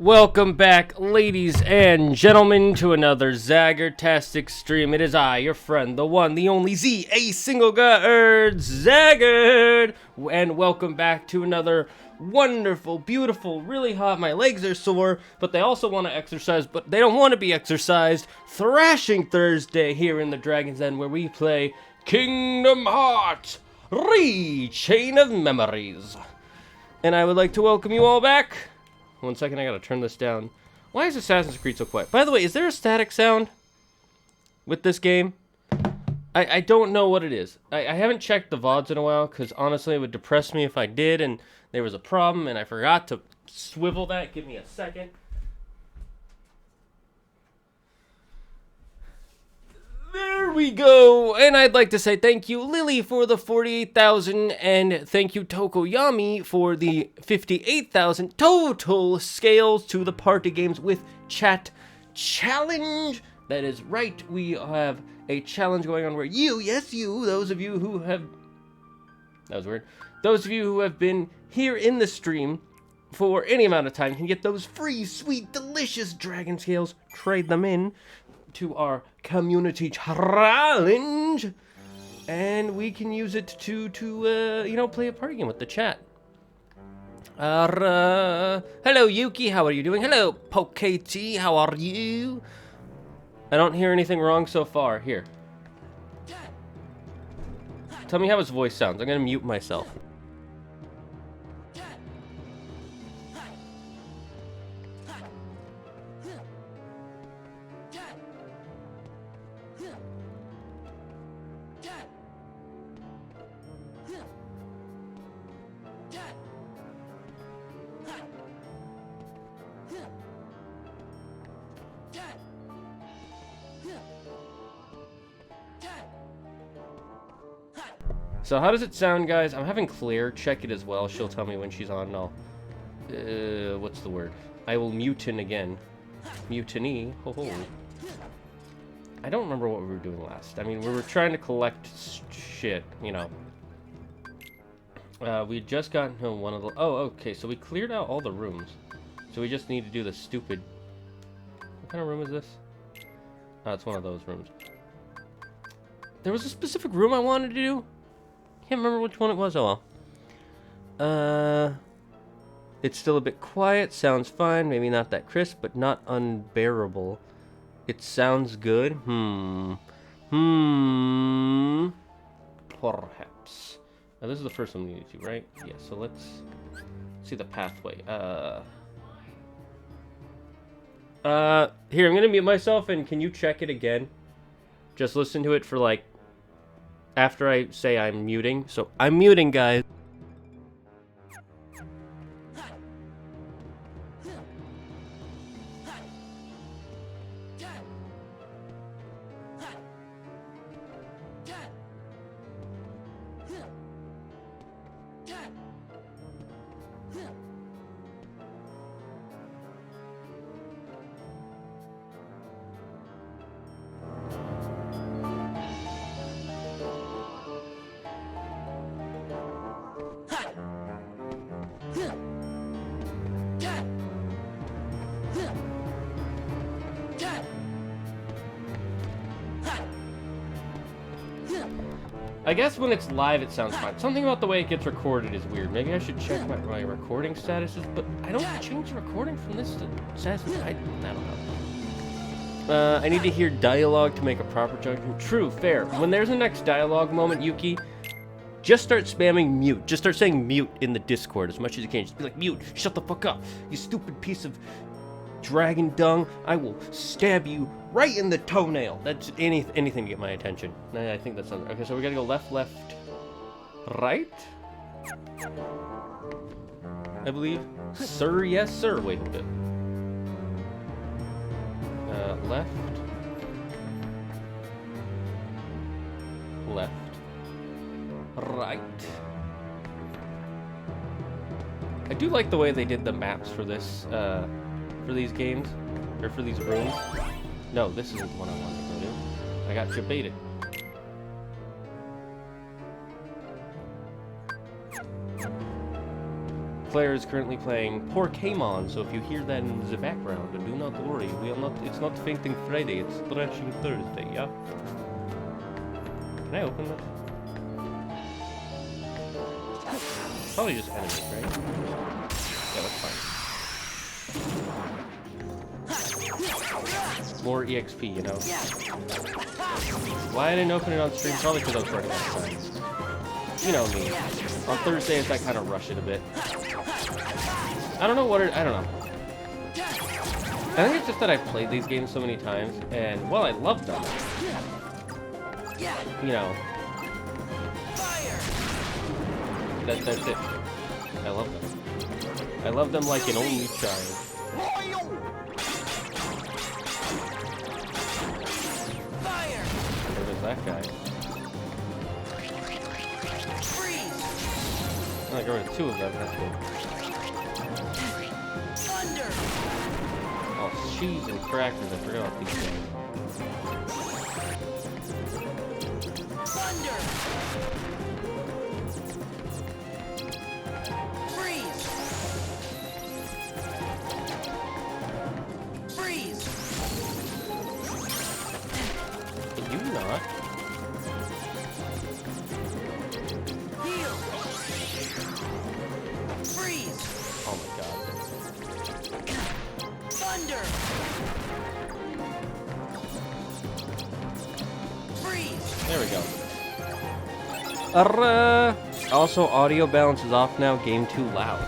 Welcome back, ladies and gentlemen, to another Zagger-tastic stream. It is I, your friend, the one, the only Z, a single guard, Zaggard, and welcome back to another wonderful, beautiful, really hot, my legs are sore, but they also want to exercise, but they don't want to be exercised, Thrashing Thursday here in the Dragon's Den, where we play Kingdom Hearts Chain of Memories. And I would like to welcome you all back. 1 second, I gotta turn this down. Why is Assassin's Creed so quiet? By the way, is there a static sound with this game? I don't know what it is. I haven't checked the VODs in a while, because honestly, it would depress me if I did, and there was a problem, and I forgot to swivel that. Give me a second. There we go, and I'd like to say thank you, Lily, for the 48,000, and thank you, Tokoyami, for the 58,000 total scales to the party games with chat challenge. That is right, we have a challenge going on where you, yes you, those of you who have, that was weird, those of you who have been here in the stream for any amount of time can get those free, sweet, delicious dragon scales, trade them in to our community challenge, and we can use it to you know, play a party game with the chat. Hello Yuki, how are you doing? Hello Poketi, how are you? I don't hear anything wrong so far. Here, tell me how his voice sounds. I'm gonna mute myself. So how does it sound, guys? I'm having Claire check it as well. She'll tell me when she's on, and I'll... what's the word? I will mutiny again. Mutiny. Ho ho. I don't remember what we were doing last. I mean, we were trying to collect shit, you know. We just got into one of the... Oh, okay, so we cleared out all the rooms. So we just need to do the stupid... What kind of room is this? Oh, it's one of those rooms. There was a specific room I wanted to do. Can't remember which one it was. Oh well. It's still a bit quiet, sounds fine, maybe not that crisp, but not unbearable. It sounds good. Perhaps. Now this is the first one we need to, right? Yeah, so let's see the pathway. Here, I'm gonna mute myself, and can you check it again? Just listen to it for, like, after I say I'm muting. So, I'm muting, guys. I guess when it's live, it sounds fine. Something about the way it gets recorded is weird. Maybe I should check my recording statuses, but I don't change the recording from this to status. I don't know. I need to hear dialogue to make a proper judgment. True, fair. When there's a next dialogue moment, Yuki, just start spamming mute. Just start saying mute in the Discord as much as you can. Just be like, mute, shut the fuck up, you stupid piece of dragon dung. I will stab you right in the toenail. That's anything to get my attention. I think that's okay. So we gotta go left, right. I believe. Sir, yes, sir. Wait a bit. Left, right. I do like the way they did the maps for this, for these games, or for these rooms. No, this isn't the one I wanted to go to. I got you baited. Player is currently playing Pokémon, so if you hear that in the background, do not worry. It's not Fainting Friday, it's Thrashing Thursday, yeah? Can I open this? Probably just enemies, right? Yeah, that's fine. More EXP, you know? Why I didn't open it on stream? Probably because I was running out of time. You know me. On Thursdays, I kind of rush it a bit. I don't know what I don't know. I think it's just that I've played these games so many times, and while I love them, you know, that's it. I love them. I love them like an only child. There's that guy. I got rid of two of them, that's good. Oh, cheese and crackers, I forgot about these things. Freeze! Can you not? Oh my god. Thunder! Freeze! There we go. Also, audio balance is off now. Game too loud.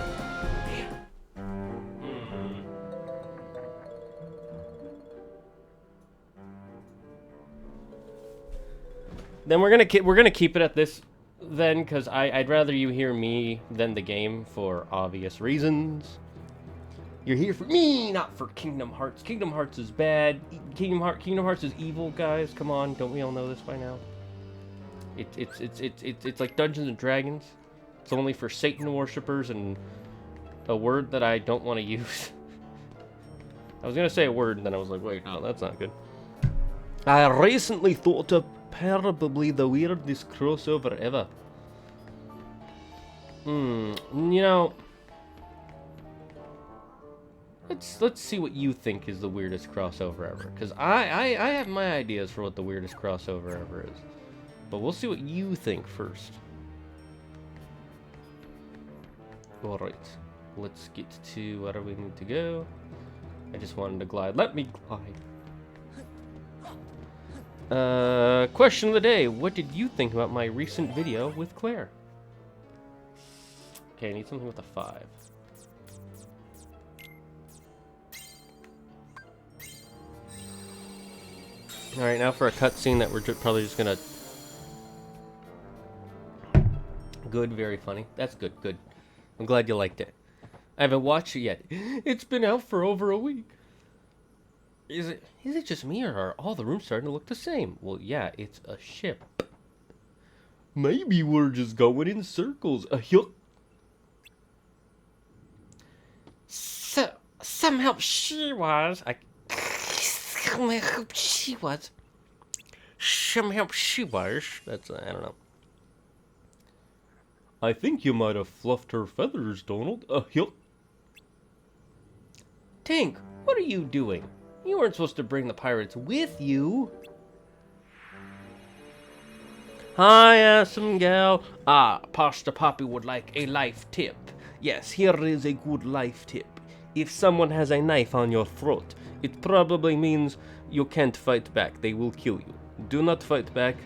Then we're gonna keep it at this. Then, because I'd rather you hear me than the game for obvious reasons. You're here for me, not for Kingdom Hearts. Kingdom Hearts is bad. Kingdom Hearts is evil, guys. Come on, don't we all know this by now? It's like Dungeons and Dragons. It's only for Satan worshippers and a word that I don't want to use. I was gonna say a word, and then I was like, wait, no, that's not good. I recently thought of probably the weirdest crossover ever. You know, let's see what you think is the weirdest crossover ever, because I have my ideas for what the weirdest crossover ever is, but we'll see what you think first. All right, let's get to where do we need to go. I just wanted to glide. Let me glide. Question of the day. What did you think about my recent video with Claire? Okay, I need something with a 5. Alright, now for a cutscene that we're probably just gonna... Good, very funny. That's good, good. I'm glad you liked it. I haven't watched it yet. It's been out for over a week. Is it just me, or are all the rooms starting to look the same? Well, yeah, it's a ship. Maybe we're just going in circles. Somehow she was. Somehow she was. That's, I don't know. I think you might have fluffed her feathers, Donald. Tink, what are you doing? You weren't supposed to bring the pirates with you. Hi, handsome gal. Pasta Poppy would like a life tip. Yes, here is a good life tip. If someone has a knife on your throat, it probably means you can't fight back. They will kill you. Do not fight back.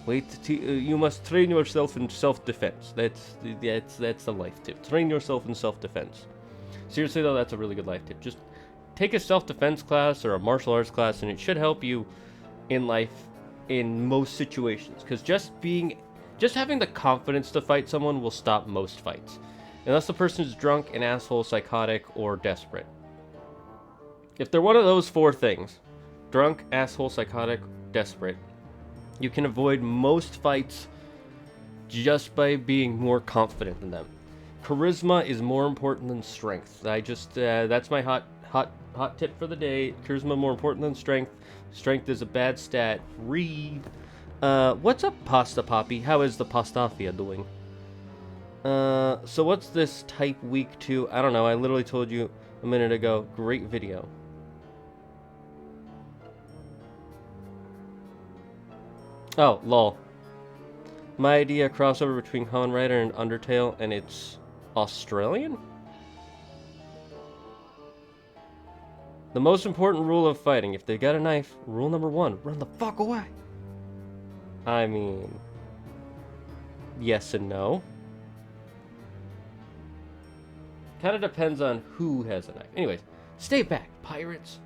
Wait, you must train yourself in self-defense. That's the life tip. Train yourself in self-defense. Seriously though, that's a really good life tip. Just take a self-defense class or a martial arts class, and it should help you in life in most situations. Because just having the confidence to fight someone will stop most fights, unless the person is drunk, an asshole, psychotic, or desperate. If they're one of those 4 things, drunk, asshole, psychotic, desperate, you can avoid most fights just by being more confident in them. Charisma is more important than strength. That's my hot tip for the day. Charisma more important than strength. Strength is a bad stat. Read. What's up, Pasta Poppy? How is the Pastafia doing? So what's this type week 2? I don't know. I literally told you a minute ago. Great video. Oh, lol. My idea, crossover between Kamen Rider and Undertale, and it's Australian? The most important rule of fighting. If they got a knife, rule number 1, run the fuck away. I mean, yes and no. Kind of depends on who has a knife. Anyways, stay back, pirates.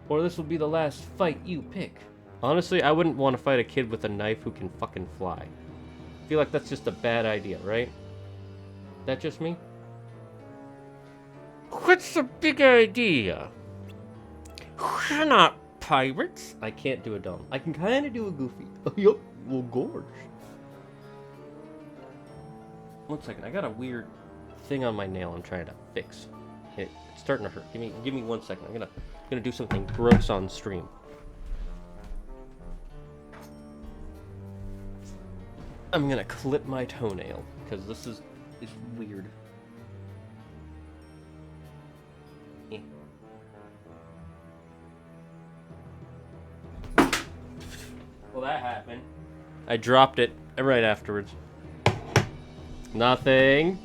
Or this will be the last fight you pick. Honestly, I wouldn't want to fight a kid with a knife who can fucking fly. I feel like that's just a bad idea, right? That just me? What's the big idea? We're not pirates. I can't do a dumb. I can kind of do a goofy. Oh, yup. Well, gorge. 1 second. I got a weird thing on my nail I'm trying to fix. It's starting to hurt. Give me 1 second. I'm gonna do something gross on stream. I'm gonna clip my toenail because this is weird. Well, that happened. I dropped it right afterwards. Nothing.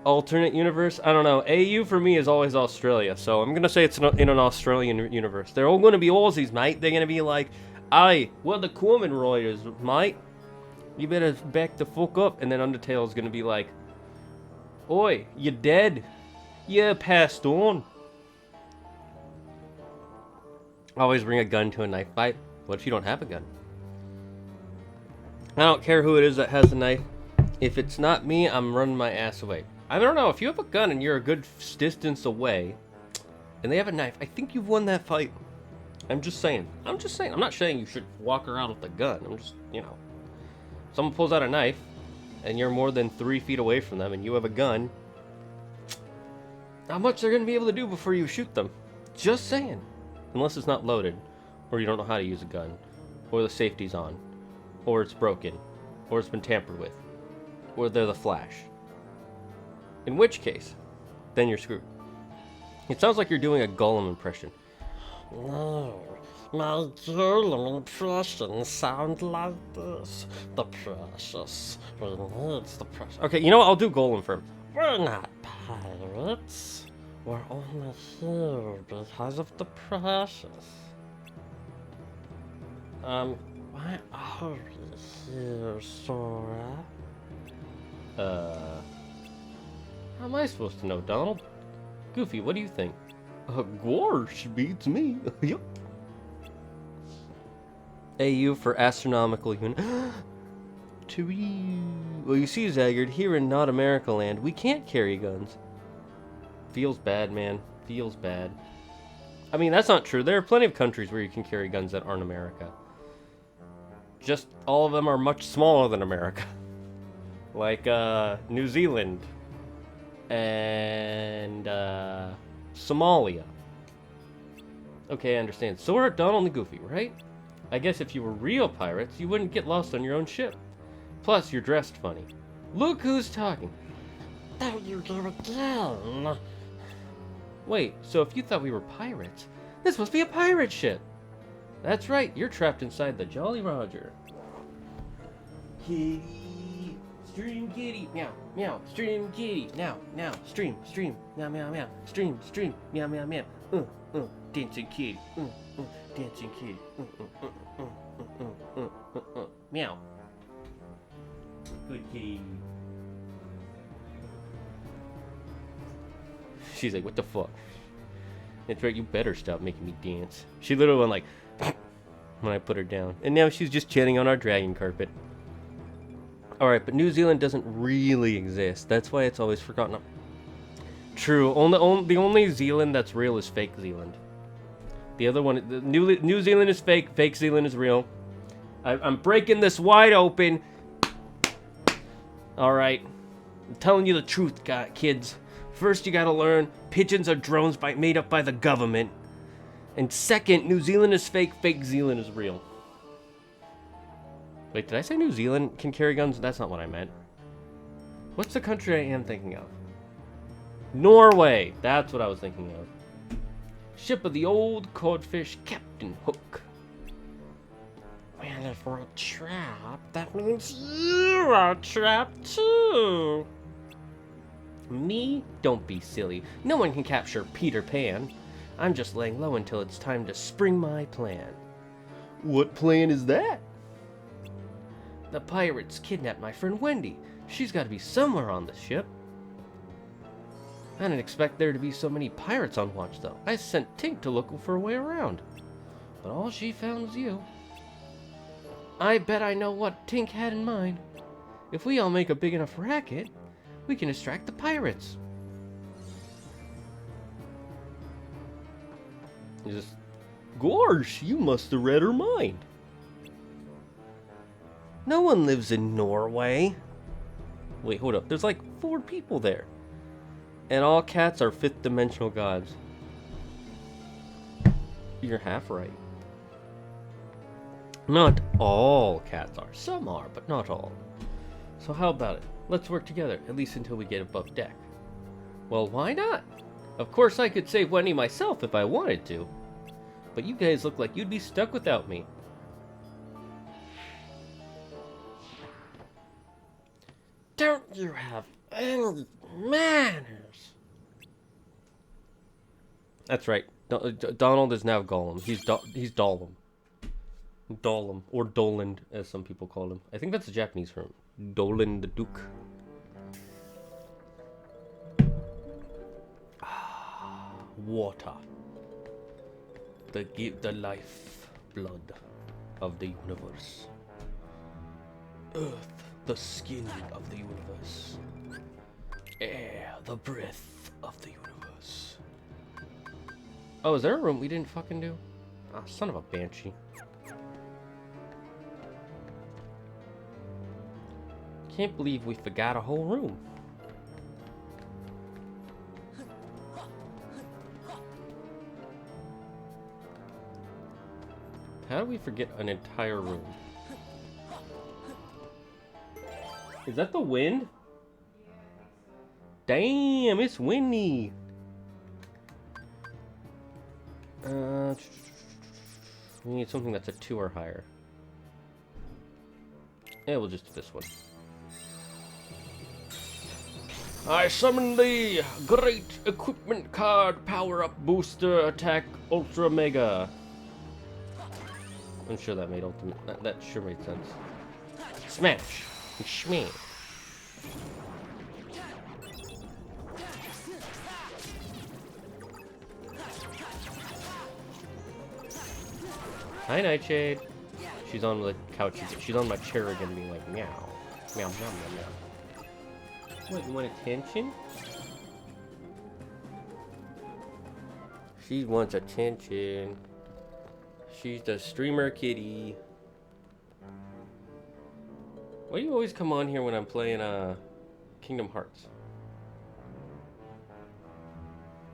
Alternate universe? I don't know. AU for me is always Australia, so I'm gonna say it's in an Australian universe. They're all gonna be Aussies, mate. They're gonna be like, aye, we're the Kamen Riders, mate. You better back the fuck up. And then Undertale's gonna be like, oi, you dead. You passed on. Always bring a gun to a knife fight. What if you don't have a gun? I don't care who it is that has a knife. If it's not me, I'm running my ass away. I don't know, if you have a gun and you're a good distance away, and they have a knife, I think you've won that fight. I'm just saying. I'm not saying you should walk around with a gun. I'm just, you know. Someone pulls out a knife, and you're more than 3 feet away from them, and you have a gun. Not much they're going to be able to do before you shoot them. Just saying. Unless it's not loaded, or you don't know how to use a gun, or the safety's on, or it's broken, or it's been tampered with, or they're the Flash. In which case, then you're screwed. It sounds like you're doing a Gollum impression. No, my German impressions sound like this. The precious. We need the precious. Okay, you know what? I'll do Golem for him. We're not pirates. We're only here because of the precious. Why are we here, Sora? How am I supposed to know, Donald? Goofy, what do you think? Gorsh beats me. Yup. AU for astronomical unit. Well, you see, Zaggard, here in Not America Land, we can't carry guns. Feels bad, man. Feels bad. I mean, that's not true. There are plenty of countries where you can carry guns that aren't America. Just all of them are much smaller than America. Like, New Zealand. And, Somalia. Okay, I understand. So are Donald and Goofy, right? I guess if you were real pirates, you wouldn't get lost on your own ship. Plus, you're dressed funny. Look who's talking. Don't you go again? Wait, so if you thought we were pirates, this must be a pirate ship. That's right, you're trapped inside the Jolly Roger. Kitty, stream kitty, meow, meow, stream kitty, now, stream, meow, meow, meow, stream, meow, meow, meow, dancing kitty, dancing kitty, meow. Good kitty. She's like, what the fuck? That's right, you better stop making me dance. She literally went like, when I put her down. And now she's just chanting on our dragon carpet. Alright, but New Zealand doesn't really exist. That's why it's always forgotten. True, the only Zealand that's real is fake Zealand. The other one, New Zealand is fake Zealand is real. I'm breaking this wide open. Alright, I'm telling you the truth, kids. First, you gotta learn, pigeons are drones made up by the government. And second, New Zealand is fake Zealand is real. Wait, did I say New Zealand can carry guns? That's not what I meant. What's the country I am thinking of? Norway! That's what I was thinking of. Ship of the old codfish Captain Hook. Well, if we're trapped, that means you are trapped too. Me? Don't be silly. No one can capture Peter Pan. I'm just laying low until it's time to spring my plan. What plan is that? The pirates kidnapped my friend Wendy. She's got to be somewhere on the ship. I didn't expect there to be so many pirates on watch, though. I sent Tink to look for a way around. But all she found was you. I bet I know what Tink had in mind. If we all make a big enough racket, we can distract the pirates. Just, Gorsh, you must have read her mind. No one lives in Norway. Wait, hold up. There's like 4 people there. And all cats are 5th dimensional gods. You're half right. Not all cats are. Some are, but not all. So how about it? Let's work together, at least until we get above deck. Well, why not? Of course I could save Wendy myself if I wanted to. But you guys look like you'd be stuck without me. Don't you have any manners? That's right. Donald is now Gollum. He's Dollum. Dollum, or Doland, as some people call him. I think that's a Japanese term. Dolan the Duke. Water. The life blood of the universe. Earth, the skin of the universe. Air, the breath of the universe. Oh, is there a room we didn't fucking do? Ah, son of a banshee. Can't believe we forgot a whole room. How do we forget an entire room? Is that the wind? Damn, it's windy. We need something that's a 2 or higher. Yeah, we'll just do this one. I summon the Great Equipment Card Power-Up Booster Attack Ultra Mega. I'm sure that made ultimate. That sure made sense. Smash! Smash! Hi, Nightshade. She's on the couch. She's on my chair again, being like, meow. Meow, meow, meow, meow. What, you want attention? She wants attention. She's the streamer kitty. Why do you always come on here when I'm playing Kingdom Hearts?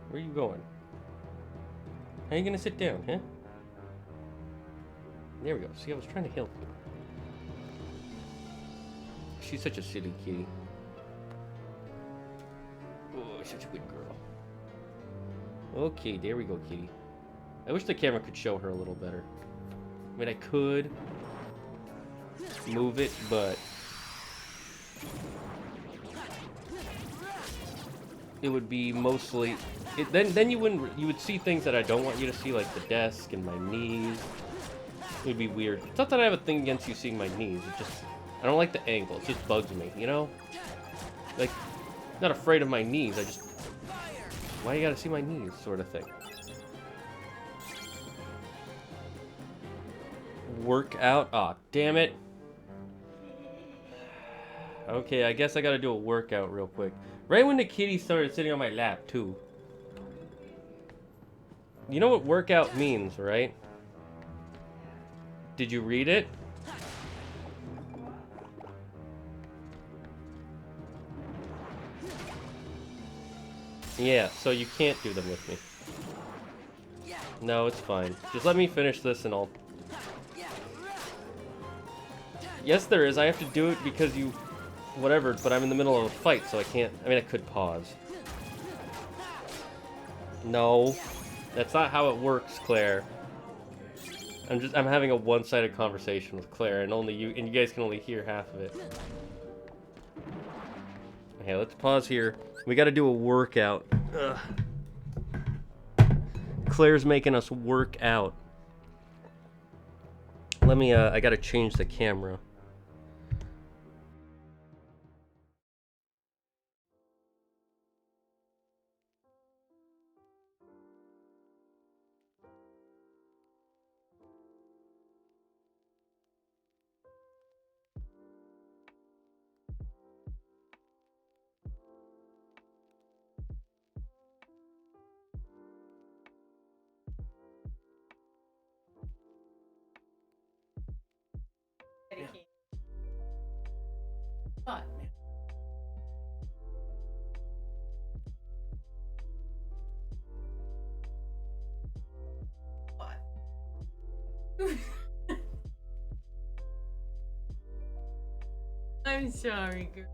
Where are you going? How are you gonna sit down, huh? There we go. See, I was trying to help you. She's such a silly kitty. Oh, such a good girl. Okay, there we go, kitty. I wish the camera could show her a little better. I mean, I could move it, but it would be mostly. Then you would see things that I don't want you to see, like the desk and my knees. It would be weird. It's not that I have a thing against you seeing my knees. It just, I don't like the angle. It just bugs me, you know? Like, I'm not afraid of my knees. I just, why you gotta see my knees, sort of thing. Workout? Aw, damn it. Okay, I guess I gotta do a workout real quick. Right when the kitty started sitting on my lap, too. You know what workout means, right? Did you read it? Yeah, so you can't do them with me. No, it's fine. Just let me finish this and I'll... Yes, there is. I have to do it because you... Whatever, but I'm in the middle of a fight, so I can't... I mean, I could pause. No. That's not how it works, Claire. I'm having a one-sided conversation with Claire, and you guys can only hear half of it. Okay, let's pause here. We gotta do a workout. Ugh. Claire's making us work out. Let me, I gotta change the camera. What? What? I'm sorry, girl.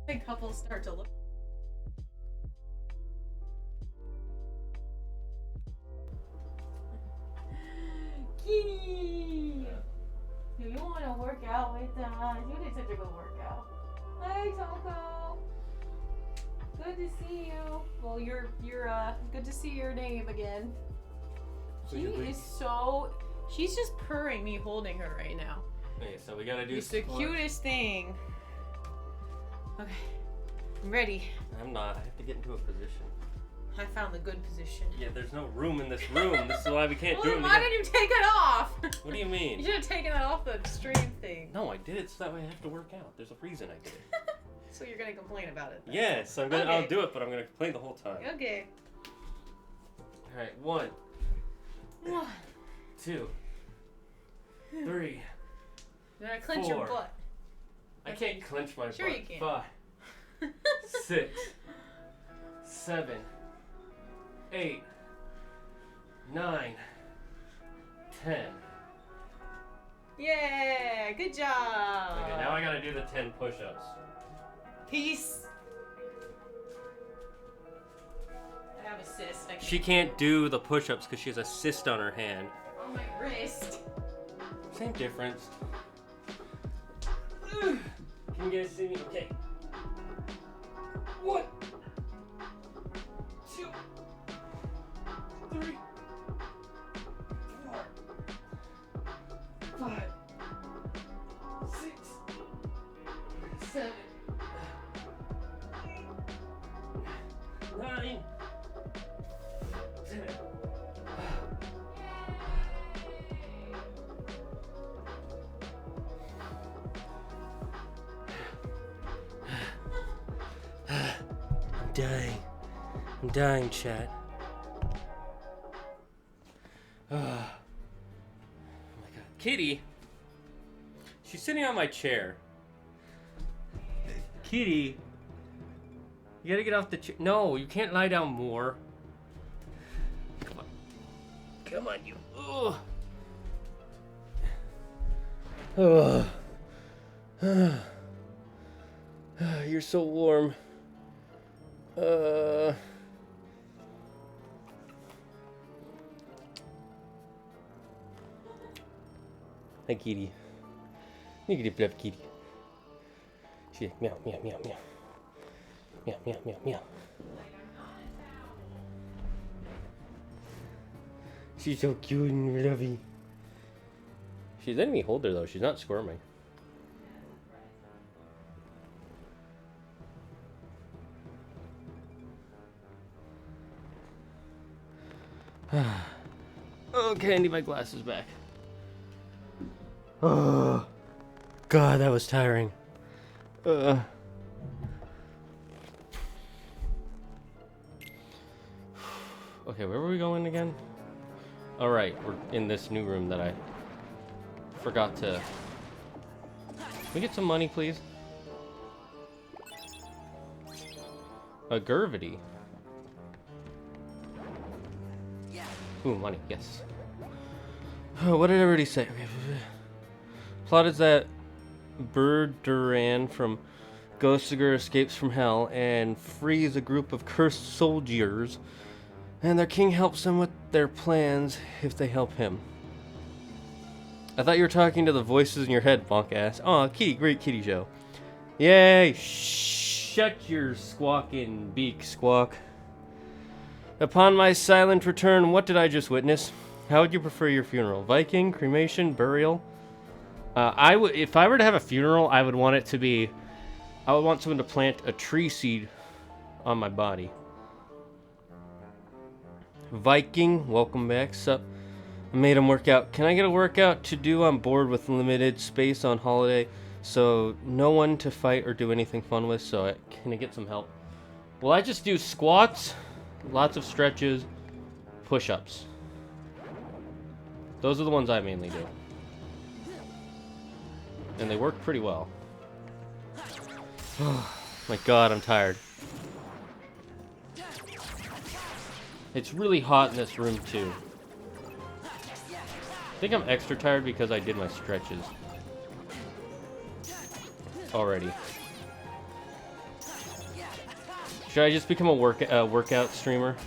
I think couples start to look. Kitty! Do you want to work out with us? You did such a good workout. Hi, Toko. Good to see you. Well, you're good to see your name again. She is so. She's just purring me holding her right now. Okay, so we gotta do. It's the cutest thing. Okay, I'm ready. I'm not. I have to get into a position. I found the good position. Yeah, there's no room in this room. This is why we can't Well, do then it. why did you take it off? What do you mean? You should have taken that off the stream thing. No, I did it so that way I have to work out. There's a reason I did it. So you're gonna complain about it then. Yes, I'm gonna. Okay. I'll do it, but I'm gonna complain the whole time. Okay. All right, 1, 2, 3. You gotta clench your 4. butt. I can't clench my Sure butt. you can. 5, 6, 7, 8, 9, 10. Yeah, good job. Okay, now I gotta do the 10 push-ups. Peace. I have a cyst. She can't do the push-ups because she has a cyst on her hand. On my wrist. Same difference. Can you guys see me? Okay. 1, 2, 3, 4, 5, 6, 7, 9, 10. I'm dying, chat. Oh my god. Kitty! She's sitting on my chair. Kitty! You gotta get off the chair. No, you can't lie down more. Come on. Come on, you. Ugh. Ugh. You're so warm. Hi, kitty. You get a kitty. She's like, meow, meow, meow, meow. Meow, meow, meow, meow. She's so cute and lovey. She's letting me hold her, though. She's not squirming. Okay, I need my glasses back. Oh, God, that was tiring. Okay, where were we going again? All right, we're in this new room that I forgot to. Can we get some money, please? A Gurvity. Ooh, money, yes. Oh, what did I already say? Okay. Plot is that Bird Duran from Ghostiger escapes from hell and frees a group of cursed soldiers, and their king helps them with their plans if they help him. I thought you were talking to the voices in your head, bonk ass. Aw, kitty, great kitty show. Yay! Shut your squawking beak, Squawk. Upon my silent return, what did I just witness? How would you prefer your funeral? Viking, cremation, burial? If I were to have a funeral, I would want it to be, I would want someone to plant a tree seed on my body. Viking, welcome back. Sup? I made him work out. Can I get a workout to do? I'm bored with limited space on holiday, so no one to fight or do anything fun with, so can I get some help? Well, I just do squats, lots of stretches, push-ups. Those are the ones I mainly do. And they work pretty well. Oh my god, I'm tired. It's really hot in this room too. I think I'm extra tired because I did my stretches already. Should I just become a workout streamer?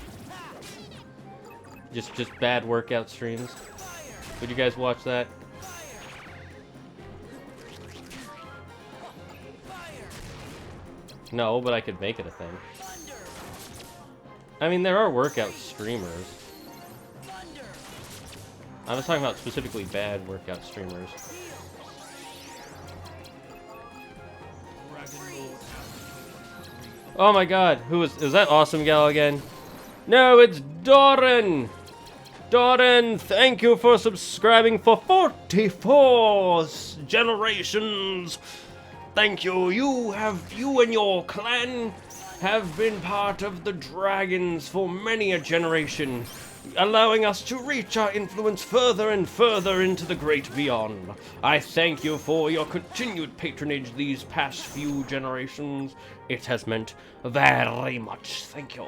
Just bad workout streams? Would you guys watch that? No, but I could make it a thing. I mean, there are workout streamers. I was talking about specifically bad workout streamers. Oh my god, is that Awesome Gal again? No, it's Doran! Doran, thank you for subscribing for 44 generations. Thank you. You and your clan have been part of the dragons for many a generation, allowing us to reach our influence further and further into the great beyond. I thank you for your continued patronage these past few generations. It has meant very much. Thank you.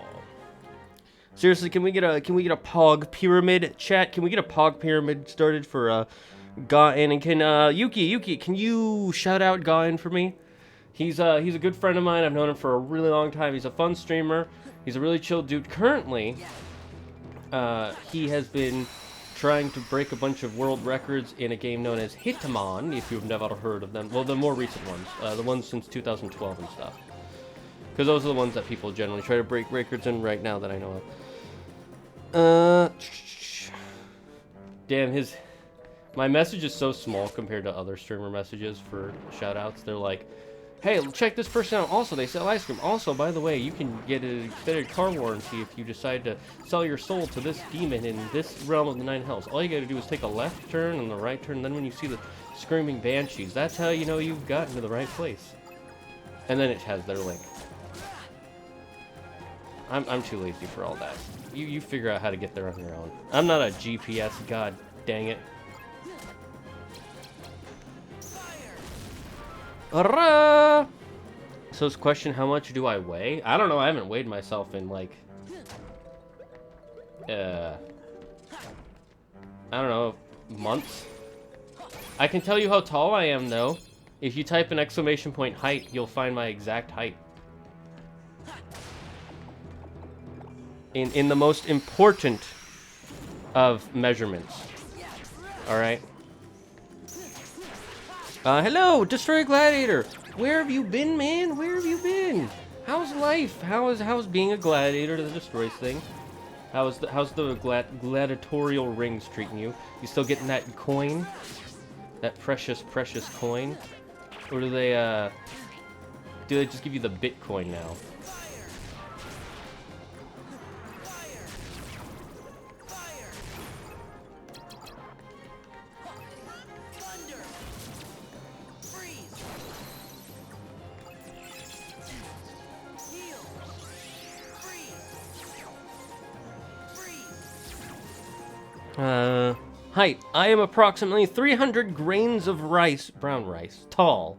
Seriously, can we get a Pog pyramid, chat? Can we get a Pog pyramid started for Gain? And can Yuki, can you shout out Gain for me? He's a good friend of mine. I've known him for a really long time. He's a fun streamer. He's a really chill dude. Currently, he has been trying to break a bunch of world records in a game known as Hitman, if you've never heard of them. Well, the more recent ones. The ones since 2012 and stuff. Because those are the ones that people generally try to break records in right now that I know of. Damn, my message is so small compared to other streamer messages for shoutouts. They're like, hey, check this person out. Also, they sell ice cream. Also, by the way, you can get an extended car warranty if you decide to sell your soul to this demon in this realm of the Nine Hells. All you gotta do is take a left turn and the right turn, and then when you see the screaming banshees, that's how you know you've gotten to the right place. And then it has their link. I'm too lazy for all that. You figure out how to get there on your own. I'm not a GPS, god dang it. Hurrah! So this question, how much do I weigh? I don't know, I haven't weighed myself in like... I don't know, months? I can tell you how tall I am though. If you type an exclamation point height, you'll find my exact height. In the most important of measurements. Alright? Hello, Gladiator! Where have you been, man? Where have you been? How's life? How's being a gladiator to the Destroys thing? How's the gladiatorial rings treating you? You still getting that coin? That precious coin? Or do they just give you the Bitcoin now? Height. I am approximately 300 grains of brown rice, tall.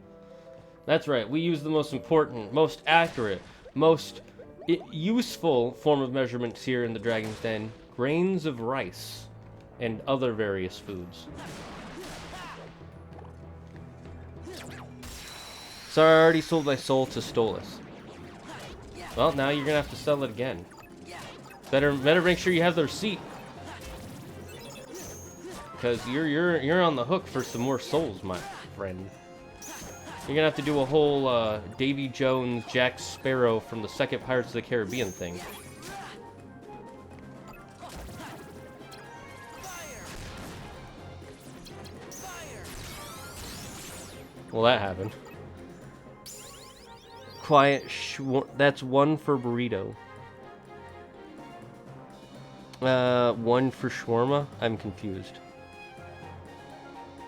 That's right, we use the most important, most accurate, most useful form of measurements here in the Dragon's Den. Grains of rice and other various foods. So I already sold my soul to Stolas. Well, now you're gonna have to sell it again. Better make sure you have the receipt. Because you're on the hook for some more souls, my friend. You're gonna have to do a whole Davy Jones, Jack Sparrow from the second Pirates of the Caribbean thing. Well, that happened. Quiet. That's one for burrito. One for shawarma. I'm confused.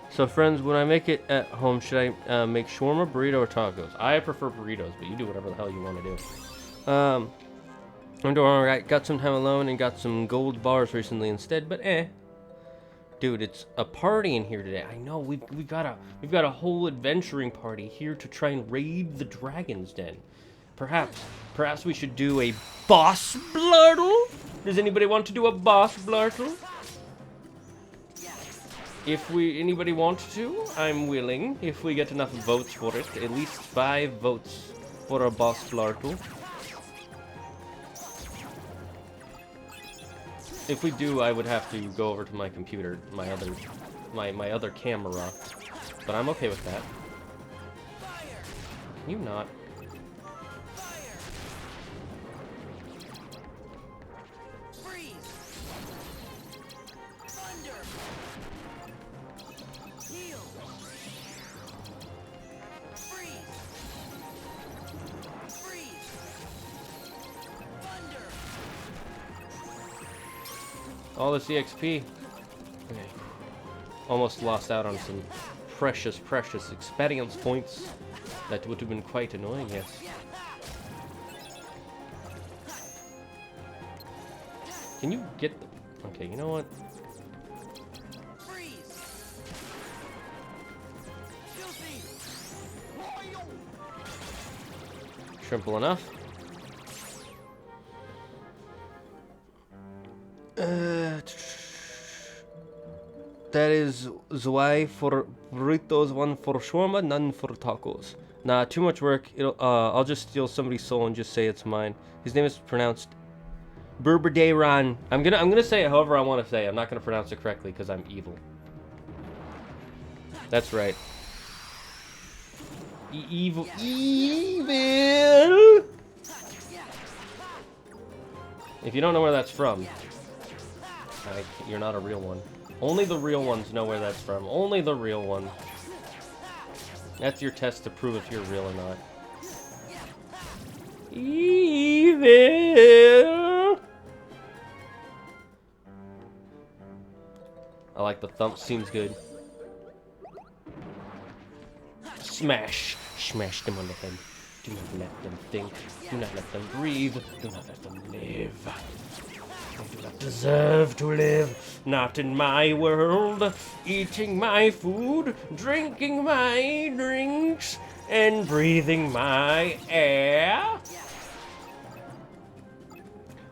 So friends, when I make it at home, should I make shawarma, burrito, or tacos? I prefer burritos, but you do whatever the hell you want to do. I'm doing alright. Got some time alone and got some gold bars recently instead, but Dude, it's a party in here today. I know we've got a whole adventuring party here to try and raid the Dragon's Den. Perhaps we should do a boss blartle? Does anybody want to do a boss blartle? If anybody wants to, I'm willing. If we get enough votes for it, at least 5 votes for a boss blartle. If we do, I would have to go over to my computer, my other camera, but I'm okay with that. Can you not? All this EXP. Okay. Almost lost out on some precious experience points. That would have been quite annoying, yes. Can you get the... Okay, you know what? Simple enough. That is why for burritos, one for shawarma, none for tacos. Nah, too much work. I'll just steal somebody's soul and just say it's mine. His name is pronounced Berberdayron. I'm gonna say it however I want to say it. I'm not gonna pronounce it correctly because I'm evil. That's right. Evil. If you don't know where that's from, you're not a real one. Only the real ones know where that's from. Only the real ones. That's your test to prove if you're real or not. Evil. I like the thump. Seems good. Smash. Smash them on the head. Do not let them think. Do not let them breathe. Do not let them live. They do not deserve to live. Not in my world. Eating my food, drinking my drinks, and breathing my air.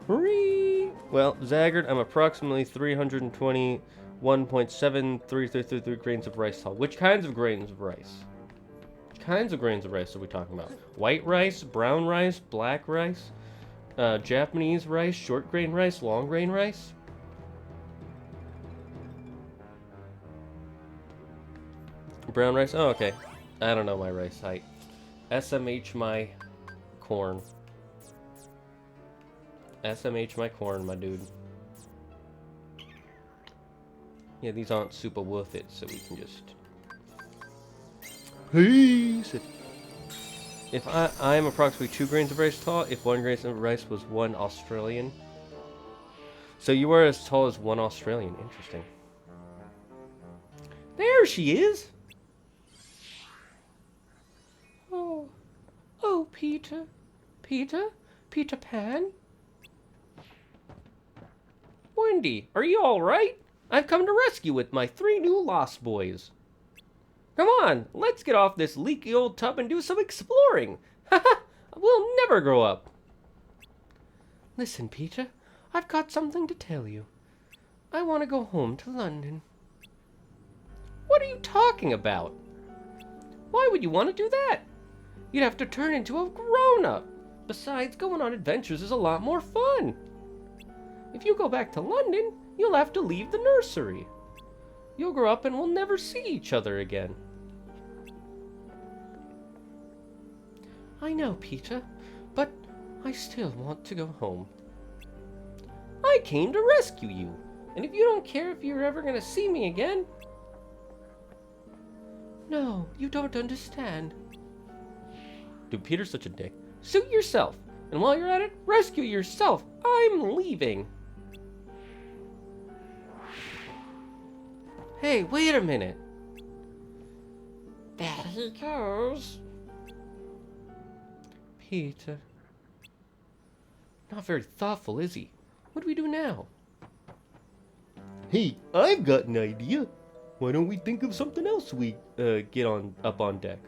Well, Zaggart, I'm approximately 321.7333 grains of rice tall. Which kinds of grains of rice? Which kinds of grains of rice are we talking about? White rice, brown rice, black rice, Japanese rice, short grain rice, long grain rice? Brown rice? Oh, okay. I don't know my rice height. SMH my corn. SMH my corn, my dude. Yeah, these aren't super worth it, so we can just... Hey! If I am approximately 2 grains of rice tall, if 1 grain of rice was 1 Australian. So you are as tall as 1 Australian. Interesting. There she is! Oh, Peter. Peter? Peter Pan? Wendy, are you alright? I've come to rescue with my 3 new lost boys. Come on, let's get off this leaky old tub and do some exploring. Haha, we'll never grow up. Listen, Peter, I've got something to tell you. I want to go home to London. What are you talking about? Why would you want to do that? You'd have to turn into a grown-up. Besides, going on adventures is a lot more fun. If you go back to London, you'll have to leave the nursery. You'll grow up and we'll never see each other again. I know, Peter, but I still want to go home. I came to rescue you, and if you don't care if you're ever going to see me again... No, you don't understand. Dude, Peter's such a dick. Suit yourself, and while you're at it, rescue yourself. I'm leaving. Hey, wait a minute. There he goes. Peter. Not very thoughtful, is he? What do we do now? Hey, I've got an idea. Why don't we think of something else we get up on deck?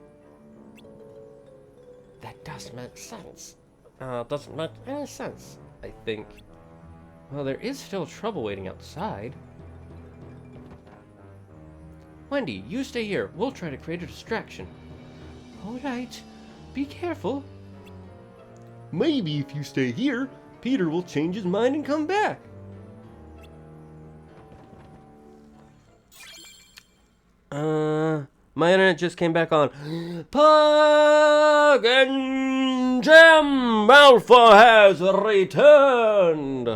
That does make sense. Doesn't make any sense, I think. Well, there is still trouble waiting outside. Wendy, you stay here. We'll try to create a distraction. Alright. Be careful. Maybe if you stay here, Peter will change his mind and come back. My internet just came back on. Pug and Gem Alpha has returned.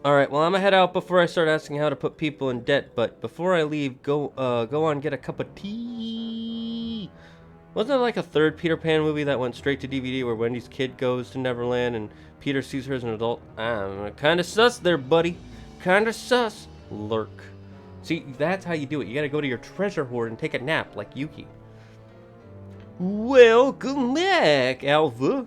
Alright, well, I'm gonna head out before I start asking how to put people in debt, but before I leave, go on, get a cup of tea. Wasn't there like a third Peter Pan movie that went straight to DVD where Wendy's kid goes to Neverland and Peter sees her as an adult? Kinda sus there, buddy. Kinda sus. Lurk. See, that's how you do it. You gotta go to your treasure hoard and take a nap, like Yuki. Welcome back, Alpha.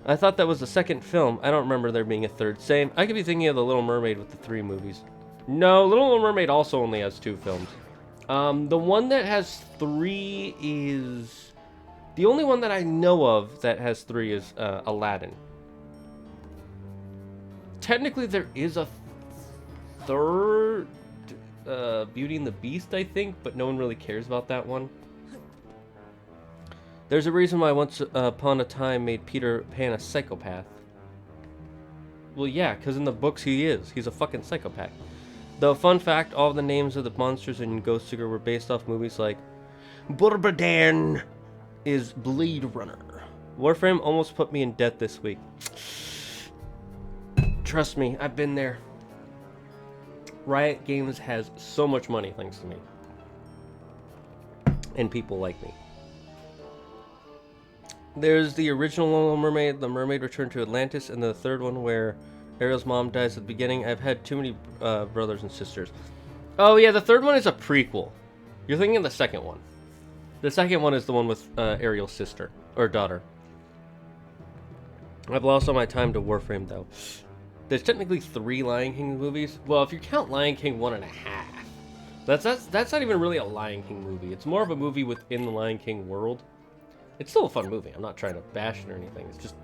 I thought that was the second film. I don't remember there being a third. Same. I could be thinking of The Little Mermaid with the 3 movies. No, Little Mermaid also only has 2 films. The one that has 3 is... The only one that I know of that has 3 is Aladdin. Technically, there is a third... Beauty and the Beast, I think, but no one really cares about that one. There's a reason why once upon a time made Peter Pan a psychopath. Well, yeah, because in the books he is. He's a fucking psychopath. Though, fun fact, all the names of the monsters in Ghost Seeker were based off movies like Burbadan is Blade Runner. Warframe almost put me in debt this week. Trust me, I've been there. Riot Games has so much money thanks to me. And people like me. There's the original Little Mermaid, The Mermaid Returned to Atlantis, and the third one where Ariel's mom dies at the beginning. I've had too many brothers and sisters. Oh yeah, the third one is a prequel. You're thinking of the second one. The second one is the one with Ariel's sister, or daughter. I've lost all my time to Warframe though. There's technically 3 Lion King movies. Well, if you count Lion King 1.5. That's not even really a Lion King movie. It's more of a movie within the Lion King world. It's still a fun movie. I'm not trying to bash it or anything. It's just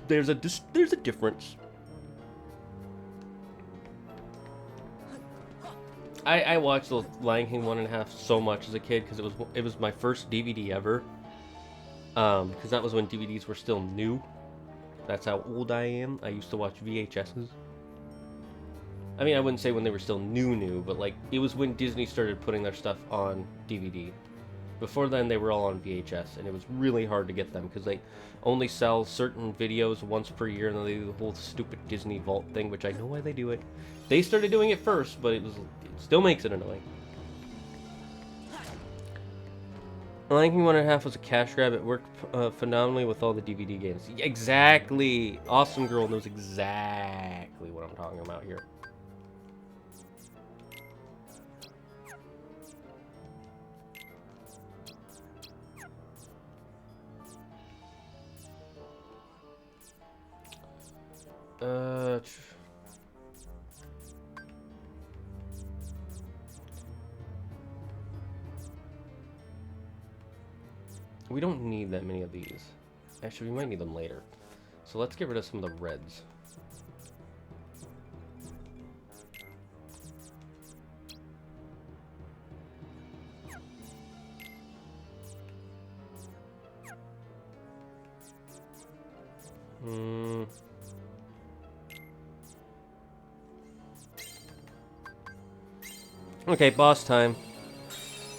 there's a difference. I watched the Lion King 1.5 so much as a kid because it was my first DVD ever. Because that was when DVDs were still new. That's how old I am. I used to watch VHSs. I mean, I wouldn't say when they were still new, but like it was when Disney started putting their stuff on DVD. Before then, they were all on VHS, and it was really hard to get them because they only sell certain videos once per year, and then they do the whole stupid Disney Vault thing, which I know why they do it. They started doing it first, but it still makes it annoying. Lion King 1.5 was a cash grab. It worked phenomenally with all the DVD games. Exactly! Awesome Girl knows exactly what I'm talking about here. We don't need that many of these. Actually, we might need them later. So let's get rid of some of the reds. Okay, boss time.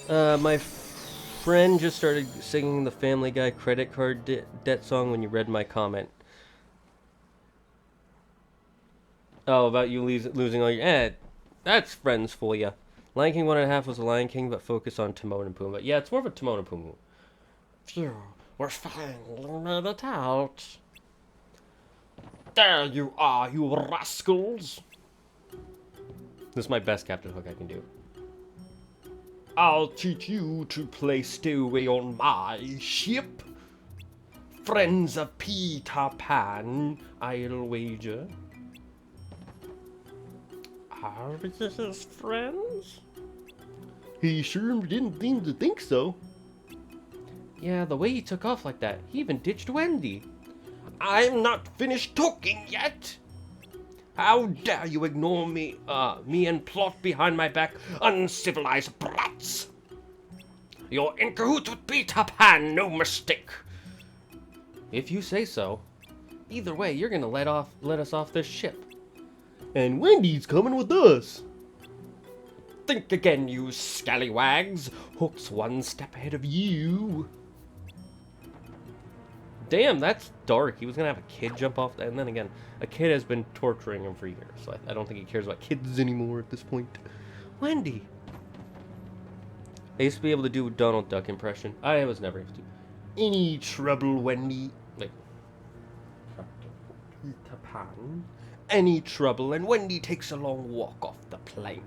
My friend just started singing the Family Guy credit card debt song when you read my comment. Oh, about you losing all your... that's friends for you. Lion King 1.5 was a Lion King, but focused on Timon and Pumbaa. Yeah, it's more of a Timon and Pumbaa. Phew, we're finally made it out. There you are, you rascals. This is my best Captain Hook I can do. I'll teach you to play stowaway on my ship. Friends of Peter Pan, I'll wager. Are we his friends? He sure didn't seem to think so. Yeah, the way he took off like that, he even ditched Wendy. I'm not finished talking yet. How dare you ignore me and plot behind my back, uncivilized brats? You're in cahoots with Peter Pan, no mistake. If you say so. Either way, you're gonna let us off this ship. And Wendy's coming with us. Think again, you scallywags. Hook's one step ahead of you. Damn, that's dark. He was gonna have a kid jump off that, and then again, a kid has been torturing him for years, so I don't think he cares about kids anymore at this point. Wendy. I used to be able to do a Donald Duck impression. I was never able to. Any trouble, Wendy? Like, Peter Pan. Any trouble, and Wendy takes a long walk off the plank.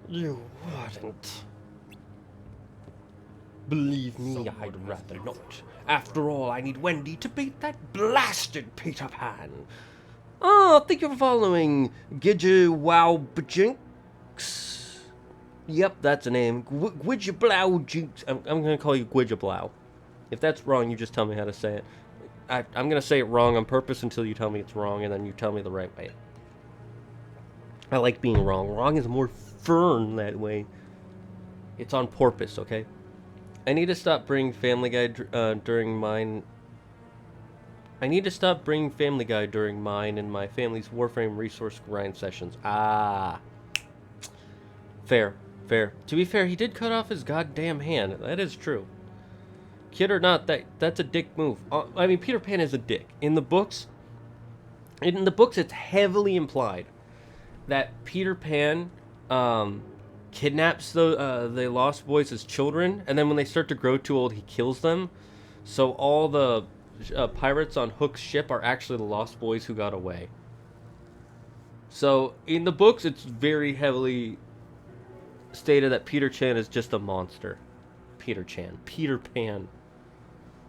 You wouldn't. Believe me, I'd rather not. After all, I need Wendy to beat that blasted Peter Pan. oh, thank you for following Gidja Wow Bajinks. Yep, that's a name. Gwidjablow Jinx. I'm gonna call you Gwidjablow. If that's wrong, you just tell me how to say it. I'm gonna say it wrong on purpose until you tell me it's wrong, and then you tell me the right way. I like being wrong. Wrong is more fun that way. It's on purpose, okay? I need to stop bringing Family Guy during mine. I need to stop bringing Family Guy during mine and my family's Warframe resource grind sessions. Ah. Fair. Fair. To be fair, he did cut off his goddamn hand. That is true. Kid or not, that's a dick move. I mean, Peter Pan is a dick. In the books, it's heavily implied that Peter Pan kidnaps the Lost Boys as children, and then when they start to grow too old, he kills them. So all the pirates on Hook's ship are actually the Lost Boys who got away. So in the books, it's very heavily stated that Peter Chan is just a monster. Peter Pan.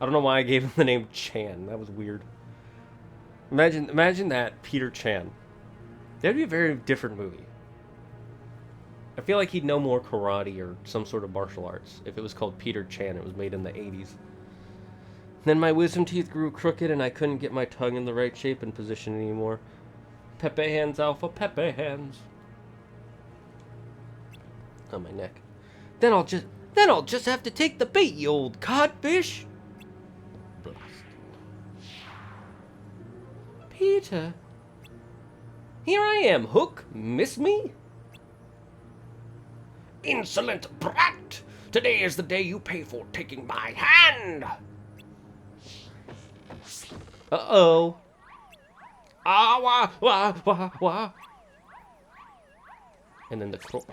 I don't know why I gave him the name Chan. That was weird. Imagine that, Peter Chan. That'd be a very different movie. I feel like he'd know more karate or some sort of martial arts if it was called Peter Chan. It was made in the 80s. Then my wisdom teeth grew crooked and I couldn't get my tongue in the right shape and position anymore. Pepe hands, Alpha, Pepe hands. On my neck. Then I'll just have to take the bait, you old codfish. Blast. Peter. Here I am, Hook. Miss me? Insolent brat! Today is the day you pay for taking my hand! Uh-oh. Ah, wah, wah, wah, wah. And then the crow.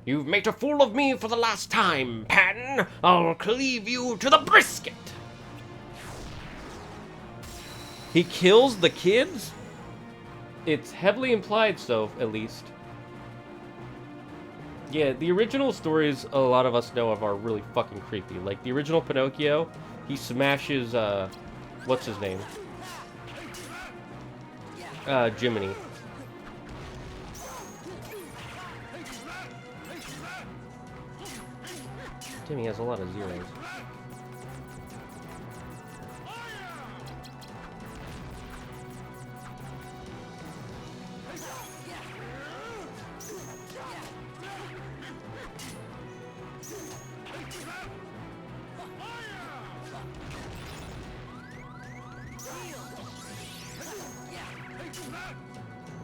You've made a fool of me for the last time, Pan. I'll cleave you to the brisket. He kills the kids? It's heavily implied so, at least. Yeah, the original stories a lot of us know of are really fucking creepy. Like, the original Pinocchio, he smashes, what's his name? Jiminy. Jimmy has a lot of zeros.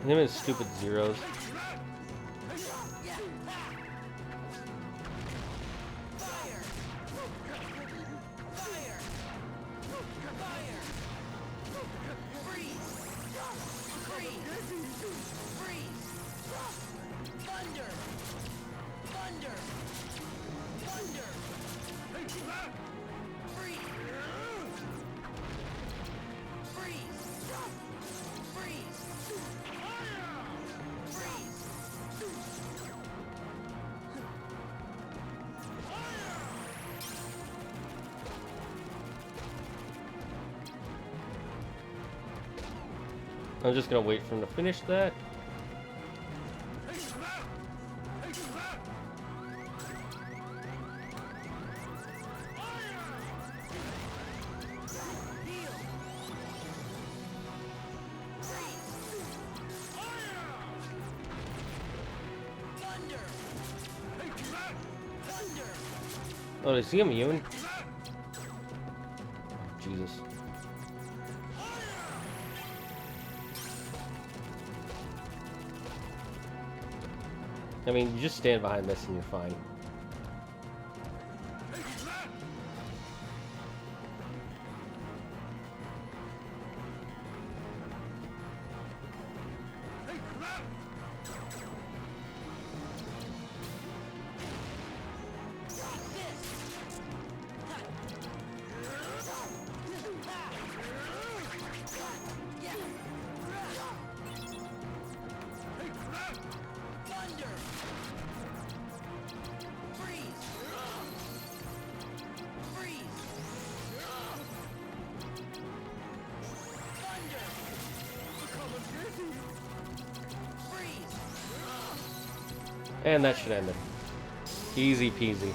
Him and his stupid zeros. I'm just gonna wait for him to finish that. Oh, did I see him immune? Jesus. I mean, you just stand behind this and you're fine. And that should end it. Easy peasy.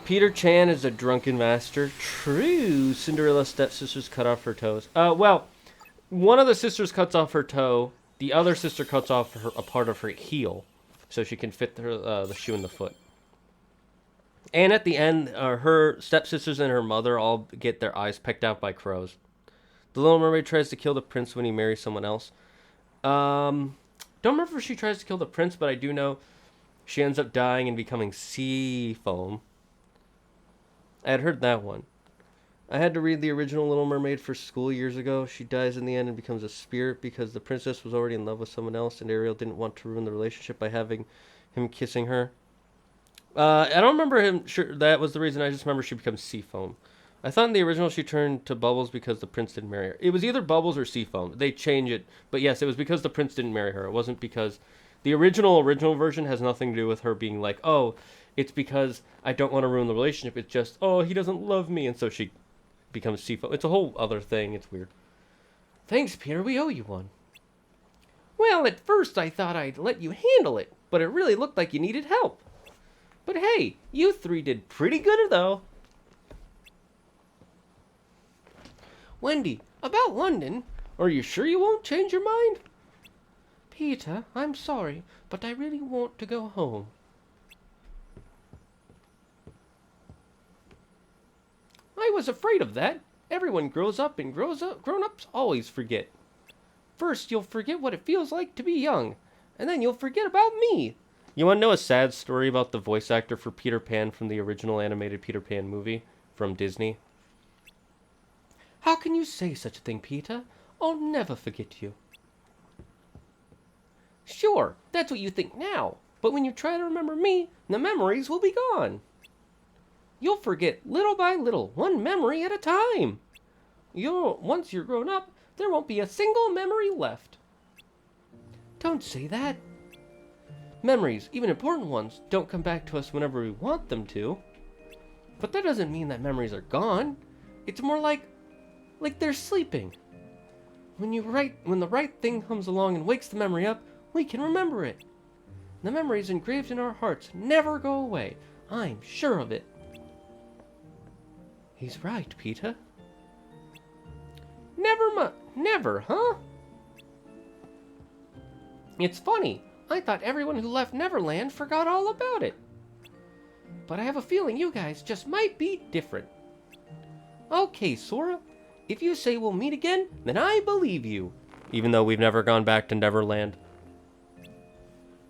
Peter Chan is a drunken master. True. Cinderella's stepsisters cut off her toes. Well, one of the sisters cuts off her toe. The other sister cuts off a part of her heel so she can fit the shoe in the foot. And at the end, her stepsisters and her mother all get their eyes pecked out by crows. The Little Mermaid tries to kill the prince when he marries someone else. Don't remember if she tries to kill the prince, but I do know she ends up dying and becoming sea foam. I had heard that one. I had to read the original Little Mermaid for school years ago. She dies in the end and becomes a spirit because the princess was already in love with someone else, and Ariel didn't want to ruin the relationship by having him kissing her. I don't remember him. Sure, that was the reason. I just remember she becomes sea foam. I thought in the original she turned to Bubbles because the prince didn't marry her. It was either Bubbles or sea foam. They change it, but yes, it was because the prince didn't marry her. It wasn't because the original version has nothing to do with her being like, oh, it's because I don't want to ruin the relationship. It's just, oh, he doesn't love me, and so she becomes sea foam. It's a whole other thing. It's weird. Thanks, Peter. We owe you one. Well, at first I thought I'd let you handle it, but it really looked like you needed help. But hey, you three did pretty good, though. Wendy, about London, are you sure you won't change your mind? Peter, I'm sorry, but I really want to go home. I was afraid of that. Everyone grows up and grown-ups always forget. First, you'll forget what it feels like to be young, and then you'll forget about me. You want to know a sad story about the voice actor for Peter Pan from the original animated Peter Pan movie from Disney? How can you say such a thing, Peter? I'll never forget you. Sure, that's what you think now, but when you try to remember me, the memories will be gone. You'll forget little by little, one memory at a time. Once you're grown up, there won't be a single memory left. Don't say that. Memories, even important ones, don't come back to us whenever we want them to. But that doesn't mean that memories are gone. It's more like they're sleeping. When the right thing comes along and wakes the memory up, we can remember it. The memories engraved in our hearts never go away. I'm sure of it. He's right, Peter. Never, huh? It's funny. I thought everyone who left Neverland forgot all about it. But I have a feeling you guys just might be different. Okay, Sora. If you say we'll meet again, then I believe you. Even though we've never gone back to Neverland.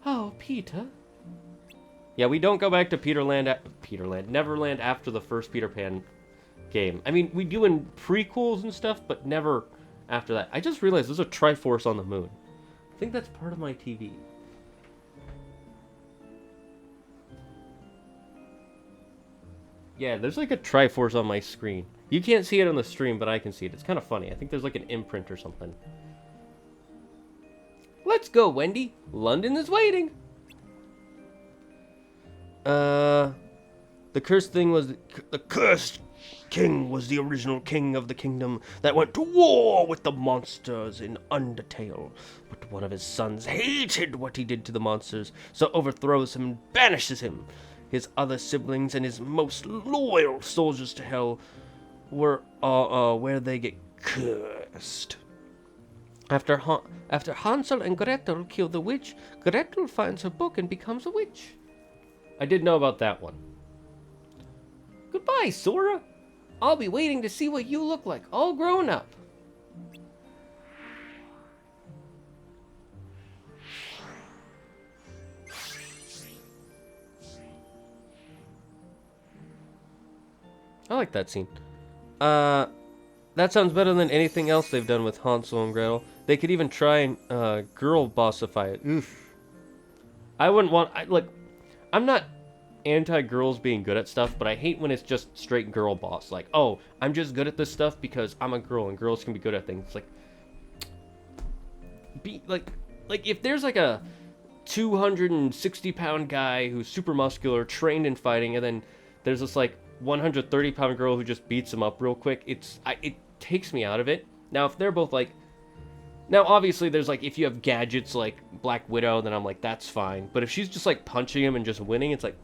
Oh, Peter. Yeah, we don't go back to Neverland after the first Peter Pan game. I mean, we do in prequels and stuff, but never after that. I just realized there's a Triforce on the moon. I think that's part of my TV. Yeah, there's like a Triforce on my screen. You can't see it on the stream, but I can see it. It's kind of funny. I think there's like an imprint or something. Let's go, Wendy. London is waiting. The cursed king was the original king of the kingdom that went to war with the monsters in Undertale. But one of his sons hated what he did to the monsters, so overthrows him and banishes him. His other siblings and his most loyal soldiers to hell were where they get cursed. After Hansel and Gretel kill the witch, Gretel finds her book and becomes a witch. I did know about that one. Goodbye, Sora. I'll be waiting to see what you look like all grown up. I like that scene. That sounds better than anything else they've done with Hansel and Gretel. They could even try and girl bossify it. Oof. I wouldn't want... I'm not anti-girls being good at stuff, but I hate when it's just straight girl boss. Like, oh, I'm just good at this stuff because I'm a girl and girls can be good at things. Like if there's like a 260-pound guy who's super muscular, trained in fighting, and then there's this like 130-pound girl who just beats him up real quick, it takes me out of it. Now, if they're both like... Now, obviously, there's like, if you have gadgets like Black Widow, then I'm like, that's fine. But if she's just like punching him and just winning, it's like...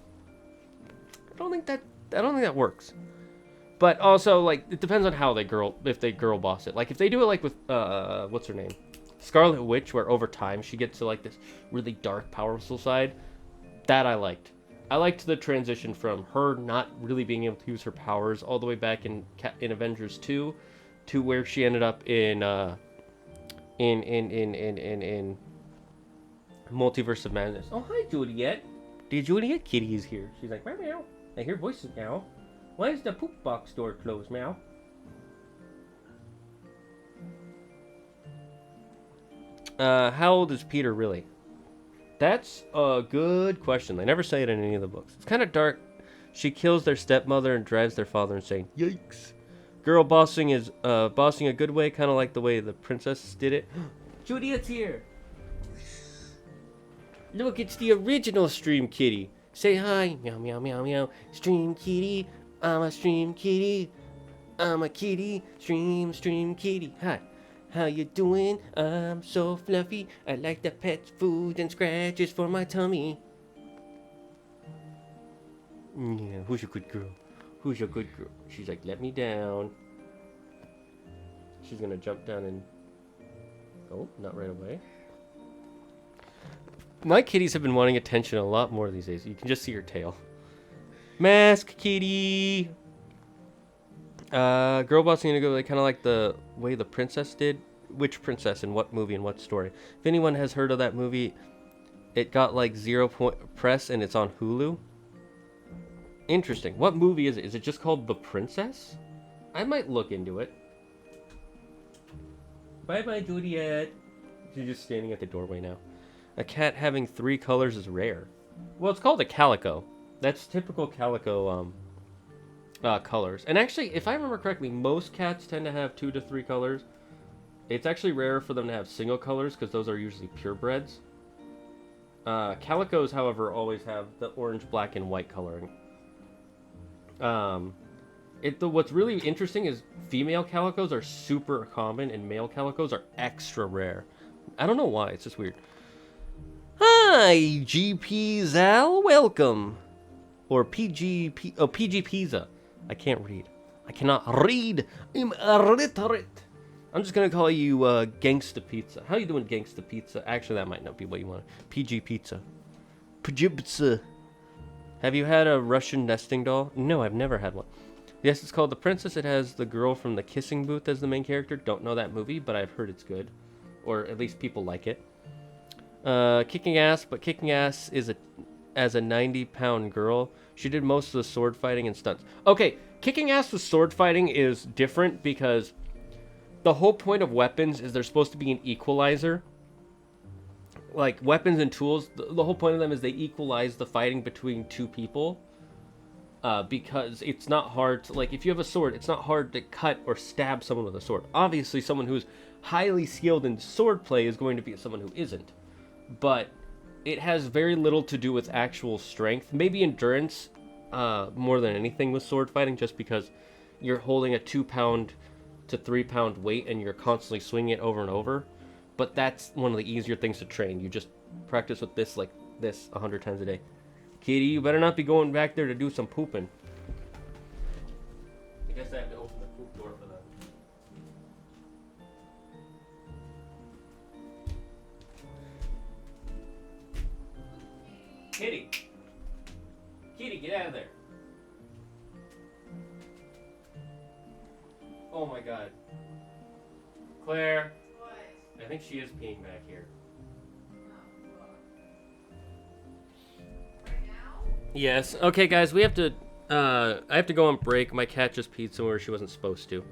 I don't think that works. But also, like, it depends on how if they girl boss it. Like, if they do it like with, what's her name? Scarlet Witch, where over time she gets to like this really dark, powerful side. That I liked. I liked the transition from her not really being able to use her powers all the way back in Avengers 2 to where she ended up in Multiverse of Madness. Oh, hi, Juliet. The Juliet kitty is here. She's like, meow, meow. I hear voices now. Why is the poop box door closed, meow? How old is Peter really? That's a good question. They never say it in any of the books. It's kind of dark. She kills their stepmother and drives their father insane. Yikes. Girl bossing is bossing a good way, kind of like the way the princess did it. Juliet's here. Look, it's the original Stream Kitty. Say hi. Meow, meow, meow, meow. Stream Kitty. I'm a Stream Kitty. I'm a kitty. Stream Kitty. Hi. How you doing? I'm so fluffy. I like the pet food and scratches for my tummy. Yeah, who's your good girl? Who's your good girl? She's like, let me down. She's gonna jump down and... Oh, not right away. My kitties have been wanting attention a lot more these days. You can just see her tail. Mask kitty! Girl bossing gonna go like, kind of like the way the princess did. Which princess in what movie and what story? If anyone has heard of that movie, it got like 0 press and it's on Hulu. Interesting. What movie is it? Is it just called The Princess? I might look into it. Bye bye, Juliet. She's just standing at the doorway now. A cat having 3 colors is rare. Well, it's called a calico. That's typical calico colors. And actually, if I remember correctly, most cats tend to have 2 to 3 colors. It's actually rare for them to have single colors because those are usually purebreds. Calicos, however, always have the orange, black, and white coloring. What's really interesting is female calicos are super common and male calicos are extra rare. I don't know why, it's just weird. Hi, GP Zal, welcome. Or PG Pizza. I can't read. I cannot read. I'm illiterate. I'm just gonna call you Gangsta Pizza. How you doing, Gangsta Pizza? Actually, that might not be what you want. PG Pizza. PG Pizza. Have you had a Russian nesting doll? No, I've never had one. Yes, it's called The Princess. It has the girl from The Kissing Booth as the main character. Don't know that movie, but I've heard it's good. Or at least people like it. Kicking ass, but kicking ass is as a 90-pound girl. She did most of the sword fighting and stunts. Okay, kicking ass with sword fighting is different because the whole point of weapons is they're supposed to be an equalizer. Like, weapons and tools, the whole point of them is they equalize the fighting between 2 people. Because it's not hard to, like, if you have a sword, it's not hard to cut or stab someone with a sword. Obviously, someone who's highly skilled in sword play is going to be someone who isn't. But it has very little to do with actual strength. Maybe endurance, more than anything with sword fighting, just because you're holding a 2-pound to 3-pound weight and you're constantly swinging it over and over. But that's one of the easier things to train. You just practice with this like this 100 times a day. Kitty, you better not be going back there to do some pooping. I guess I have to open the poop door for that. Kitty! Kitty, get out of there! Oh my god. Claire! What? I think she is peeing back here. Right now? Yes. Okay, guys, we have to, I have to go on break. My cat just peed somewhere she wasn't supposed to.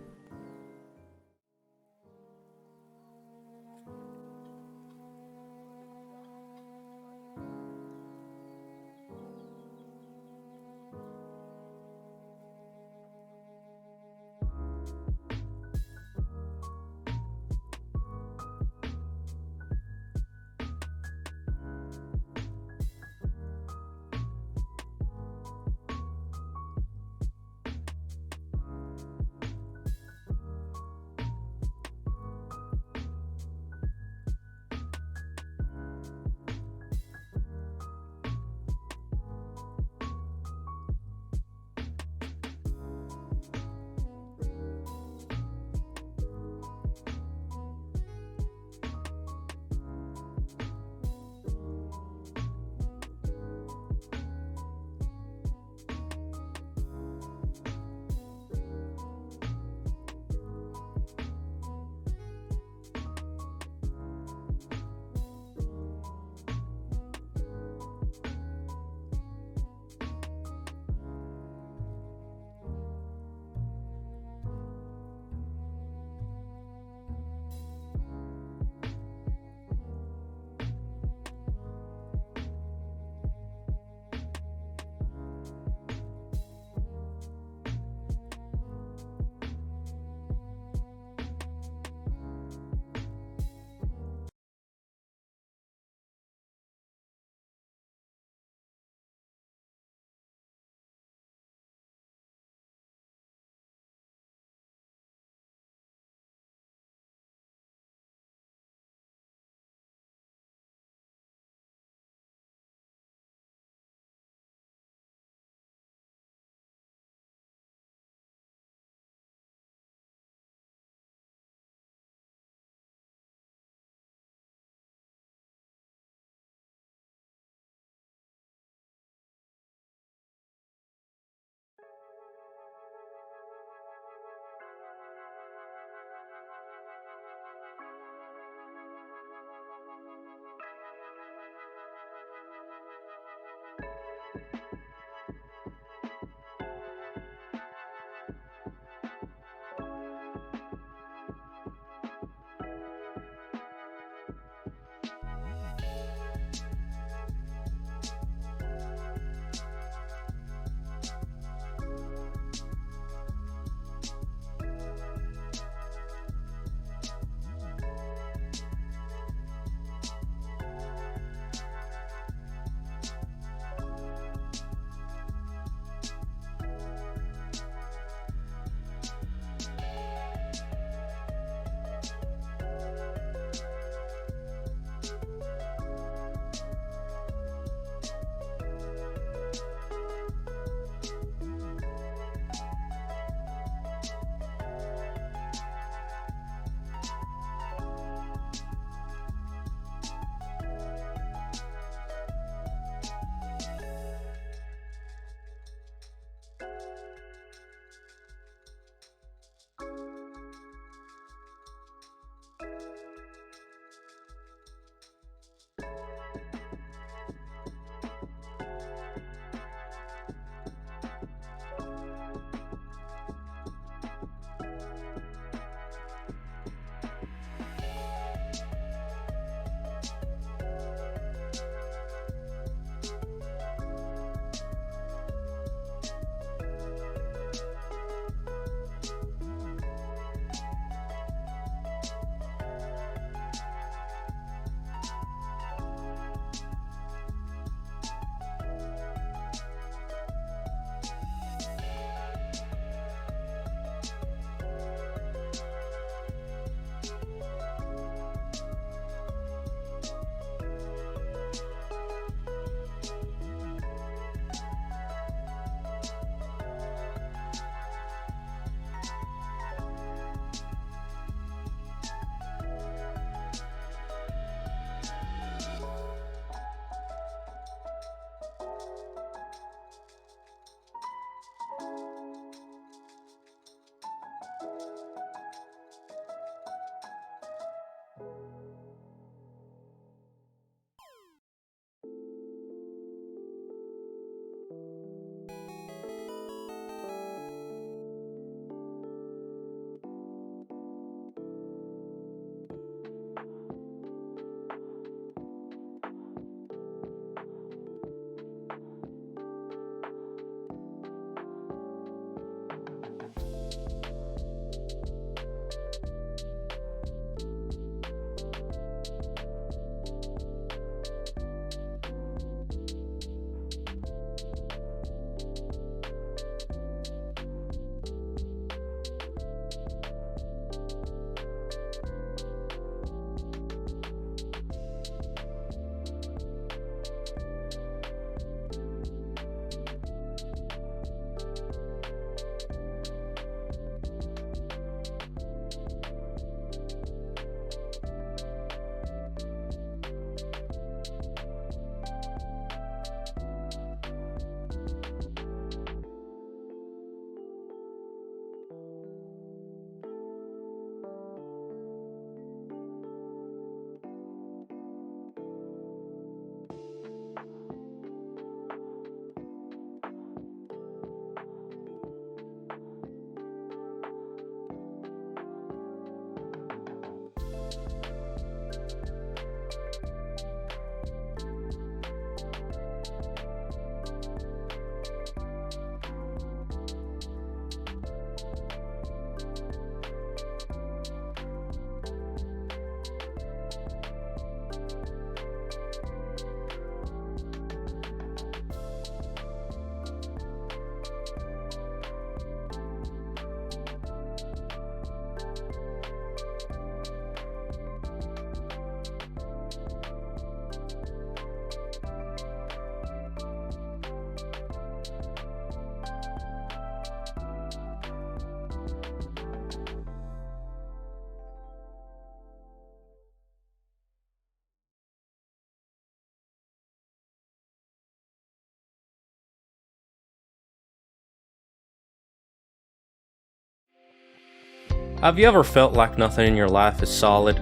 Have you ever felt like nothing in your life is solid?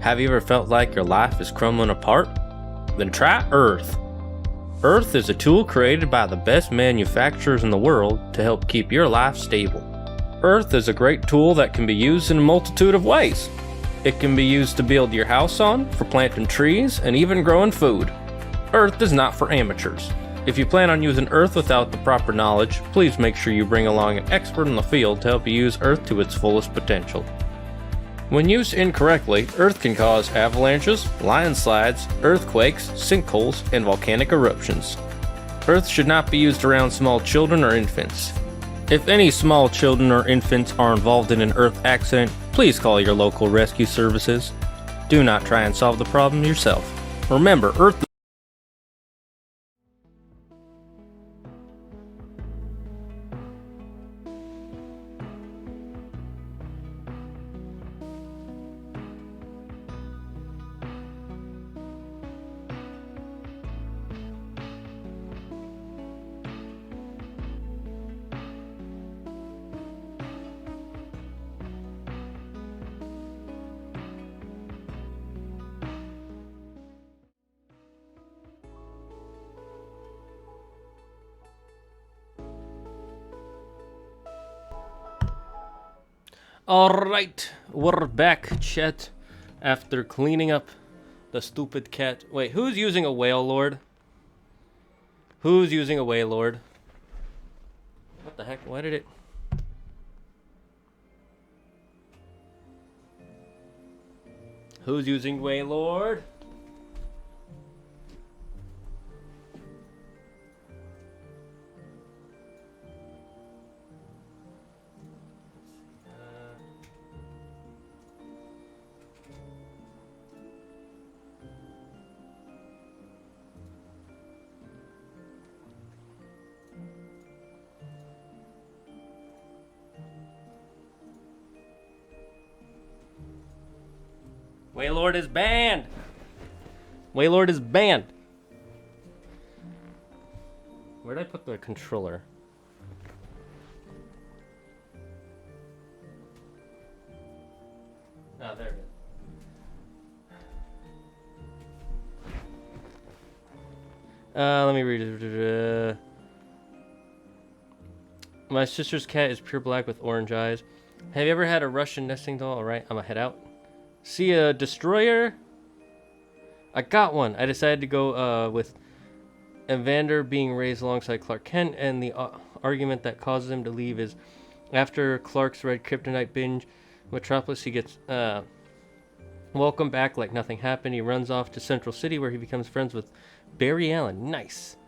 Have you ever felt like your life is crumbling apart? Then try Earth. Earth is a tool created by the best manufacturers in the world to help keep your life stable. Earth is a great tool that can be used in a multitude of ways. It can be used to build your house on, for planting trees, and even growing food. Earth is not for amateurs. If you plan on using Earth without the proper knowledge, please make sure you bring along an expert in the field to help you use Earth to its fullest potential. When used incorrectly, Earth can cause avalanches, landslides, earthquakes, sinkholes, and volcanic eruptions. Earth should not be used around small children or infants. If any small children or infants are involved in an Earth accident, please call your local rescue services. Do not try and solve the problem yourself. Remember, Earth Alright, we're back, chat, after cleaning up the stupid cat. Wait, who's using a whale lord? Who's using a whale lord? What the heck? Why did it... Who's using whale lord? Waylord is banned! Waylord is banned! Where'd I put the controller? Oh, there it is. Let me read it. My sister's cat is pure black with orange eyes. Have you ever had a Russian nesting doll? Alright, I'm gonna head out. See a destroyer? I got one. I decided to go with Evander being raised alongside Clark Kent, and the argument that causes him to leave is after Clark's red kryptonite binge, Metropolis, he gets welcome back like nothing happened. He runs off to Central City where he becomes friends with Barry Allen. Nice.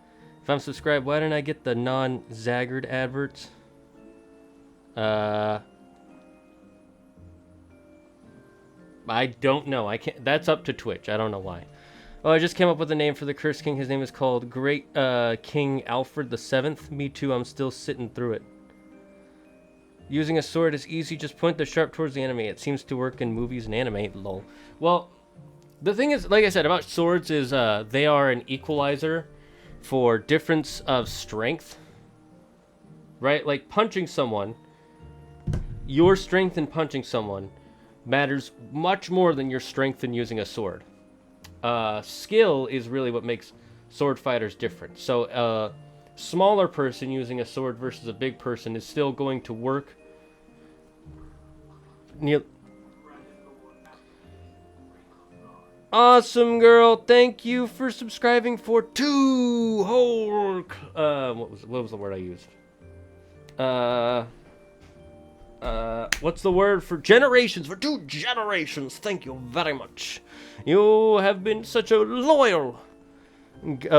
If I'm subscribed, why didn't I get the non-Zaggard adverts? I don't know. I can't. That's up to Twitch. I don't know why. Oh, I just came up with a name for the Cursed King. His name is called Great King Alfred the Seventh. Me too. I'm still sitting through it. Using a sword is easy. Just point the sharp towards the enemy. It seems to work in movies and anime. Lol. Well, the thing is, like I said about swords, is they are an equalizer for difference of strength. Right? Like punching someone. Your strength in punching someone matters much more than your strength in using a sword. Skill is really what makes sword fighters different. So a smaller person using a sword versus a big person is still going to work. Awesome girl, thank you for subscribing for 2 whole what was the word I used? What's the word for generations? For 2 generations. Thank you very much. You have been such a loyal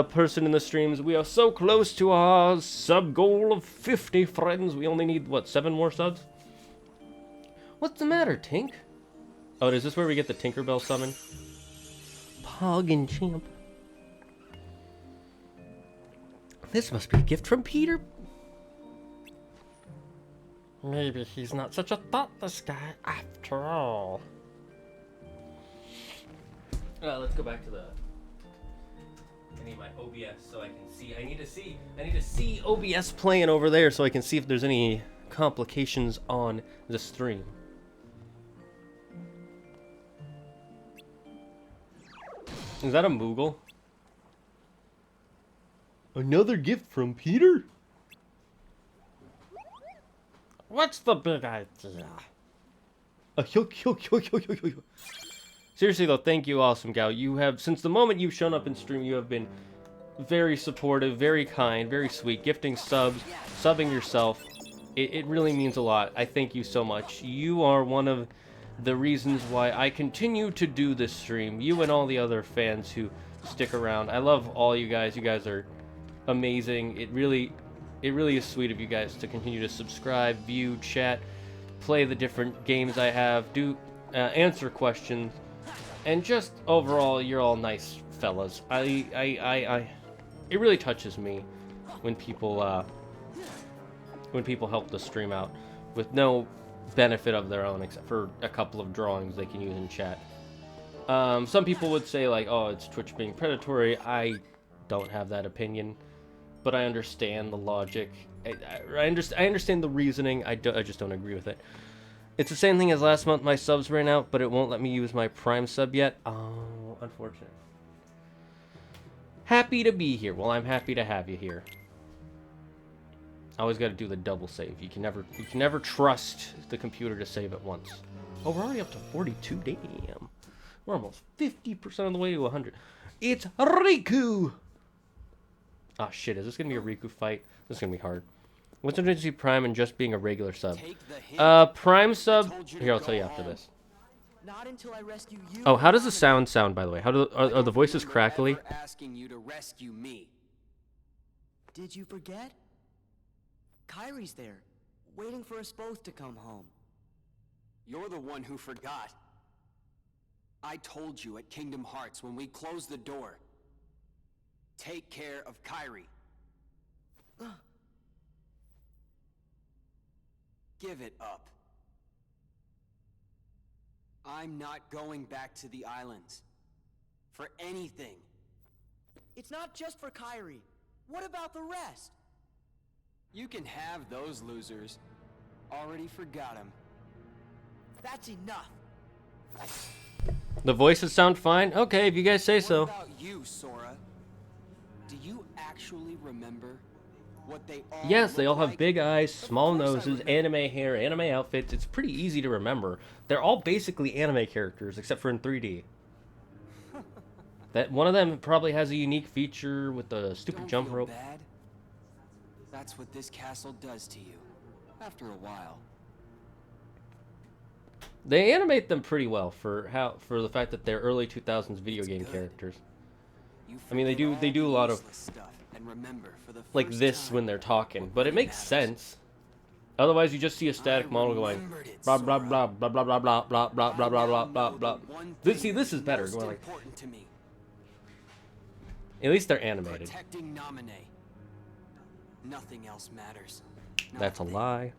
person in the streams. We are so close to our sub goal of 50 friends. We only need, what, 7 more subs? What's the matter, Tink? Oh, is this where we get the Tinkerbell summon? Pog and Champ. This must be a gift from Peter. Maybe he's not such a thoughtless guy after all. Let's go back to the... I need my OBS so I can see. I need to see OBS playing over there so I can see if there's any complications on the stream. Is that a Moogle? Another gift from Peter? What's the big idea? Seriously though, thank you, Awesome Gal. You have, since the moment you've shown up in stream, you have been very supportive, very kind, very sweet, gifting subs, subbing yourself. It really means a lot. I thank you so much. You are one of the reasons why I continue to do this stream. You and all the other fans who stick around. I love all you guys. You guys are amazing. It really is sweet of you guys to continue to subscribe, view, chat, play the different games I have, answer questions, and just overall, you're all nice fellas. It really touches me when people help the stream out with no benefit of their own except for a couple of drawings they can use in chat. Some people would say like, oh, it's Twitch being predatory. I don't have that opinion, but I understand the logic. I understand the reasoning. I just don't agree with it. It's the same thing as last month. My subs ran out, but it won't let me use my Prime sub yet. Oh, unfortunate. Happy to be here. Well, I'm happy to have you here. Always got to do the double save. You can never trust the computer to save at once. Oh, we're already up to 42. Damn. We're almost 50% of the way to 100. It's Riku. Ah, shit. Is this gonna be a Riku fight? This is gonna be hard. What's the difference between Prime and just being a regular sub? Prime sub. Here, I'll tell you after this. Not until I rescue you. Oh, how does the sound by the way? How are the voices crackly? Asking you to rescue me. Did you forget? Kyrie's there, waiting for us both to come home. You're the one who forgot. I told you at Kingdom Hearts when we closed the door. Take care of Kyrie. Give it up. I'm not going back to the islands. For anything. It's not just for Kyrie. What about the rest? You can have those losers. Already forgot him. That's enough. The voices sound fine? Okay, if you guys say so. What about you, Sora? Do you actually remember what they all Yes, they all have like? big eyes, small Of course I noses, remember. anime hair, anime outfits. It's pretty easy to remember. They're all basically anime characters, except for in 3D. That one of them probably has a unique feature with the stupid Don't jump feel rope. bad. That's what this castle does to you. After a while. They animate them pretty well for the fact that they're early 2000s video game good. characters. You I mean, they forget do all a the lot of useless stuff and remember for the like first this time when they're talking, what but it really makes matters. sense. Otherwise, you just see a static I model going remembered it, blah blah Sora. blah blah blah blah blah blah blah blah I blah now blah blah know blah. the one See, thing this is that's better. most Going like, important to me. at least they're animated. Protecting Naminé. Nothing else matters. That's a Nothing. lie.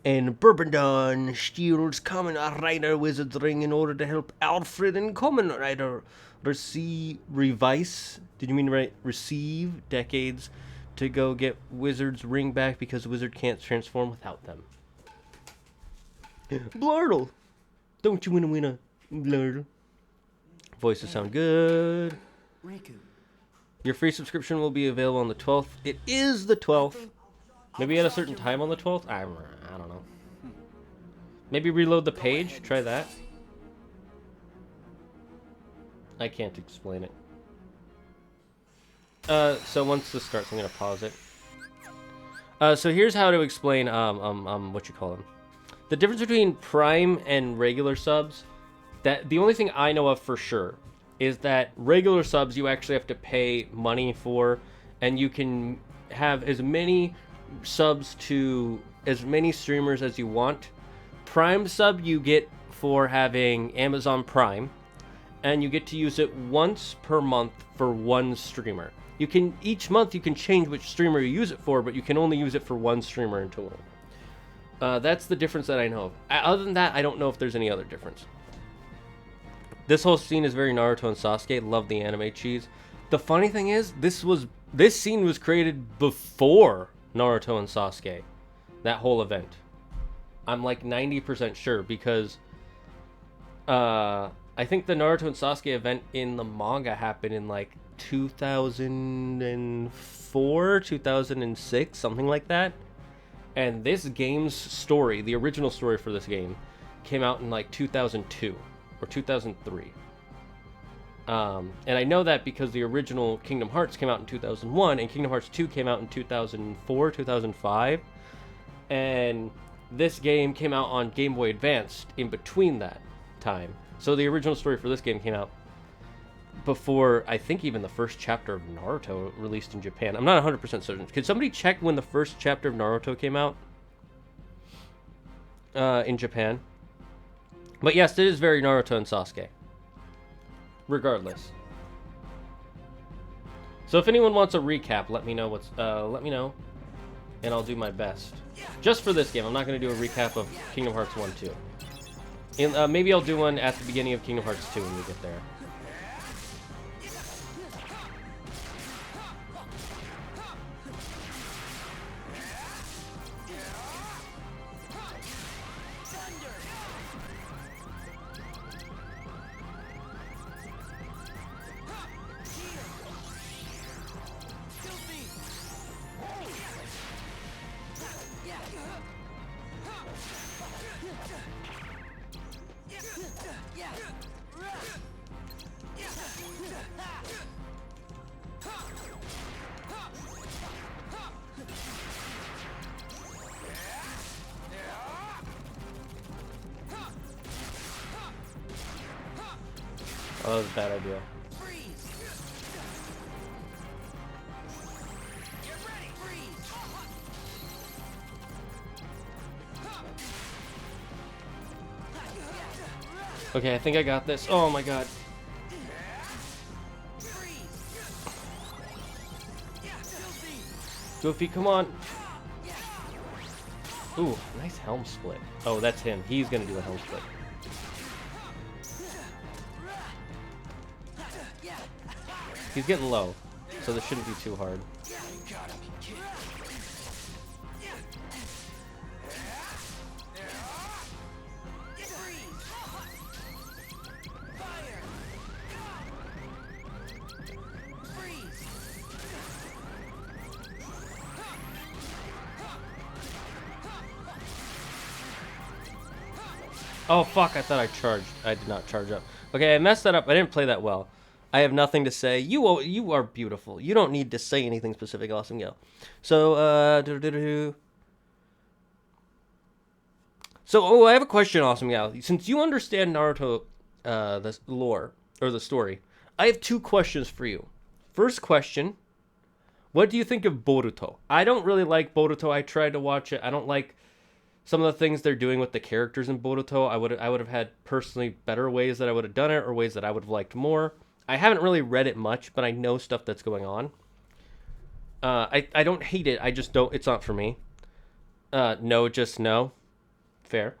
And Bourbondon steals Common Rider Wizard's ring in order to help Alfred and Common Rider revise. Did you mean receive decades to go get Wizard's ring back because Wizard can't transform without them? Blardle, don't you wanna win a Blardle? Voices sound good. Riku. Your free subscription will be available on the 12th. It is the 12th. Maybe at a certain time on the 12th? I don't know. Maybe reload the page? Try that. I can't explain it. So once this starts, I'm gonna pause it. So here's how to explain, what you call them. The difference between Prime and regular subs, that the only thing I know of for sure is that regular subs you actually have to pay money for, and you can have as many subs to as many streamers as you want. Prime sub you get for having Amazon Prime, and you get to use it once per month for one streamer. You can each month you can change which streamer you use it for, but you can only use it for one streamer in total. That's the difference that I know of. Other than that, I don't know if there's any other difference. This whole scene is very Naruto and Sasuke. Love the anime cheese. The funny thing is, this scene was created before Naruto and Sasuke. That whole event. I'm like 90% sure because I think the Naruto and Sasuke event in the manga happened in like 2004, 2006, something like that. And this game's story, the original story for this game, came out in like 2002 or 2003. And I know that because the original Kingdom Hearts came out in 2001, and Kingdom Hearts 2 came out in 2004, 2005. And this game came out on Game Boy Advance in between that time. So the original story for this game came out before, I think, even the first chapter of Naruto released in Japan. I'm not 100% certain. Could somebody check when the first chapter of Naruto came out in Japan? But yes, it is very Naruto and Sasuke. Regardless. So if anyone wants a recap, let me know and I'll do my best. Just for this game, I'm not going to do a recap of Kingdom Hearts 1, 2. And, maybe I'll do one at the beginning of Kingdom Hearts 2 when we get there. Oh, that was a bad idea. Okay, I think I got this. Oh my god. Goofy, come on. Ooh, nice helm split. Oh, that's him. He's gonna do a helm split. He's getting low, so this shouldn't be too hard. Oh fuck, I thought I charged. I did not charge up. Okay, I messed that up. I didn't play that well. I have nothing to say. You are beautiful. You don't need to say anything specific, Awesome Gal. So, I have a question, Awesome Gal. Since you understand Naruto, the lore, or the story, I have two questions for you. First question, what do you think of Boruto? I don't really like Boruto. I tried to watch it. I don't like some of the things they're doing with the characters in Boruto. I would have had personally better ways that I would have done it, or ways that I would have liked more. I haven't really read it much, but I know stuff that's going on. I don't hate it. I just don't. It's not for me. No, just no. Fair.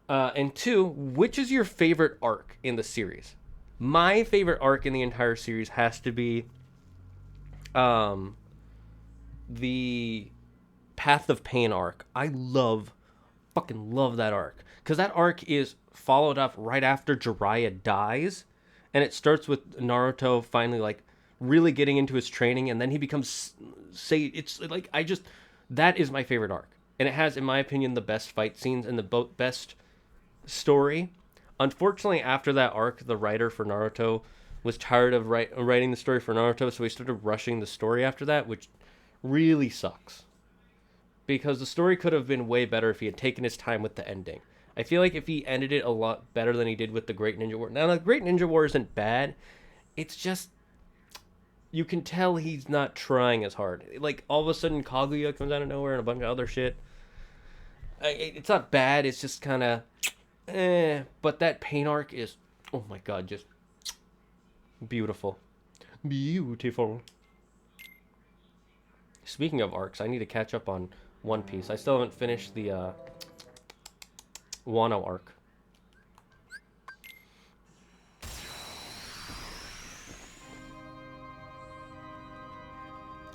And two, which is your favorite arc in the series? My favorite arc in the entire series has to be the Path of Pain arc. I fucking love that arc. Because that arc is followed up right after Jiraiya dies. And it starts with Naruto finally, like, really getting into his training. And then he becomes... It's like, that is my favorite arc. And it has, in my opinion, the best fight scenes and the best story. Unfortunately, after that arc, the writer for Naruto was tired of writing the story for Naruto. So he started rushing the story after that, which really sucks. Because the story could have been way better if he had taken his time with the ending. I feel like if he ended it a lot better than he did with the Great Ninja War. Now, the Great Ninja War isn't bad. It's just... You can tell he's not trying as hard. Like, all of a sudden, Kaguya comes out of nowhere and a bunch of other shit. It's not bad. It's just kind of... But that Pain arc is... Oh my god, just... Beautiful. Beautiful. Speaking of arcs, I need to catch up on One Piece. I still haven't finished the... Wano arc.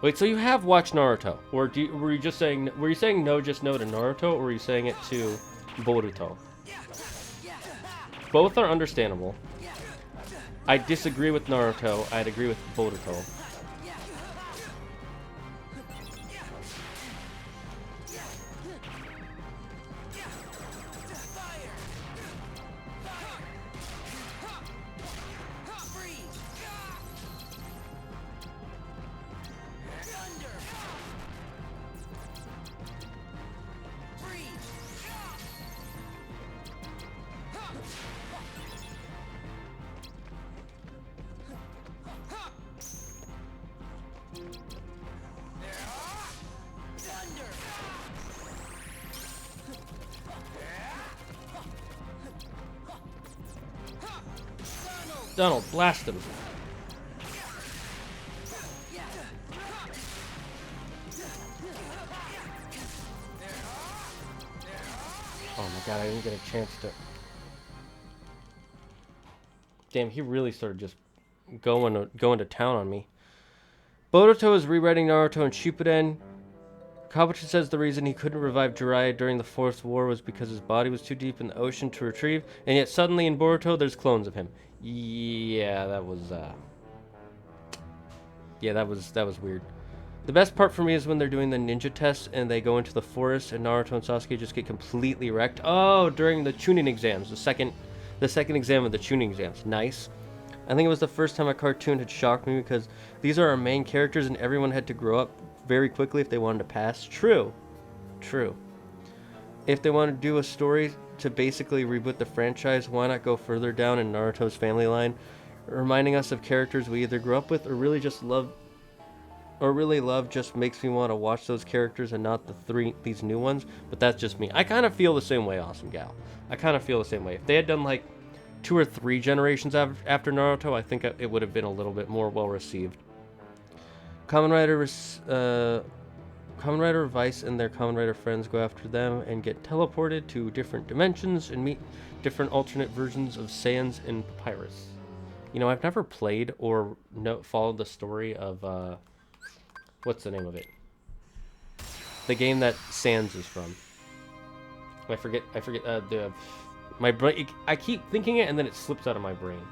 Wait, so you have watched Naruto, or were you saying no, just no to Naruto, or were you saying it to Boruto? Both are understandable. I disagree with Naruto. I'd agree with Boruto. Donald, blast him. Oh my god, I didn't get a chance to... Damn, he really started just going to town on me. Boruto is rewriting Naruto and Shippuden. Kabuto says the reason he couldn't revive Jiraiya during the Fourth War was because his body was too deep in the ocean to retrieve, and yet suddenly in Boruto there's clones of him. Yeah, that was weird. The best part for me is when they're doing the ninja tests and they go into the forest and Naruto and Sasuke just get completely wrecked. Oh, during the Chunin exams, the second exam of the Chunin exams. Nice. I think it was the first time a cartoon had shocked me because these are our main characters and everyone had to grow up very quickly if they wanted to pass. True. If they want to do a story to basically reboot the franchise, why not go further down in Naruto's family line, reminding us of characters we either grew up with or really love just makes me want to watch those characters and not these new ones. But that's just me. I kind of feel the same way, Awesome Gal. I kind of feel the same way. If they had done like 2 or 3 generations after Naruto, I think it would have been a little bit more well received. Kamen Rider Vice and their Kamen Rider friends go after them and get teleported to different dimensions and meet different alternate versions of Sans and Papyrus. You know, I've never played or followed the story of what's the name of it? The game that Sans is from. I forget my brain. I keep thinking it and then it slips out of my brain.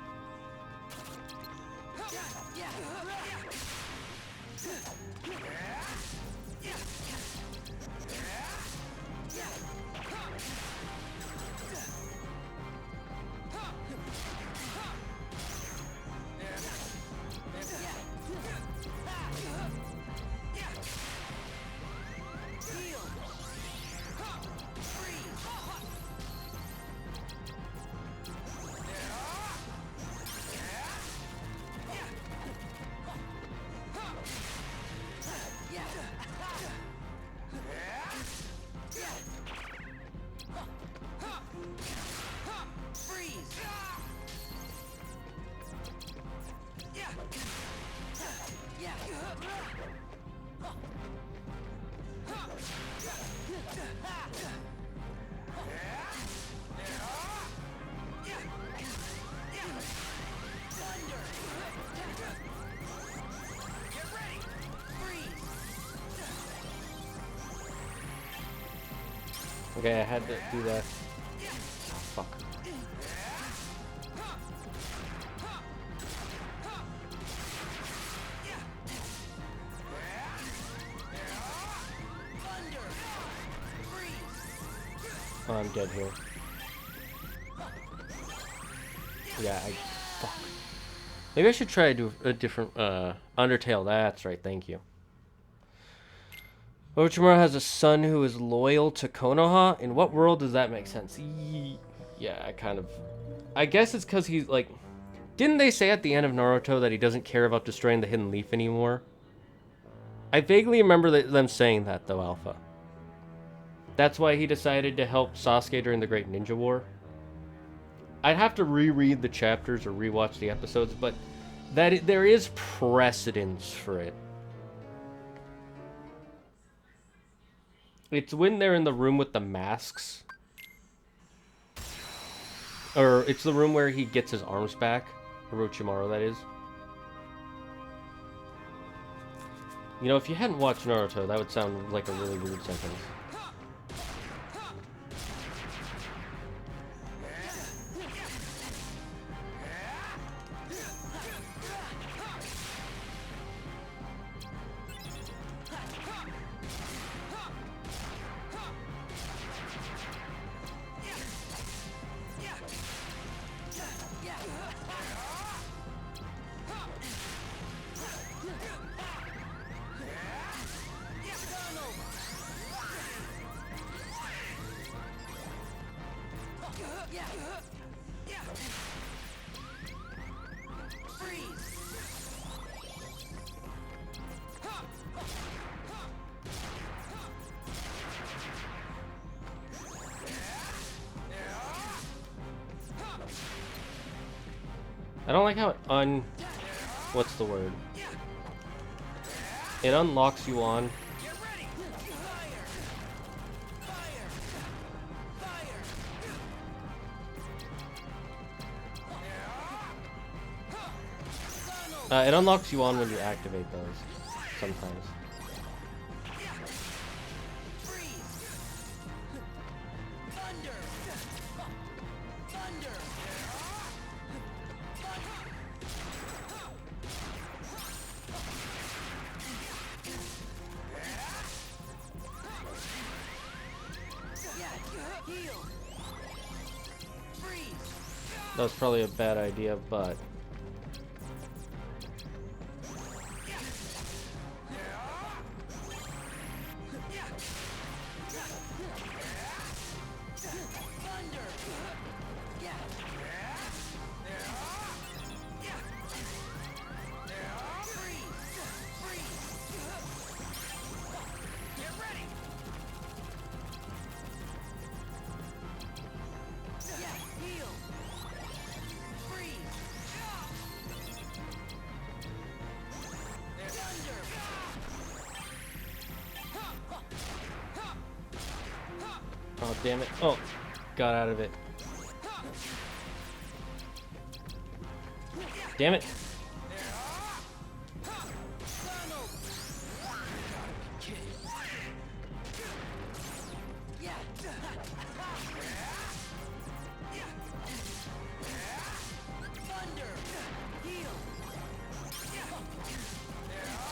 Okay, I had to do that. Oh, fuck. Oh, I'm dead here. Yeah, fuck. Maybe I should try to do a different, Undertale. That's right, thank you. Orochimaru has a son who is loyal to Konoha. In what world does that make sense? Yeah, I guess it's because he's, like... Didn't they say at the end of Naruto that he doesn't care about destroying the Hidden Leaf anymore? I vaguely remember them saying that, though, Alpha. That's why he decided to help Sasuke during the Great Ninja War. I'd have to reread the chapters or rewatch the episodes, but there is precedence for it. It's when they're in the room with the masks. Or it's the room where he gets his arms back. Orochimaru, that is. You know, if you hadn't watched Naruto, that would sound like a really weird sentence. I don't like how it what's the word? It unlocks you on. It unlocks you on when you activate those, sometimes. That was probably a bad idea, but... Oh, damn it. Oh, got out of it. Damn it.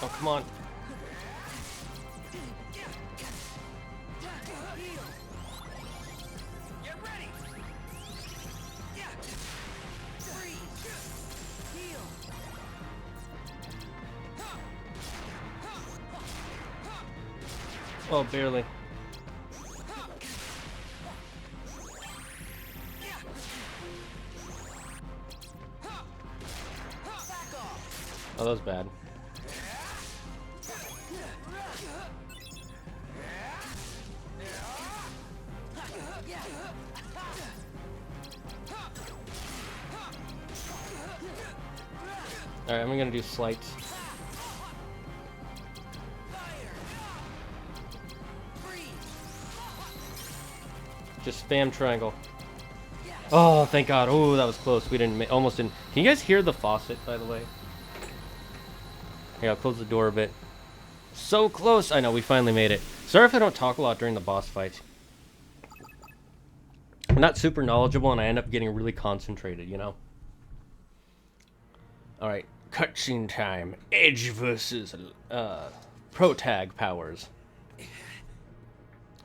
Oh, come on. Oh, barely. Oh, that was bad. Alright, I'm gonna do slights. Just spam triangle. Oh, thank God. Oh, that was close. We didn't almost didn't. Can you guys hear the faucet, by the way? Here, I'll close the door a bit. So close. I know, we finally made it. Sorry if I don't talk a lot during the boss fights. I'm not super knowledgeable, and I end up getting really concentrated, you know? Alright, cutscene time. Edge versus Protag powers.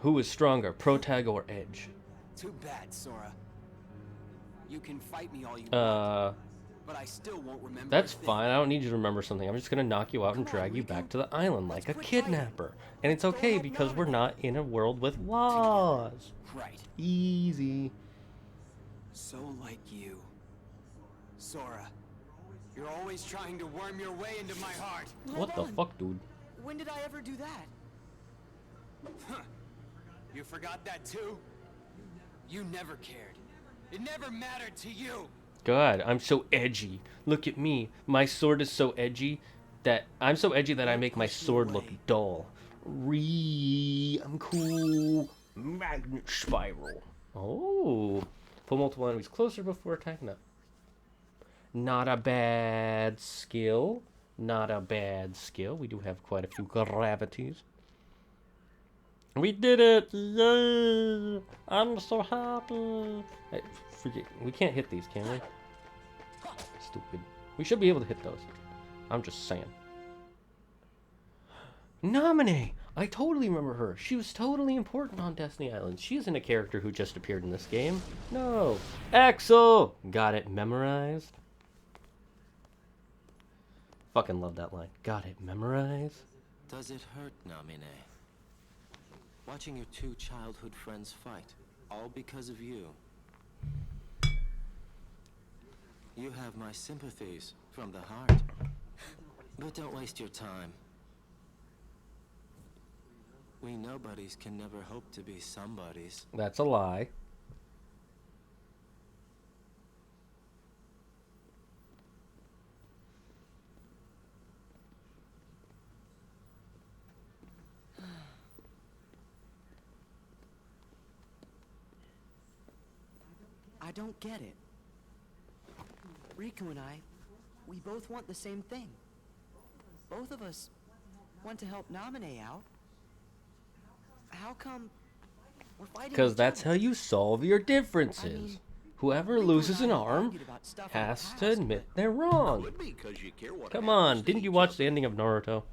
Who is stronger, Protag or Edge? Too bad, Sora. You can fight me all you want, but I still won't remember. That's fine. I don't need you to remember something. I'm just gonna knock you out and drag you back to the island like a kidnapper. And it's okay because we're not in a world with laws. Right. Easy. So like you, Sora. You're always trying to worm your way into my heart. What the fuck, dude? When did I ever do that? Huh. You forgot that too? You never cared. It never mattered to you. God, I'm so edgy. Look at me. My sword is so edgy that I'm so edgy that I make my sword look dull. I'm cool. Magnet spiral. Oh. Pull multiple enemies closer before attacking them. Not a bad skill. Not a bad skill. We do have quite a few gravities. We did it! Yay! I'm so happy! Hey, forget, we can't hit these, can we? Stupid. We should be able to hit those. I'm just saying. Nominee! I totally remember her. She was totally important on Destiny Island. She isn't a character who just appeared in this game. No. Axel! Got it memorized? Fucking love that line. Got it memorized? Does it hurt, Namine? Watching your two childhood friends fight, all because of you. You have my sympathies from the heart. But don't waste your time. We nobodies can never hope to be somebodies. That's a lie. I don't get it. Riku and I, we both want the same thing. Both of us want to help Naminé out. How come we're fighting? Because each that's other? how you solve your differences. I mean, Whoever Riku loses and an I arm argued about stuff in the has to past, admit they're wrong. Could be 'cause you care what Come happens on, to didn't you each watch other. the ending of Naruto?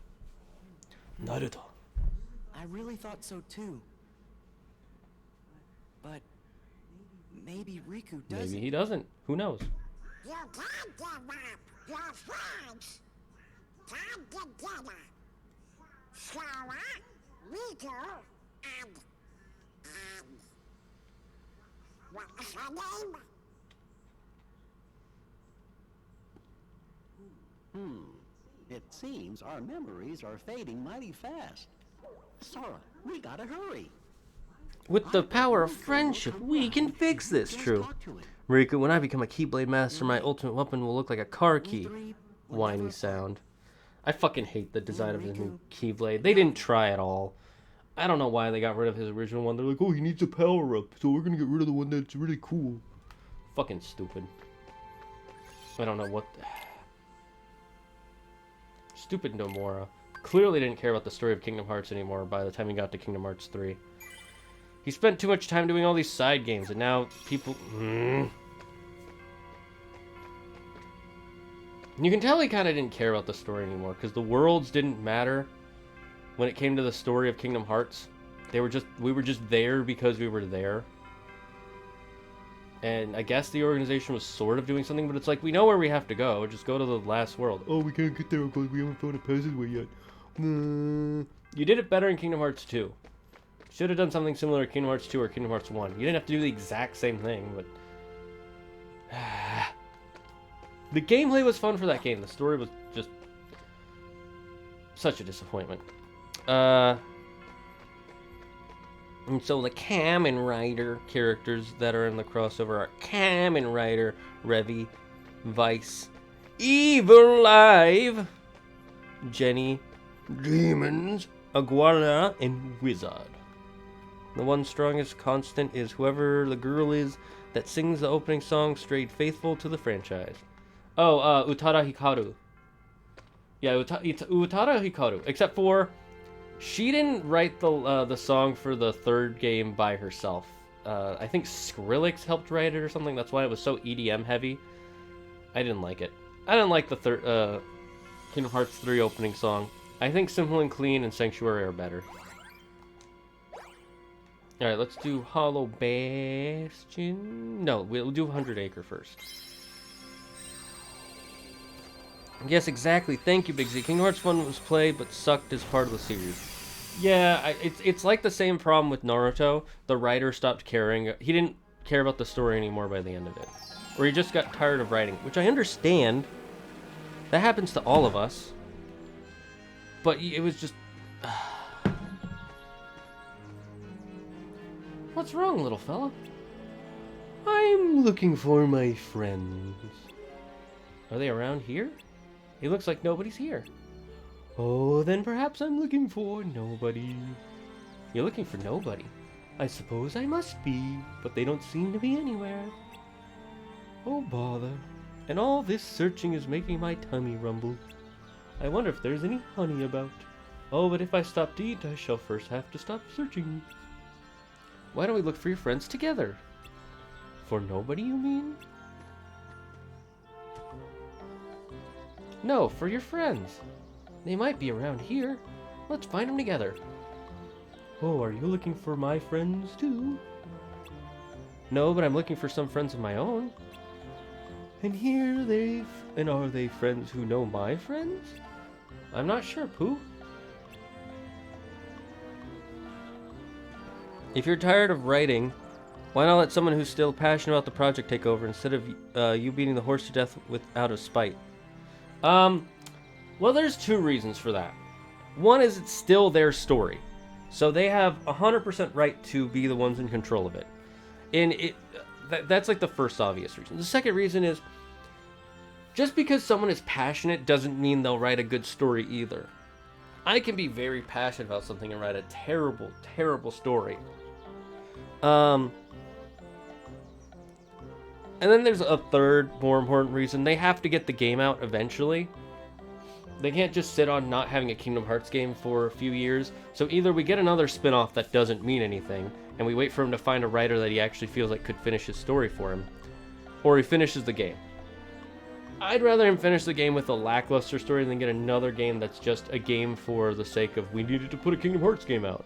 Naruto. I really thought so too. But maybe Riku doesn't. Maybe he doesn't. Who knows? You can't give up your friends. Come together. Sora, Riku, and what's her name? It seems our memories are fading mighty fast. Sora, we gotta hurry. With the power of friendship, we can fix this. Just True. talk to it. Riku, when I become a Keyblade Master, my ultimate weapon will look like a car key. three will Whiny never sound. I fucking hate the design of the new Keyblade. They didn't try at all. I don't know why they got rid of his original one. They're like, oh, he needs a power up, so we're gonna get rid of the one that's really cool. Fucking stupid. I don't know what. Stupid Nomura. Clearly didn't care about the story of Kingdom Hearts anymore by the time he got to Kingdom Hearts 3. He spent too much time doing all these side games, and now people... You can tell he kind of didn't care about the story anymore, because the worlds didn't matter when it came to the story of Kingdom Hearts. We were just there because we were there. And I guess the organization was sort of doing something, but it's like, we know where we have to go. Just go to the last world. Oh, we can't get there because we haven't found a passageway yet. You did it better in Kingdom Hearts 2. Should have done something similar to Kingdom Hearts 2 or Kingdom Hearts 1. You didn't have to do the exact same thing, but... The gameplay was fun for that game. The story was just... such a disappointment. And so the Kamen Rider characters that are in the crossover are Kamen Rider, Revy, Vice, Evil Live, Jenny, Demons, Aguara, and Wizard. The one strongest constant is whoever the girl is that sings the opening song stayed faithful to the franchise. Oh, Utada Hikaru. Yeah, Utada Hikaru. Except for... she didn't write the song for the third game by herself. I think Skrillex helped write it or something. That's why it was so EDM heavy. I didn't like it. I didn't like the Kingdom Hearts 3 opening song. I think Simple and Clean and Sanctuary are better. Alright, let's do Hollow Bastion. No, we'll do 100 Acre first. Yes, exactly. Thank you, Big Z. Kingdom Hearts 1 was played, but sucked as part of the series. Yeah, it's like the same problem with Naruto. The writer stopped caring. He didn't care about the story anymore by the end of it. Or he just got tired of writing, which I understand. That happens to all of us. But it was just... What's wrong, little fella? I'm looking for my friends. Are they around here? It looks like nobody's here. Oh, then perhaps I'm looking for nobody. You're looking for nobody. I suppose I must be, but they don't seem to be anywhere. Oh, bother. And all this searching is making my tummy rumble. I wonder if there's any honey about. Oh, but if I stop to eat, I shall first have to stop searching. Why don't we look for your friends together? For nobody, you mean? No, for your friends. They might be around here. Let's find them together. Oh, are you looking for my friends too? No, but I'm looking for some friends of my own. And are they friends who know my friends? I'm not sure, Pooh. If you're tired of writing Why not let someone who's still passionate about the project take over instead of you beating the horse to death out of spite? Well, there's two reasons for that. One is it's still their story, so they have 100% right to be the ones in control of it. And that's like the first obvious reason. The second reason is just because someone is passionate doesn't mean they'll write a good story either. I can be very passionate about something and write a terrible, terrible story. And then there's a third, more important reason. They have to get the game out eventually. They can't just sit on not having a Kingdom Hearts game for a few years. So either we get another spin-off that doesn't mean anything, and we wait for him to find a writer that he actually feels like could finish his story for him, or he finishes the game. I'd rather him finish the game with a lackluster story than get another game that's just a game for the sake of, we needed to put a Kingdom Hearts game out.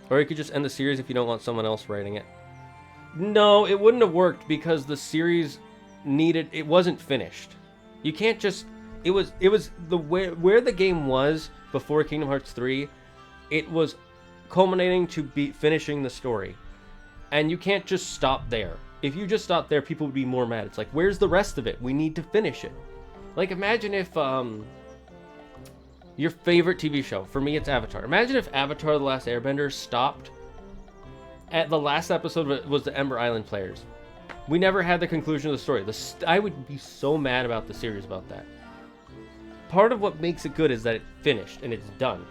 Or you could just end the series if you don't want someone else writing it. No, it wouldn't have worked because the series it wasn't finished. You can't just, it was the where the game was before Kingdom Hearts 3, it was culminating to be finishing the story. And you can't just stop there. If you just stop there, people would be more mad. It's like, where's the rest of it? We need to finish it. Like, imagine if, your favorite TV show, for me it's Avatar. Imagine if Avatar The Last Airbender stopped at the last episode was the Ember Island players. We never had the conclusion of the story. I would be so mad about the series about that. Part of what makes it good is that it finished and it's done.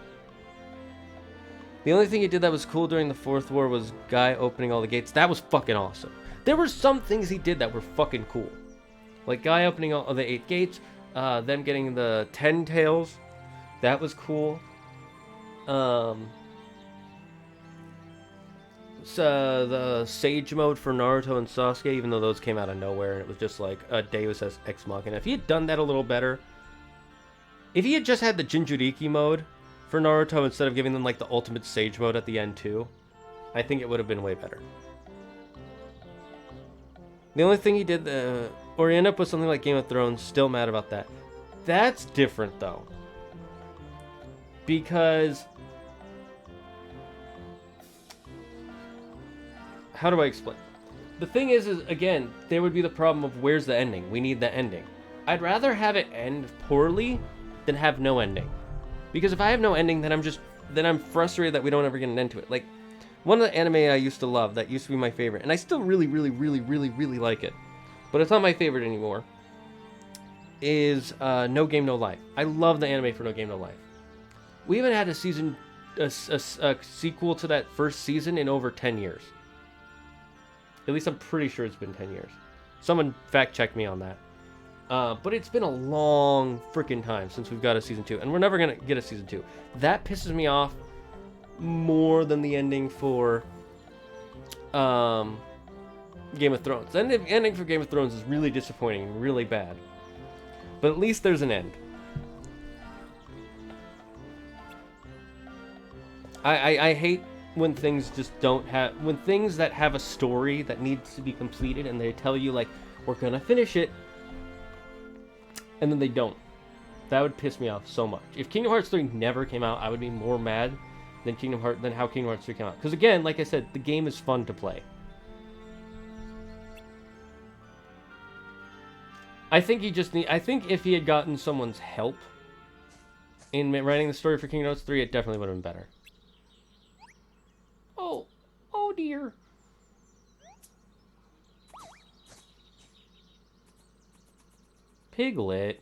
The only thing he did that was cool during the Fourth War was Guy opening all the gates. That was fucking awesome. There were some things he did that were fucking cool. Like Guy opening all the 8 gates, them getting the 10 tails. That was cool. So the Sage mode for Naruto and Sasuke, even though those came out of nowhere, and it was just like a Deus Ex Machina. If he had done that a little better, if he had just had the Jinchuriki mode for Naruto instead of giving them like the ultimate Sage mode at the end too, I think it would have been way better. The only thing he did, or he ended up with something like Game of Thrones, still mad about that. That's different though. Because, how do I explain? The thing is again, there would be the problem of where's the ending? We need the ending. I'd rather have it end poorly than have no ending. Because if I have no ending, then I'm frustrated that we don't ever get an end to it. Like, one of the anime I used to love, that used to be my favorite, and I still really like it, but it's not my favorite anymore, is No Game No Life. I love the anime for No Game No Life. We haven't had a sequel to that first season in over 10 years. At least I'm pretty sure it's been 10 years. Someone fact check me on that. But it's been a long freaking time since we've got a season 2, and we're never gonna get a season 2. That pisses me off more than the ending for Game of Thrones. The ending for Game of Thrones is really disappointing and really bad. But at least there's an end. I hate when things just don't have, when things that have a story that needs to be completed and they tell you like, we're gonna finish it, and then they don't. That would piss me off so much. If Kingdom Hearts 3 never came out, I would be more mad than how Kingdom Hearts 3 came out. Because again, like I said, the game is fun to play. I think if he had gotten someone's help in writing the story for Kingdom Hearts 3, it definitely would have been better. Oh dear. Piglet.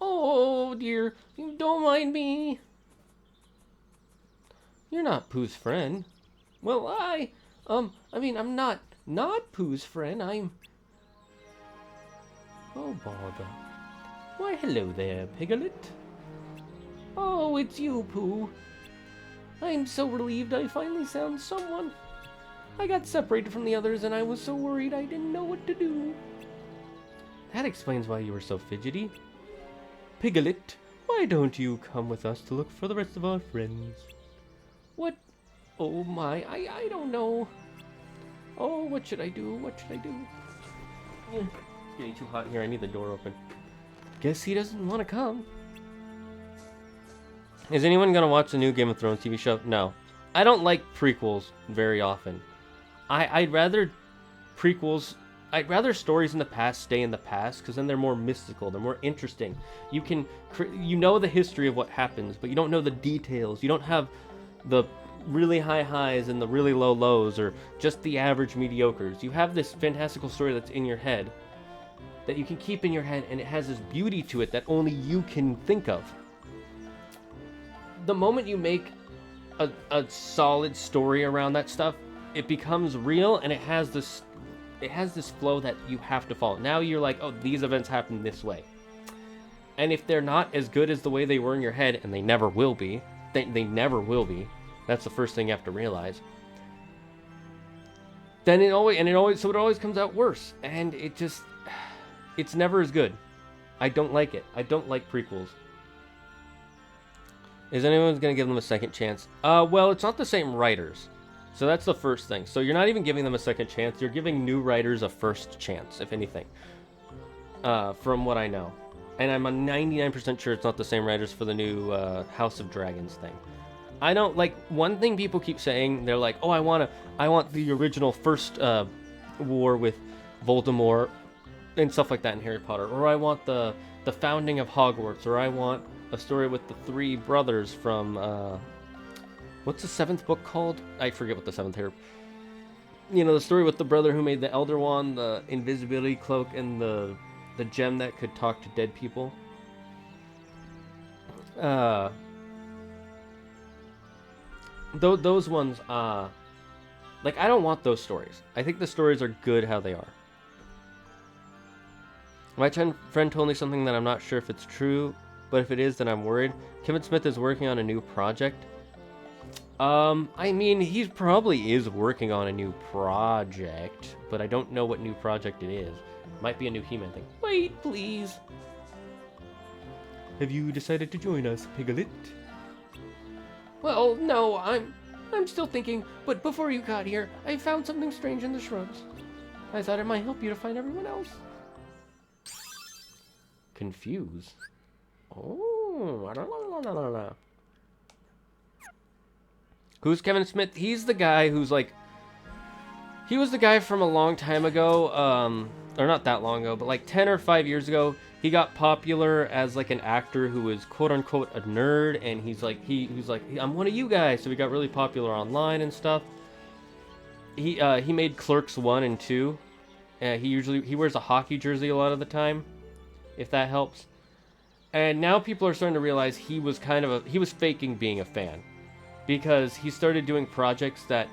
Oh dear, you don't mind me. You're not Pooh's friend. Well, I mean, I'm not Pooh's friend, I'm... Oh, bother. Why, hello there, Piglet. Oh, it's you, Pooh. I'm so relieved I finally found someone. I got separated from the others and I was so worried I didn't know what to do. That explains why you were so fidgety. Piglet. Why don't you come with us to look for the rest of our friends? What? Oh my, I don't know. Oh, what should I do? What should I do? It's getting too hot here. I need the door open. Guess he doesn't want to come. Is anyone gonna watch the new Game of Thrones TV show? No. I don't like prequels very often. I'd rather prequels. I'd rather stories in the past stay in the past, because then they're more mystical, they're more interesting. You know the history of what happens, but you don't know the details. You don't have the really high highs and the really low lows, or just the average mediocres. You have this fantastical story that's in your head, that you can keep in your head, and it has this beauty to it that only you can think of. The moment you make a solid story around that stuff, it becomes real, and it has this flow that you have to follow. Now you're like, oh, these events happen this way. And if they're not as good as the way they were in your head, and they never will be, they never will be, that's the first thing you have to realize, then it always comes out worse, and it's never as good. I don't like it. I don't like prequels. Is anyone gonna give them a second chance? Well, it's not the same writers. So that's the first thing. So you're not even giving them a second chance. You're giving new writers a first chance, if anything. From what I know. And I'm 99% sure it's not the same writers for the new House of Dragons thing. I don't like, one thing people keep saying, they're like, oh, I want the original first war with Voldemort and stuff like that in Harry Potter. Or I want the founding of Hogwarts. Or I want a story with the three brothers from... what's the 7th book called? I forget what the 7th here. You know, the story with the brother who made the Elder Wand, the invisibility cloak, and the gem that could talk to dead people. Those ones, like, I don't want those stories. I think the stories are good how they are. My friend told me something that I'm not sure if it's true, but if it is, then I'm worried. Kevin Smith is working on a new project. I mean, he probably is working on a new project, but I don't know what new project it is. Might be a new He-Man thing. Wait, please. Have you decided to join us, Piglet? Well, no, I'm still thinking, but before you got here, I found something strange in the shrubs. I thought it might help you to find everyone else. Confuse. Oh, I don't know. Who's Kevin Smith? He's the guy who's like... He was the guy from a long time ago, or not that long ago, but like 10 or 5 years ago. He got popular as like an actor who was quote-unquote a nerd, and he was like, I'm one of you guys, so he got really popular online and stuff. He made Clerks 1 and 2. He wears a hockey jersey a lot of the time, if that helps. And now people are starting to realize he was faking being a fan. Because he started doing projects that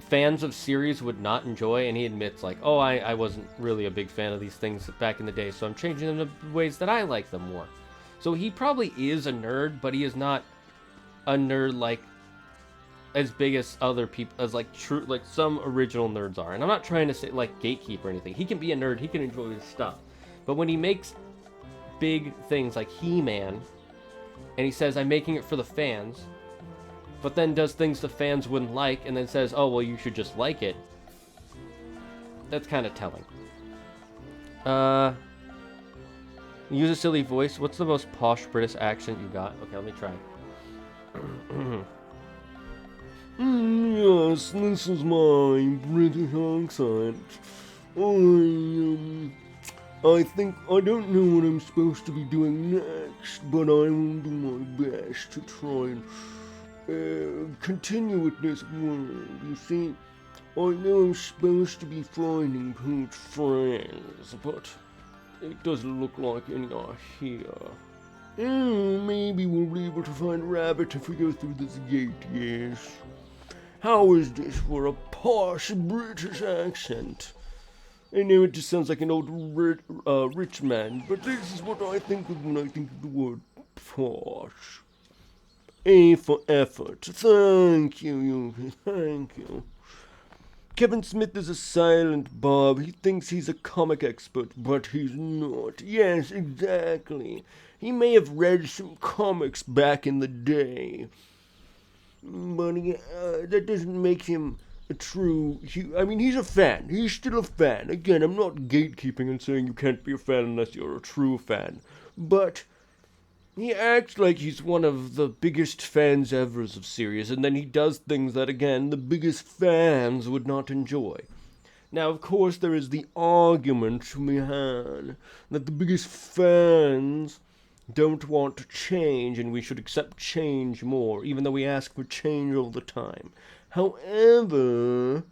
fans of series would not enjoy, and he admits, like, oh, I wasn't really a big fan of these things back in the day, so I'm changing them to ways that I like them more. So he probably is a nerd, but he is not a nerd like as big as other people, as like true, like some original nerds are. And I'm not trying to say like gatekeep or anything. He can be a nerd, he can enjoy his stuff. But when he makes big things like He-Man, and he says, I'm making it for the fans, but then does things the fans wouldn't like, and then says, oh, well, you should just like it. That's kind of telling. Use a silly voice. What's the most posh British accent you got? Okay, let me try. Yes, this is my British accent. I think I don't know what I'm supposed to be doing next, but I will do my best to try and continue with this world. You see, I know I'm supposed to be finding good friends, but it doesn't look like any are here. Maybe we'll be able to find a rabbit if we go through this gate, yes. How is this for a posh British accent? I know it just sounds like an old rich man, but this is what I think of when I think of the word posh. A for effort. Thank you, thank you. Kevin Smith is a silent Bob. He thinks he's a comic expert, but he's not. Yes, exactly. He may have read some comics back in the day, but that doesn't make him a true... I mean, he's a fan. He's still a fan. Again, I'm not gatekeeping and saying you can't be a fan unless you're a true fan. But he acts like he's one of the biggest fans ever of series, and then he does things that, again, the biggest fans would not enjoy. Now, of course, there is the argument behind that the biggest fans don't want to change, and we should accept change more, even though we ask for change all the time. However,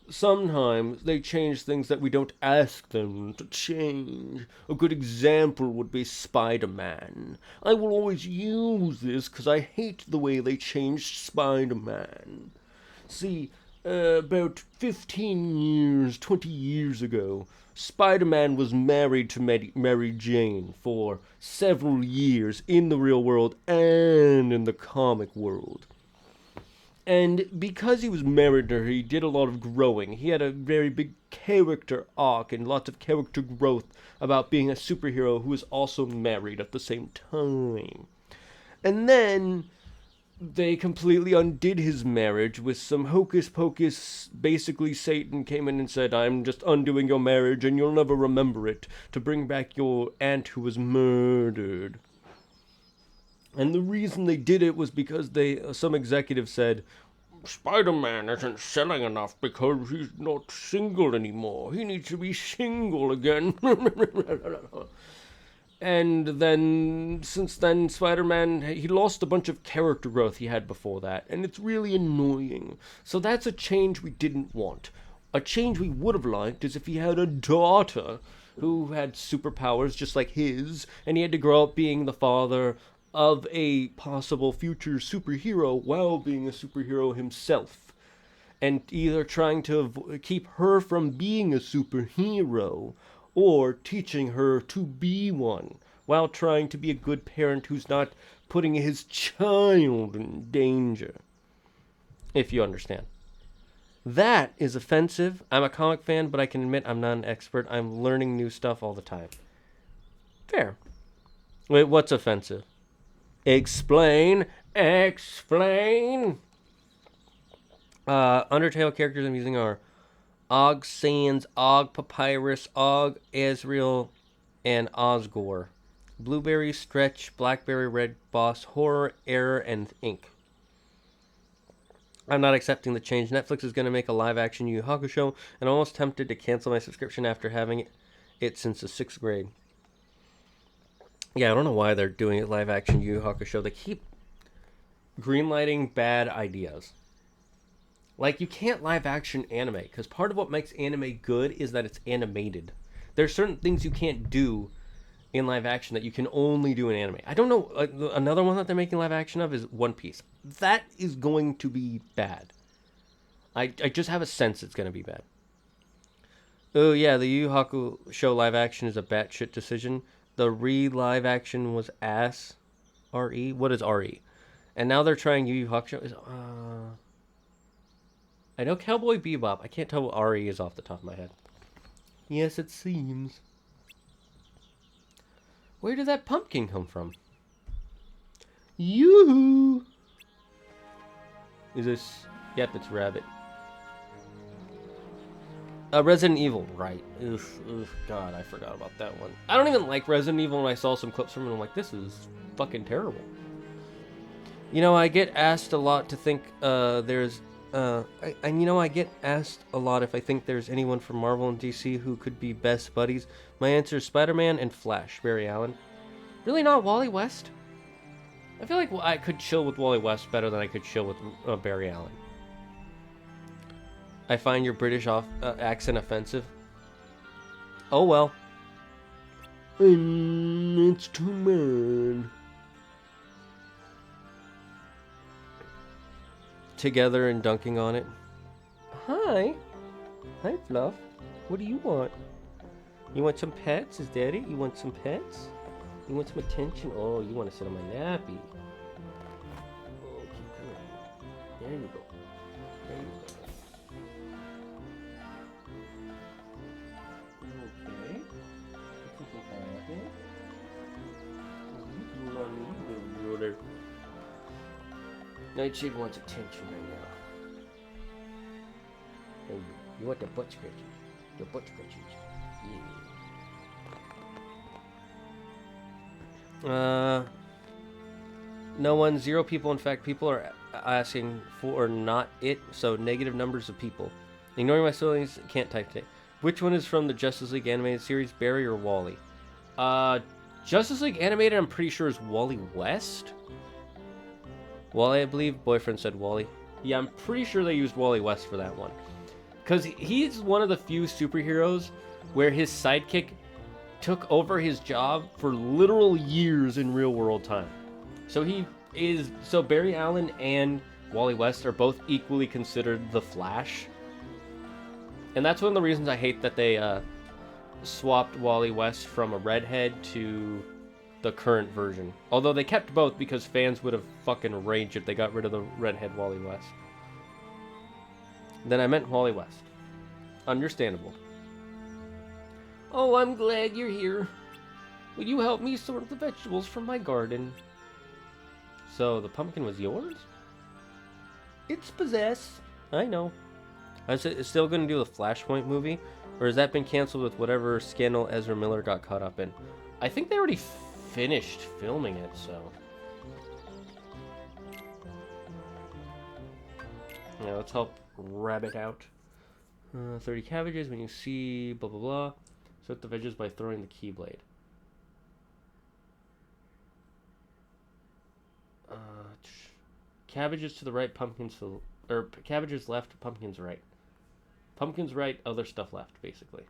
sometimes they change things that we don't ask them to change. A good example would be Spider-Man. I will always use this because I hate the way they changed Spider-Man. See, about 15 years, 20 years ago, Spider-Man was married to Mary Jane for several years in the real world and in the comic world. And because he was married to her, he did a lot of growing. He had a very big character arc and lots of character growth about being a superhero who was also married at the same time. And then they completely undid his marriage with some hocus pocus. Basically, Satan came in and said, I'm just undoing your marriage and you'll never remember it, to bring back your aunt who was murdered. And the reason they did it was because some executive said, Spider-Man isn't selling enough because he's not single anymore. He needs to be single again. And then, since then, Spider-Man, he lost a bunch of character growth he had before that, and it's really annoying. So that's a change we didn't want. A change we would have liked is if he had a daughter who had superpowers just like his, and he had to grow up being the father of a possible future superhero while being a superhero himself, and either trying to keep her from being a superhero or teaching her to be one while trying to be a good parent who's not putting his child in danger, if you understand. That is offensive. I'm a comic fan, but I can admit I'm not an expert. I'm learning new stuff all the time. Fair. Wait, what's offensive? Explain. Explain. Undertale characters I'm using are Og Sans, Og Papyrus, Og Ezreal, and Osgore. Blueberry, Stretch, Blackberry, Red Boss, Horror, Error, and Ink. I'm not accepting the change. Netflix is going to make a live-action Yu Yu Hakusho, and I'm almost tempted to cancel my subscription after having it since the 6th grade. Yeah, I don't know why they're doing a live-action Yu Yu Hakusho. They keep greenlighting bad ideas. Like, you can't live-action anime, because part of what makes anime good is that it's animated. There's certain things you can't do in live-action that you can only do in anime. I don't know, another one that they're making live-action of is One Piece. That is going to be bad. I just have a sense it's going to be bad. Oh, yeah, the Yu Yu Hakusho live-action is a batshit decision. The live-action was ass. R-E? What is R-E? And now they're trying Yu Yu Hakusho. I know Cowboy Bebop. I can't tell what RE is off the top of my head. Yes, it seems. Where did that pumpkin come from? Yoo-hoo! Is this... Yep, it's Rabbit. Resident Evil. Right. Ugh, God, I forgot about that one. I don't even like Resident Evil, and I saw some clips from it, and I'm like, this is fucking terrible. You know, I get asked a lot to think there's... I get asked a lot if I think there's anyone from Marvel and DC who could be best buddies. My answer is Spider-Man and Flash, Barry Allen. Really not Wally West? I feel like I could chill with Wally West better than I could chill with Barry Allen. I find your British accent offensive. Oh well. It's too bad. Together and dunking on it. Hi. Hi, Fluff. What do you want? You want some pets? Is Daddy? You want some pets? You want some attention? Oh, you want to sit on my nappy. Oh, keep coming. There you go. There you go. Nightshade wants attention right now. Hey, you want the butt scratches? The butt scratches. Yeah. No one, 0 people. In fact, people are asking for not it, so negative numbers of people. Ignoring my feelings, can't type today. Which one is from the Justice League animated series, Barry or Wally? Justice League animated, I'm pretty sure is Wally West. Wally, I believe. Boyfriend said Wally. Yeah, I'm pretty sure they used Wally West for that one. Because he's one of the few superheroes where his sidekick took over his job for literal years in real world time. So so Barry Allen and Wally West are both equally considered the Flash. And that's one of the reasons I hate that they swapped Wally West from a redhead to the current version. Although they kept both because fans would have fucking raged if they got rid of the redhead Wally West. Then I meant Wally West. Understandable. Oh, I'm glad you're here. Will you help me sort the vegetables from my garden? So, the pumpkin was yours? It's possessed. I know. Is it still going to do the Flashpoint movie? Or has that been canceled with whatever scandal Ezra Miller got caught up in? I think they already finished filming it, so... Yeah, let's help rabbit out. 30 cabbages when you see blah blah blah. Set the veggies by throwing the keyblade. Cabbages to the right, pumpkins to the, or cabbages left, pumpkins right. Pumpkins right, other stuff left, basically.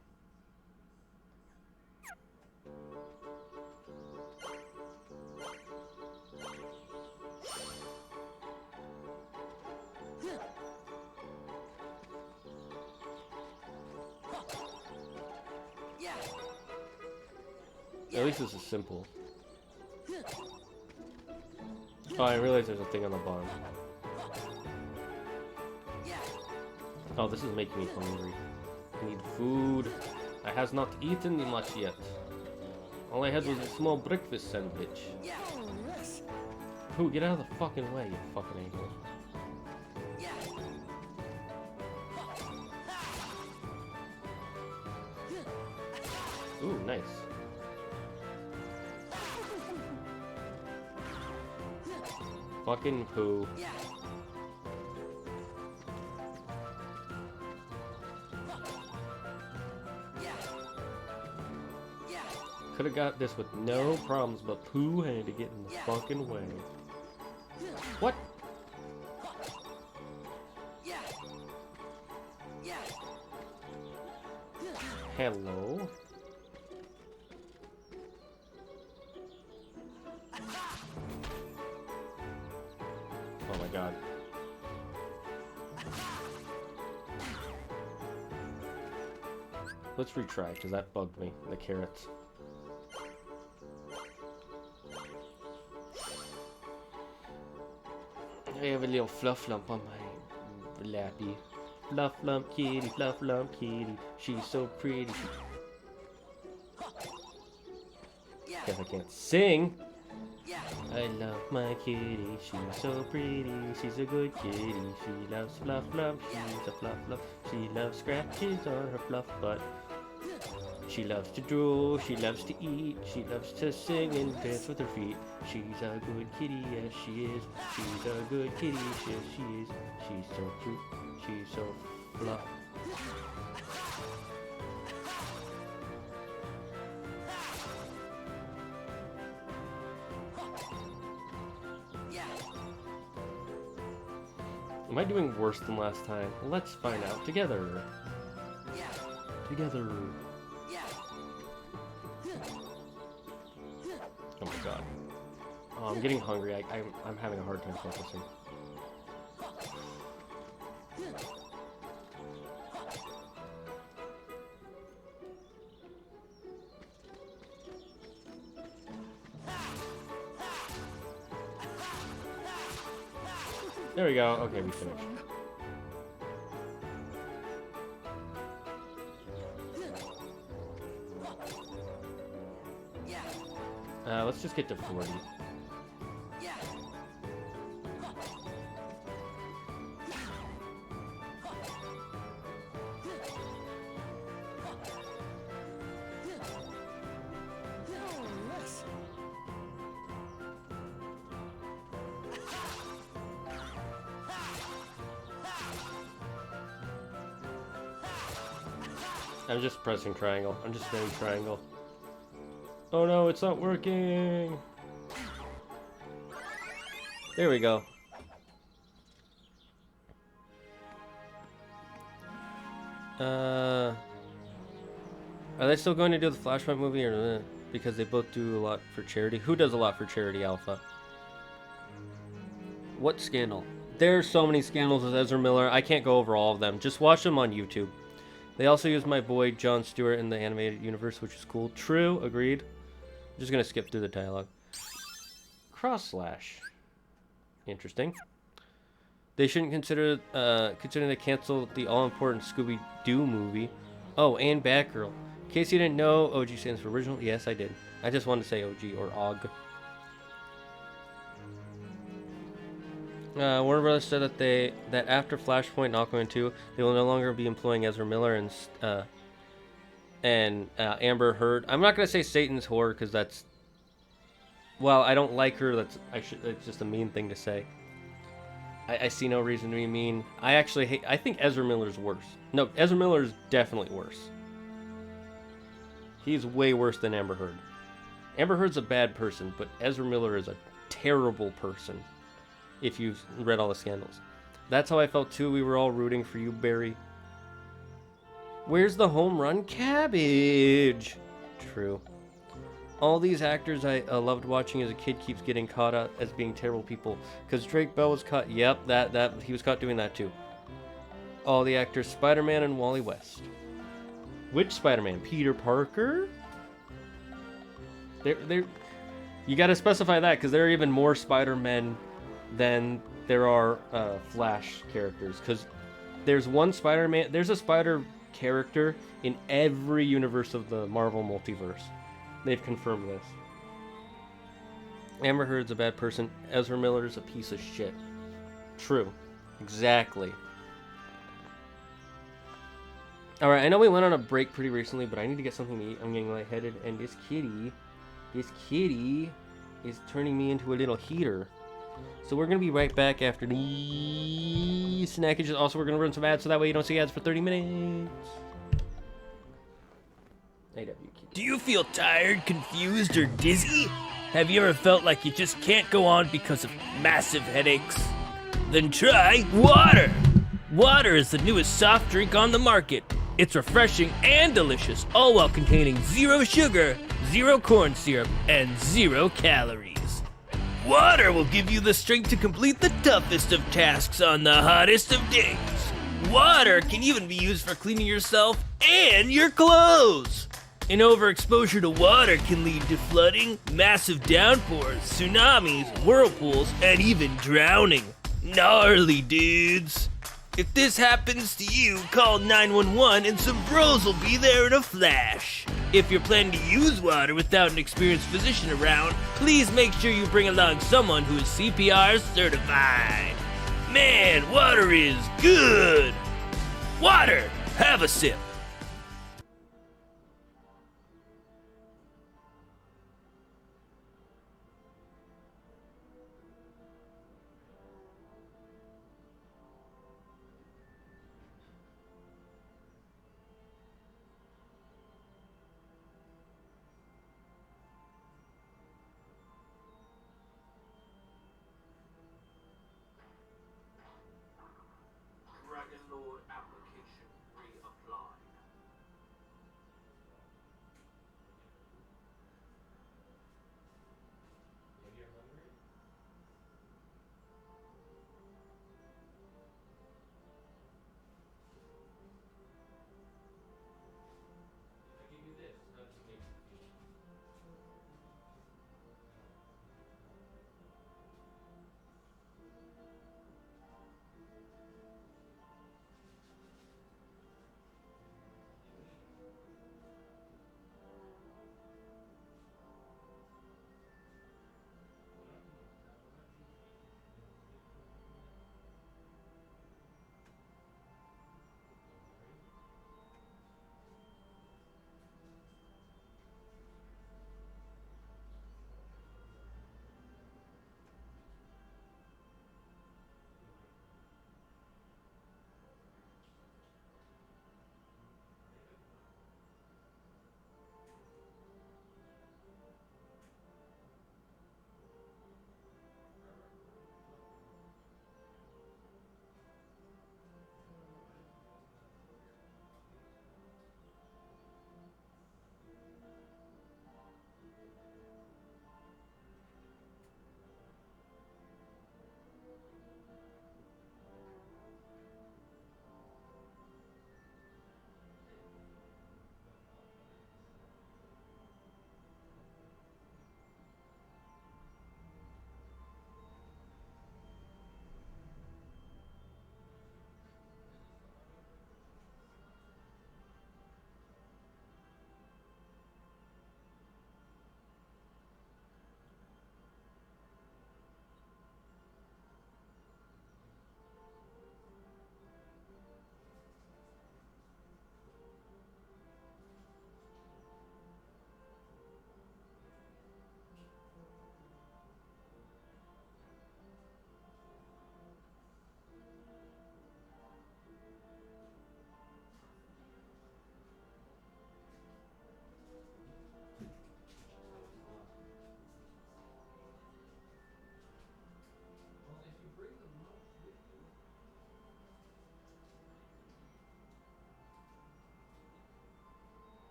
At least this is simple. Oh, I realize there's a thing on the bottom. Oh, this is making me hungry. I need food. I has not eaten much yet. All I had was a small breakfast sandwich. Ooh, get out of the fucking way, you fucking angel. Ooh, nice. Fucking poo. Could have got this with no problems, but poo had to get in the fucking way. What? Hello? Oh my god. Let's retry, because that bugged me, the carrots. I have a little fluff lump on my lappy. Fluff lump kitty, she's so pretty. Guess I can't sing. I love my kitty, she's so pretty, she's a good kitty. She loves fluff lump, she's a fluff lump. She loves scratches on her fluff butt. She loves to drool, she loves to eat, she loves to sing and dance with her feet. She's a good kitty, yes she is. She's a good kitty, yes she is. She's so cute, she's so fluff. Am I doing worse than last time? Let's find out together. Together. Oh my god. Oh, I'm getting hungry. I'm having a hard time focusing. There we go. Okay, we finished. Let's just get to 40. I'm just pressing triangle. I'm just hitting triangle. Oh no, it's not working. There we go. Are they still going to do the Flashpoint movie or because they both do a lot for charity? Who does a lot for charity, Alpha? What scandal? There are so many scandals with Ezra Miller. I can't go over all of them. Just watch them on YouTube. They also use my boy Jon Stewart in the animated universe, which is cool. True, agreed. I'm just gonna skip through the dialogue. Cross slash. Interesting. They shouldn't consider to cancel the all-important Scooby-Doo movie. Oh, and Batgirl. In case you didn't know, OG stands for original. Yes, I did. I just wanted to say OG or OG. Warner Brothers said that after Flashpoint and Aquaman 2, they will no longer be employing Ezra Miller and Amber Heard. I'm not gonna say Satan's whore because that's, well, I don't like her. It's just a mean thing to say. I see no reason to be mean. I think Ezra Miller's worse. No, Ezra Miller is definitely worse. He's way worse than Amber Heard. Amber Heard's a bad person, but Ezra Miller is a terrible person. If you've read all the scandals. That's how I felt too. We were all rooting for you, Barry. Where's the home run cabbage? True. All these actors I loved watching as a kid keeps getting caught out as being terrible people. Because Drake Bell was caught. Yep, that he was caught doing that too. All the actors, Spider-Man and Wally West. Which Spider-Man? Peter Parker? You gotta specify that because there are even more Spider-Men than there are Flash characters, because there's one Spider-Man, there's a Spider character in every universe of the Marvel multiverse. They've confirmed this. Amber Heard's a bad person. Ezra Miller's a piece of shit. True. Exactly. Alright, I know we went on a break pretty recently, but I need to get something to eat. I'm getting lightheaded, and this kitty is turning me into a little heater. So we're going to be right back after these snackages. Also, we're going to run some ads so that way you don't see ads for 30 minutes. Do you feel tired, confused, or dizzy? Have you ever felt like you just can't go on because of massive headaches? Then try water! Water is the newest soft drink on the market. It's refreshing and delicious, all while containing 0 sugar, 0 corn syrup, and 0 calories. Water will give you the strength to complete the toughest of tasks on the hottest of days. Water can even be used for cleaning yourself and your clothes. An overexposure to water can lead to flooding, massive downpours, tsunamis, whirlpools, and even drowning. Gnarly, dudes. If this happens to you, call 911 and some bros will be there in a flash. If you're planning to use water without an experienced physician around, please make sure you bring along someone who is CPR certified. Man, water is good. Water, have a sip. Lord application reapplied.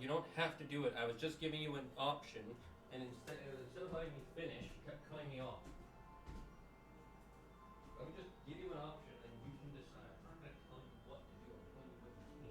You don't have to do it. I was just giving you an option, and instead of letting me finish, you kept cutting me off. Let me just give you an option, and you can decide. I'm not going to tell you what to do. I'm telling you what you can do.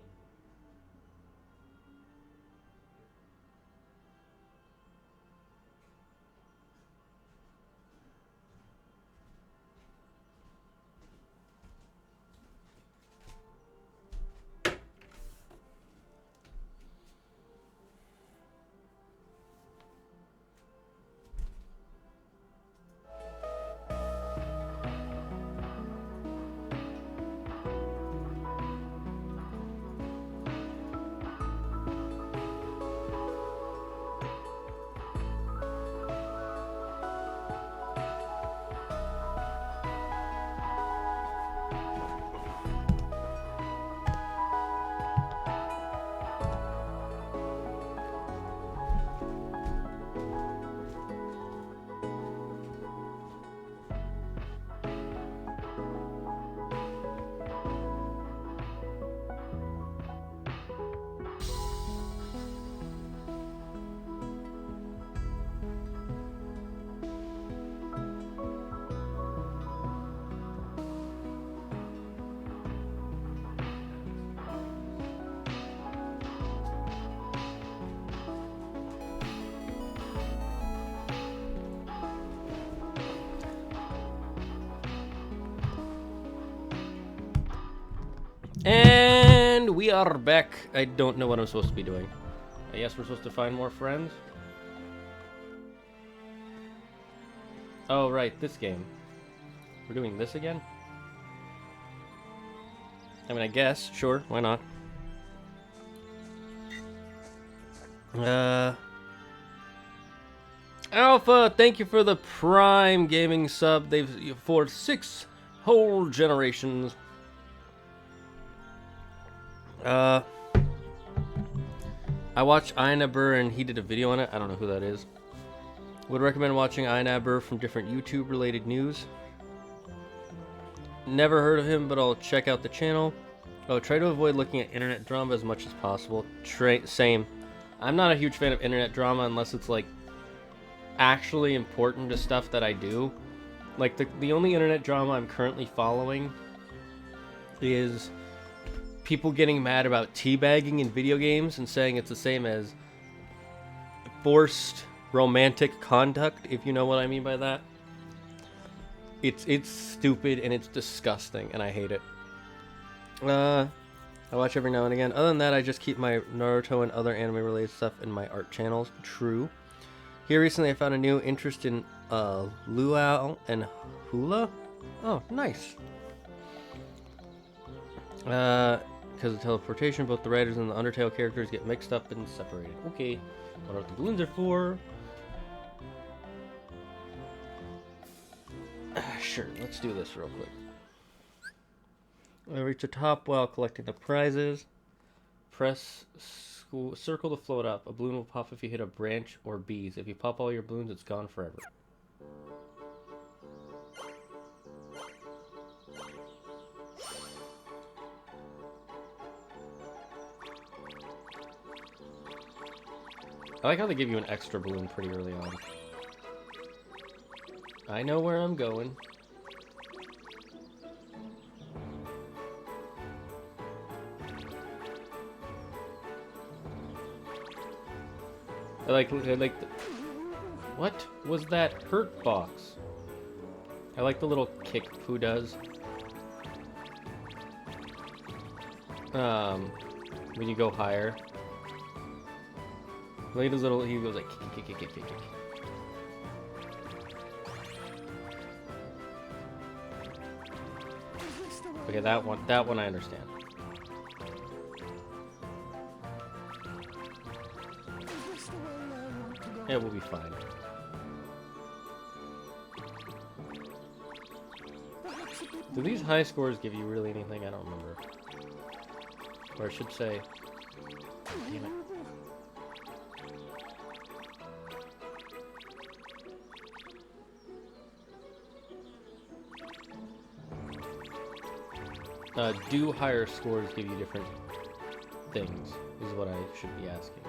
And we are back. I don't know what I'm supposed to be doing. I guess we're supposed to find more friends. Oh, right, this game. We're doing this again? I mean, I guess. Sure, why not? Alpha, thank you for the Prime Gaming sub. They've for 6 whole generations. I watched Einabur and he did a video on it. I don't know who that is. Would recommend watching Einabur from different YouTube related news. Never heard of him, but I'll check out the channel. Oh, try to avoid looking at internet drama as much as possible. Same. I'm not a huge fan of internet drama unless it's like actually important to stuff that I do. Like the only internet drama I'm currently following is people getting mad about teabagging in video games and saying it's the same as forced romantic conduct, if you know what I mean by that. It's stupid and it's disgusting and I hate it. I watch every now and again. Other than that, I just keep my Naruto and other anime related stuff in my art channels. True. Here recently I found a new interest in luau and hula. Oh, nice. Because of teleportation, both the writers and the Undertale characters get mixed up and separated. Okay, I don't know what the balloons are for. Sure, let's do this real quick. I reach the top while collecting the prizes. Press circle to float up. A balloon will pop if you hit a branch or bees. If you pop all your balloons, it's gone forever. I like how they give you an extra balloon pretty early on. I know where I'm going. I like the... What was that hurt box? I like the little kick Pooh does. When you go higher. Like his little, he goes like kick, kick, kick, kick, kick. Okay, that one I understand. Yeah, we'll be fine. Do these high scores give you really anything? I don't remember. Or I should say... Damn it. Do higher scores give you different things, is what I should be asking.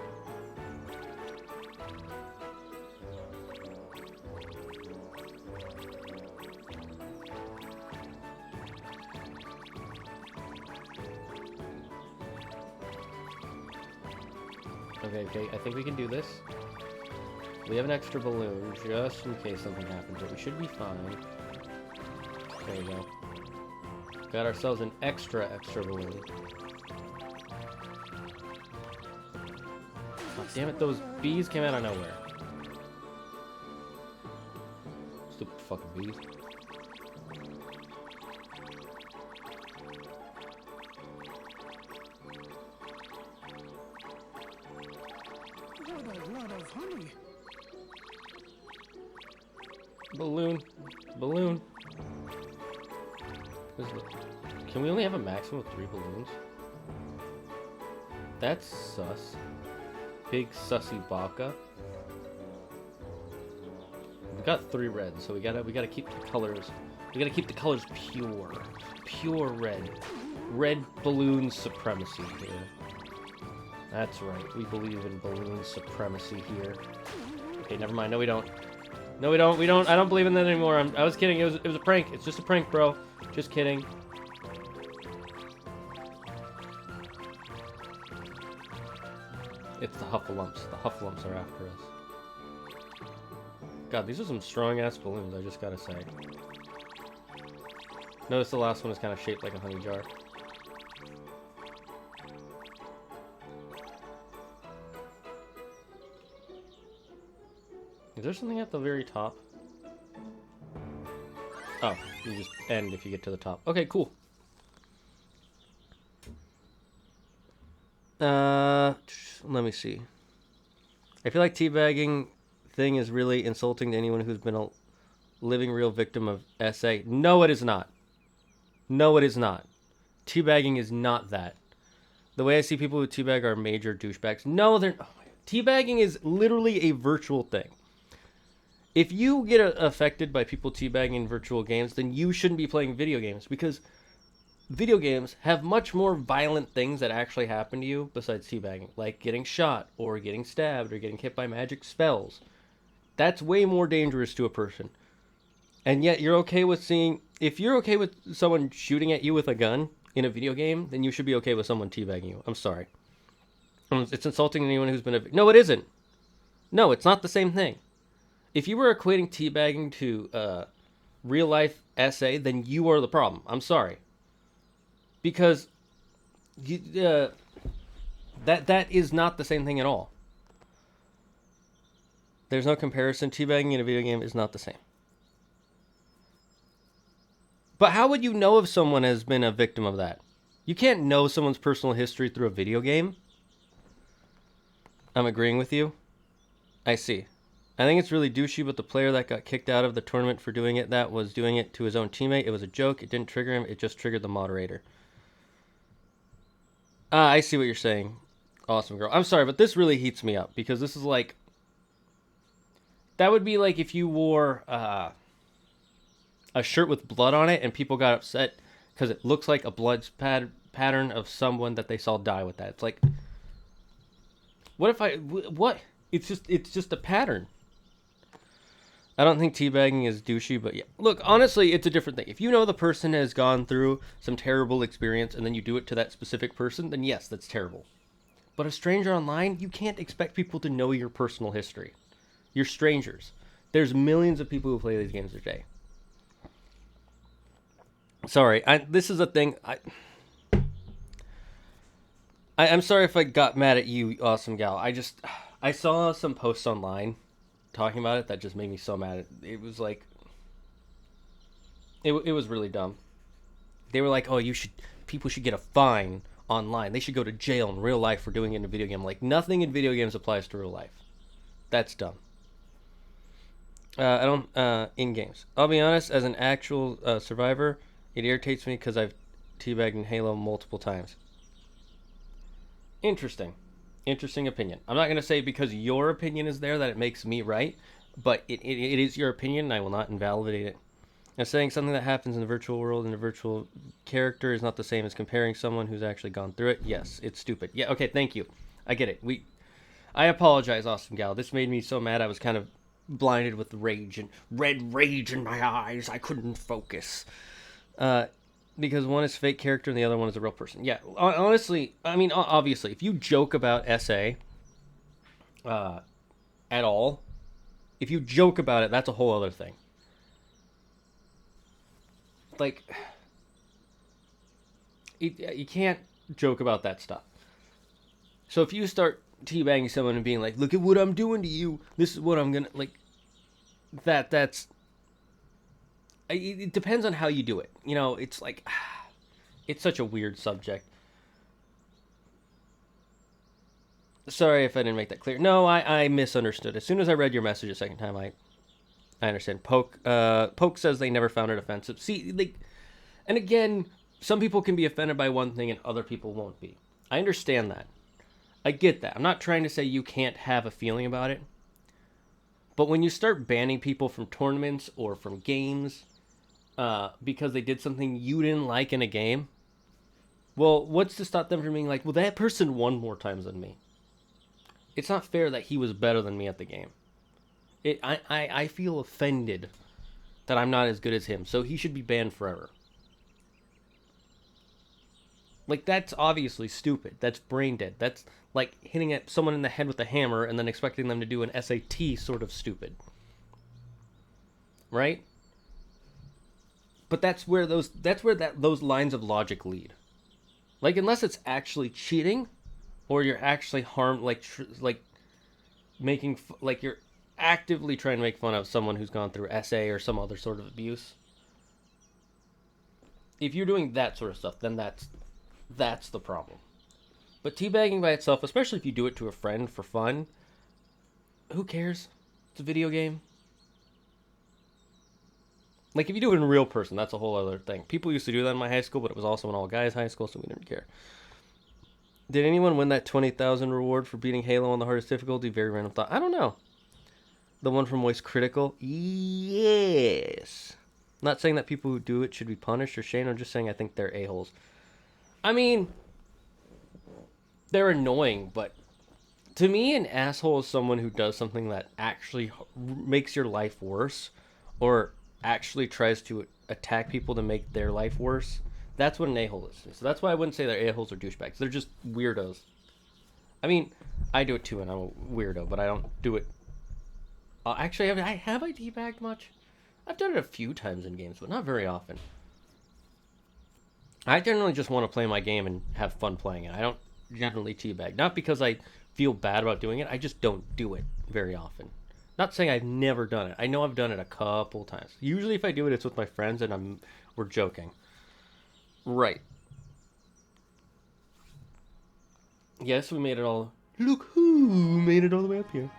Okay, I think we can do this. We have an extra balloon, just in case something happens, but we should be fine. There we go. Got ourselves an extra balloon. Oh, damn it, those bees came out of nowhere. Stupid fucking bees. What a lot of honey. Balloon. Can we only have a maximum of 3 balloons? That's sus. Big sussy baka. We got 3 reds, so we gotta keep the colors. We gotta keep the colors pure. Pure red. Red balloon supremacy here. That's right. We believe in balloon supremacy here. Okay, never mind. No, we don't. No, we don't. I don't believe in that anymore. I was kidding. It was a prank. It's just a prank, bro. Just kidding. It's the Huffalumps. The Huffalumps are after us. God, these are some strong-ass balloons, I just gotta say. Notice the last one is kind of shaped like a honey jar. Is there something at the very top? Oh, you just end if you get to the top. Okay, cool. Let me see. I feel like teabagging thing is really insulting to anyone who's been a living real victim of SA. No, it is not. No, it is not. Teabagging is not that. The way I see people who teabag are major douchebags. No, they're... Oh, teabagging is literally a virtual thing. If you get affected by people teabagging in virtual games, then you shouldn't be playing video games, because video games have much more violent things that actually happen to you besides teabagging, like getting shot or getting stabbed or getting hit by magic spells. That's way more dangerous to a person. And yet you're okay with seeing... If you're okay with someone shooting at you with a gun in a video game, then you should be okay with someone teabagging you. I'm sorry. It's insulting to anyone who's been a... No, it isn't. No, it's not the same thing. If you were equating teabagging to real-life SA, then you are the problem. I'm sorry. Because that is not the same thing at all. There's no comparison. Teabagging in a video game is not the same. But how would you know if someone has been a victim of that? You can't know someone's personal history through a video game. I'm agreeing with you. I see. I think it's really douchey, but the player that got kicked out of the tournament for doing it, that was doing it to his own teammate. It was a joke. It didn't trigger him. It just triggered the moderator. I see what you're saying. Awesome girl. I'm sorry, but this really heats me up, because this is like... That would be like if you wore a shirt with blood on it and people got upset because it looks like a blood pattern of someone that they saw die with that. It's like... What if I... What? It's just a pattern. I don't think teabagging is douchey, but yeah. Look, honestly, it's a different thing. If you know the person has gone through some terrible experience and then you do it to that specific person, then yes, that's terrible. But a stranger online, you can't expect people to know your personal history. You're strangers. There's millions of people who play these games a day. Sorry, this is a thing. I'm sorry if I got mad at you, awesome gal. I saw some posts online talking about it that just made me so mad. It was like... It was really dumb. They were like, oh, people should get a fine online. They should go to jail in real life for doing it in a video game. Like, nothing in video games applies to real life. That's dumb. In games. I'll be honest, as an actual survivor, it irritates me because I've teabagged in Halo multiple times. Interesting. Interesting opinion. I'm not going to say because your opinion is there that it makes me right, but it is your opinion, and I will not invalidate it. And saying something that happens in the virtual world in a virtual character is not the same as comparing someone who's actually gone through it. Yes, it's stupid. Yeah, okay, thank you. I get it. I apologize, awesome gal. This made me so mad I was kind of blinded with rage and red rage in my eyes. I couldn't focus. Because one is fake character and the other one is a real person. Yeah, honestly, I mean, obviously, if you joke about SA, at all. If you joke about it, that's a whole other thing. Like, you can't joke about that stuff. So if you start teabagging someone and being like, look at what I'm doing to you, this is what I'm gonna, like, that's, it depends on how you do it. You know, it's like, it's such a weird subject. Sorry if I didn't make that clear. No, I misunderstood. As soon as I read your message a second time, I understand. Poke says they never found it offensive. See, like, and again, some people can be offended by one thing and other people won't be. I understand that. I get that. I'm not trying to say you can't have a feeling about it. But when you start banning people from tournaments or from games because they did something you didn't like in a game, well, what's to stop them from being like, well, that person won more times than me? It's not fair that he was better than me at the game. I feel offended that I'm not as good as him, so he should be banned forever. Like, that's obviously stupid. That's brain dead. That's like hitting at someone in the head with a hammer and then expecting them to do an SAT sort of stupid. Right? But that's where those lines of logic lead. Like, unless it's actually cheating, or you're actually you're actively trying to make fun of someone who's gone through SA or some other sort of abuse. If you're doing that sort of stuff, then that's the problem. But teabagging by itself, especially if you do it to a friend for fun, who cares? It's a video game. Like, if you do it in a real person, that's a whole other thing. People used to do that in my high school, but it was also an all-guys high school, so we didn't care. Did anyone win that 20,000 reward for beating Halo on the hardest difficulty? Very random thought. I don't know. The one from Voice Critical? Yes. Not saying that people who do it should be punished or shamed. I'm just saying I think they're a-holes. I mean, they're annoying, but to me, an asshole is someone who does something that actually makes your life worse, or actually tries to attack people to make their life worse. That's what an a-hole is. So that's why I wouldn't say they're a-holes or douchebags. They're just weirdos. I mean, I do it too, and I'm a weirdo, but I don't do it. Actually, have I teabagged much? I've done it a few times in games, but not very often. I generally just want to play my game and have fun playing it. I don't generally teabag. Not because I feel bad about doing it. I just don't do it very often. Not saying I've never done it. I know I've done it a couple times. Usually if I do it, it's with my friends and we're joking. Right. Yes, we made it all. Look who made it all the way up here.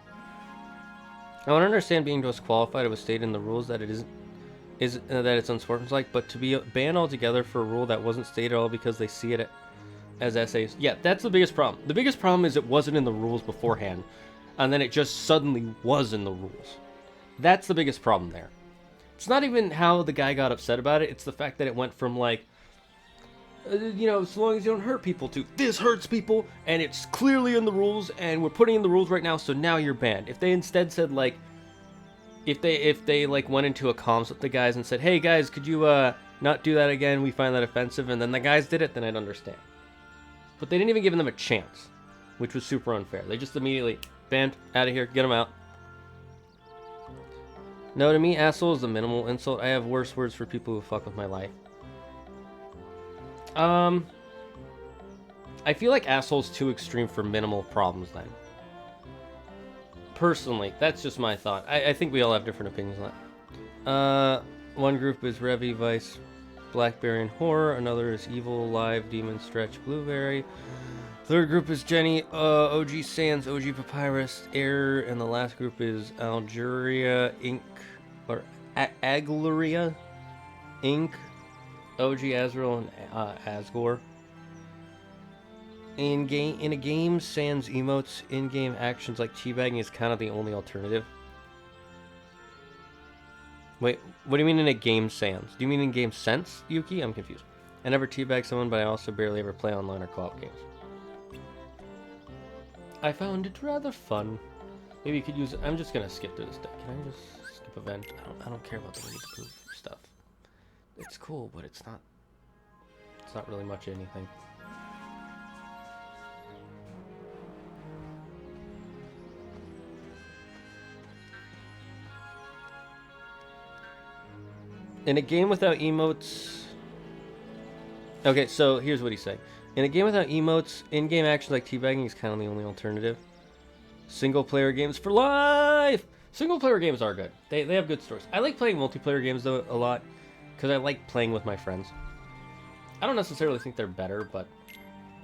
I want to understand being disqualified. It was stated in the rules that that it's unsportsmanlike, but to be banned altogether for a rule that wasn't stated at all because they see it as essays. Yeah, that's the biggest problem. The biggest problem is it wasn't in the rules beforehand, and then it just suddenly was in the rules. That's the biggest problem there. It's not even how the guy got upset about it. It's the fact that it went from like, as long as you don't hurt people, to this hurts people, and it's clearly in the rules, and we're putting in the rules right now, so now you're banned. If they instead said, like, if they like went into a comms with the guys and said, hey guys, could you not do that again, we find that offensive, and then the guys did it, then I'd understand. But they didn't even give them a chance, which was super unfair. They just immediately banned, out of here, get them out. No, to me, asshole is a minimal insult. I have worse words for people who fuck with my life. I feel like asshole's too extreme for minimal problems then. Personally, that's just my thought. I think we all have different opinions on that. One group is Revy, Vice, Blackberry, and Horror. Another is Evil, Live, Demon, Stretch, Blueberry. Third group is Jenny, OG Sans, OG Papyrus, Error, and the last group is Algeria Inc. or Aglaria Inc. OG Azrael and Asgore. In a game, sans emotes, in-game actions like teabagging is kind of the only alternative. Wait, what do you mean in a game sans? Do you mean in game sense, Yuki? I'm confused. I never teabag someone, but I also barely ever play online or co-op games. I found it rather fun. Maybe you could use it. I'm just gonna skip to this deck. Can I just skip event? I don't care about the need to prove stuff. It's cool, but it's not really much of anything. In a game without emotes... Okay, so here's what he's saying. In a game without emotes, in-game action like teabagging is kind of the only alternative. Single-player games for life! Single-player games are good. They have good stories. I like playing multiplayer games, though, a lot, because I like playing with my friends. I don't necessarily think they're better, but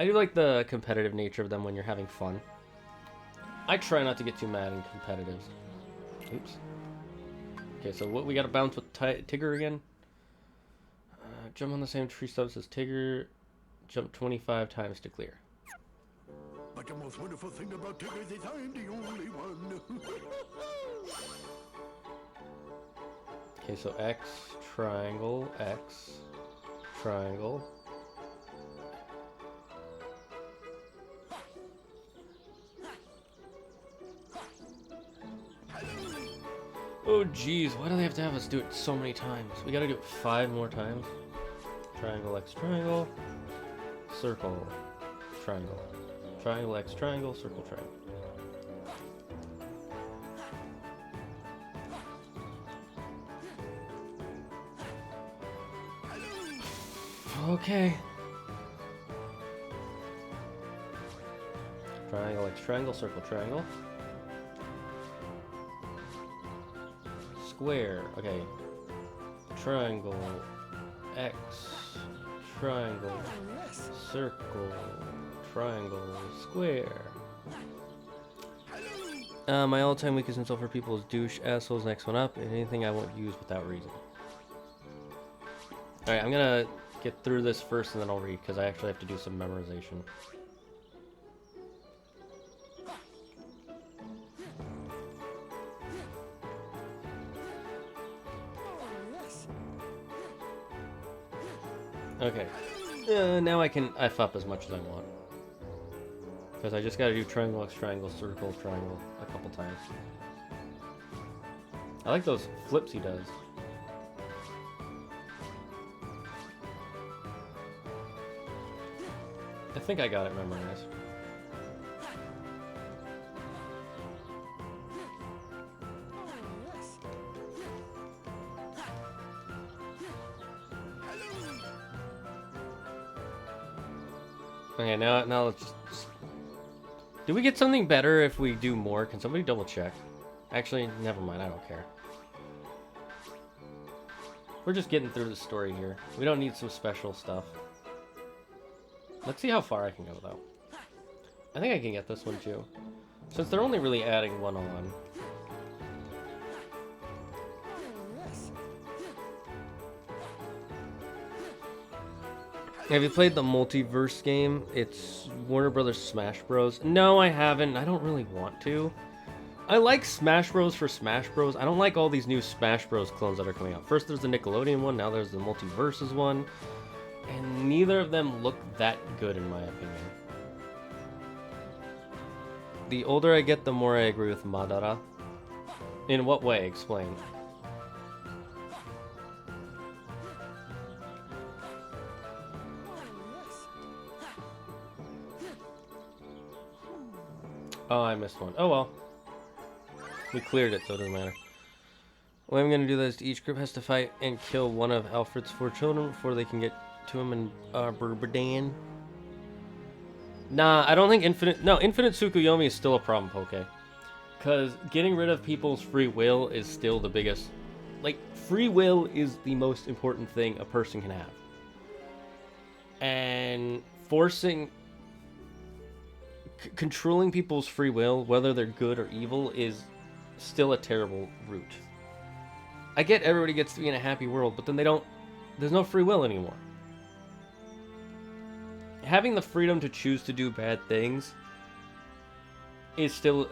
I do like the competitive nature of them when you're having fun. I try not to get too mad in competitives. Oops. Okay, so what we gotta bounce with Tigger again? Jump on the same tree stumps as Tigger. Jump 25 times to clear. But the most wonderful thing about Tigger is I'm the only one. Okay, so X, triangle, X, triangle. Oh geez, why do they have to have us do it so many times? We gotta do it 5 more times. Triangle, X, triangle, circle, triangle. Triangle, X, triangle, circle, triangle. Okay. Triangle, X, triangle, circle, triangle. Square, okay. Triangle, X, triangle, circle, triangle, square. My all-time weakest insult for people is douche, assholes, next one up, and anything I won't use without reason. Alright, I'm gonna get through this first and then I'll read, because I actually have to do some memorization. Okay. Now I can F up as much as I want. Because I just gotta do triangle, X, triangle, circle, triangle a couple times. I like those flips he does. I think I got it memorized. Okay, now let's just... Do we get something better if we do more? Can somebody double check? Actually, never mind, I don't care. We're just getting through the story here. We don't need some special stuff. Let's see how far I can go, though. I think I can get this one, too. Since they're only really adding one on. Have you played the Multiverse game? It's Warner Brothers Smash Bros. No, I haven't. I don't really want to. I like Smash Bros for Smash Bros. I don't like all these new Smash Bros clones that are coming out. First there's the Nickelodeon one, now there's the Multiverses one. And neither of them look that good in my opinion. The older I get, the more I agree with Madara. In what way? Explain. Oh, I missed one. Oh well. We cleared it, so it doesn't matter. The way I'm gonna do this, each group has to fight and kill one of Alfred's 4 children before they can get to him in Burbadan. Nah, I don't think infinite Tsukuyomi is still a problem, Poke. Because getting rid of people's free will is still the biggest... Like, free will is the most important thing a person can have. And forcing... Controlling people's free will, whether they're good or evil, is still a terrible route. I get everybody gets to be in a happy world, but then they don't... There's no free will anymore. Having the freedom to choose to do bad things is still...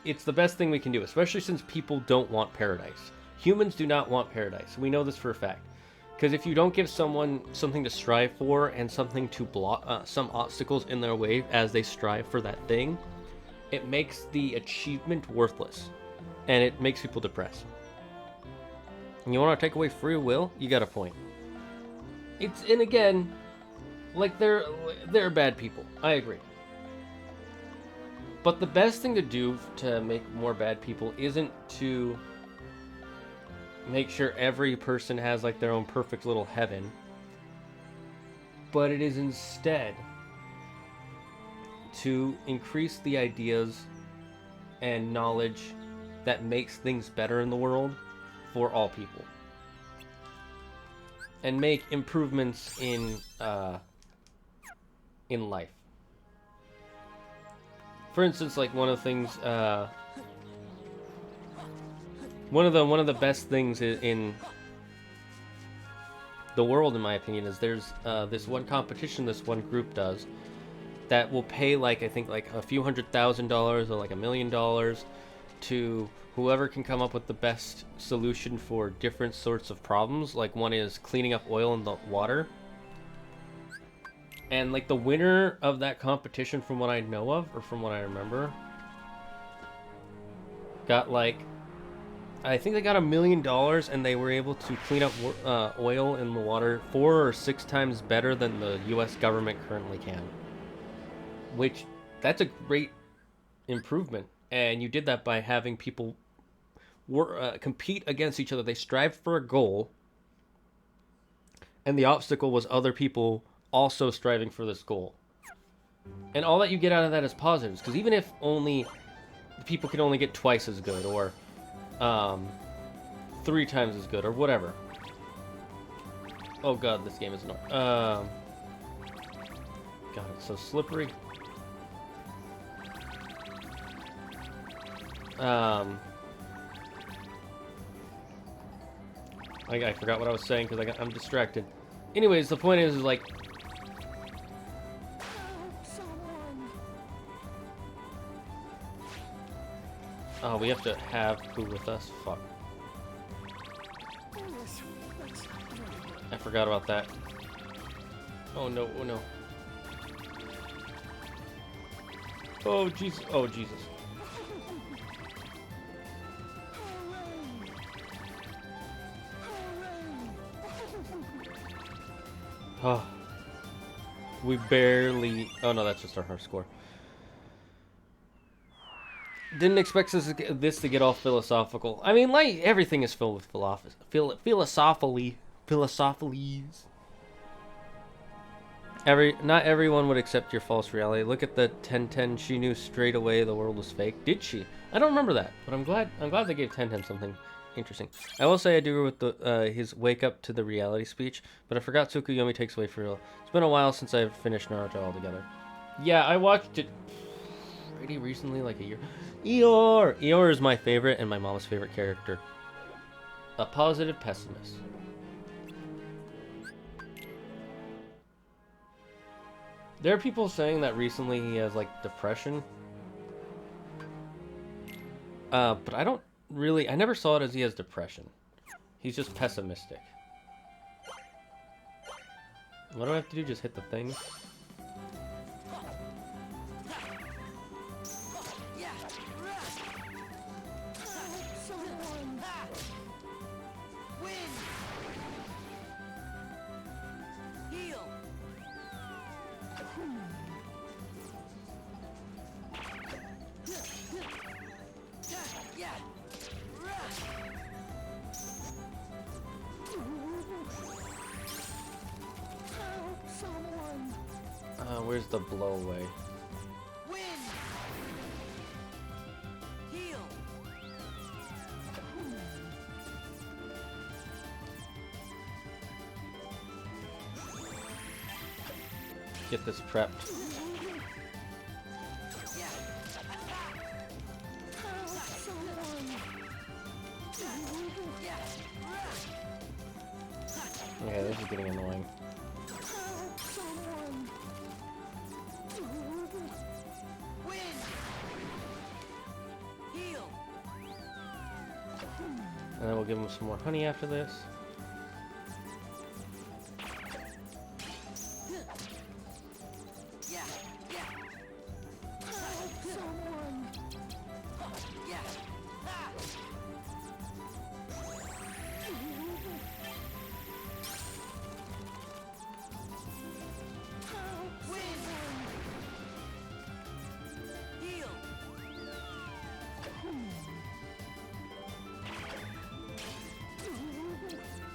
It's the best thing we can do, especially since people don't want paradise. Humans do not want paradise. We know this for a fact. Because if you don't give someone something to strive for and something to block, some obstacles in their way as they strive for that thing, it makes the achievement worthless. And it makes people depressed. And you want to take away free will? You got a point. And again, like they're bad people. I agree. But the best thing to do to make more bad people isn't to make sure every person has like their own perfect little heaven, but it is instead to increase the ideas and knowledge that makes things better in the world for all people, and make improvements in life. For instance, like one of the things, one of the best things in the world, in my opinion, is there's this one competition this one group does that will pay like, I think like a few $100,000 or like $1 million to whoever can come up with the best solution for different sorts of problems. Like one is cleaning up oil in the water. And like the winner of that competition, from what I know of, or from what I remember, got like, I think they got $1 million, and they were able to clean up oil in the water 4 or 6 times better than the U.S. government currently can. Which, that's a great improvement. And you did that by having people compete against each other. They strived for a goal, and the obstacle was other people also striving for this goal. And all that you get out of that is positives, because even if only people can only get twice as good, or 3 times as good, or whatever. Oh god, this game is annoying. God, it's so slippery. I forgot what I was saying because I'm distracted. Anyways, the point is like, oh, we have to have who with us? Fuck. I forgot about that. Oh no, oh no. Oh Jesus, oh Jesus. Oh, we barely... Oh no, that's just our heart score. Didn't expect this to get all philosophical. I mean, like, everything is filled with philosophically. Not everyone would accept your false reality. Look at the 1010. She knew straight away the world was fake. Did she? I don't remember that, but I'm glad they gave 1010 something interesting. I will say I do agree with the his wake up to the reality speech, but I forgot Tsukuyomi takes away for real. It's been a while since I've finished Naruto altogether. Yeah, I watched it pretty recently, like a year. Eeyore is my favorite and my mom's favorite character. A positive pessimist. There are people saying that recently he has like depression. But I don't really, I never saw it as he has depression. He's just pessimistic. What do I have to do? Just hit the thing? Where's the blow away? Get this prepped. Okay, this is getting annoying. And then we'll give him some more honey after this.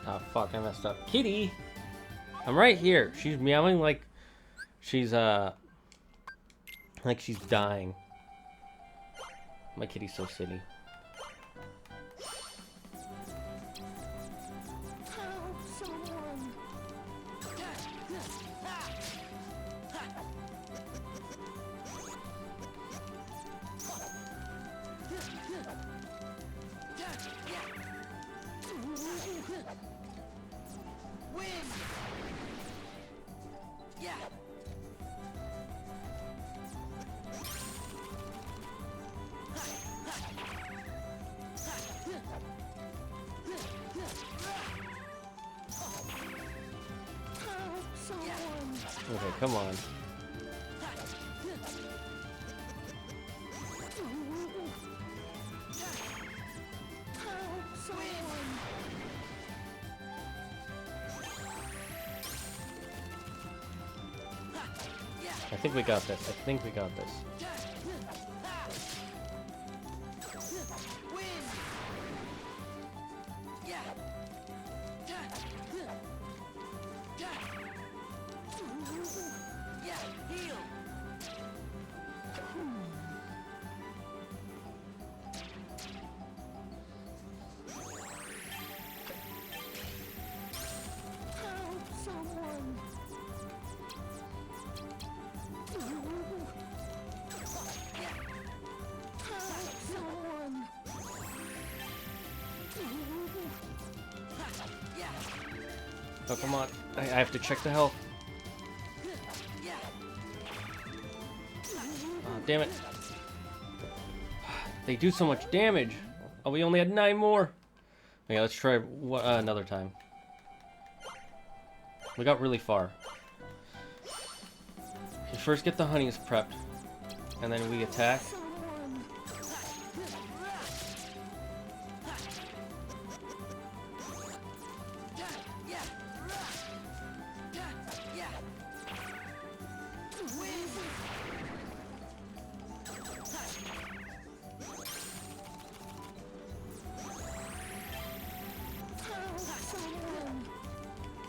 Oh fuck, I messed up. Kitty! I'm right here. She's meowing like she's dying. My kitty's so silly. Okay, come on. I think we got this. I think we got this. Oh, come on. I have to check the health. Oh, damn it. They do so much damage. Oh, we only had 9 more. Okay, let's try another time. We got really far. Okay, first get the honeys prepped. And then we attack.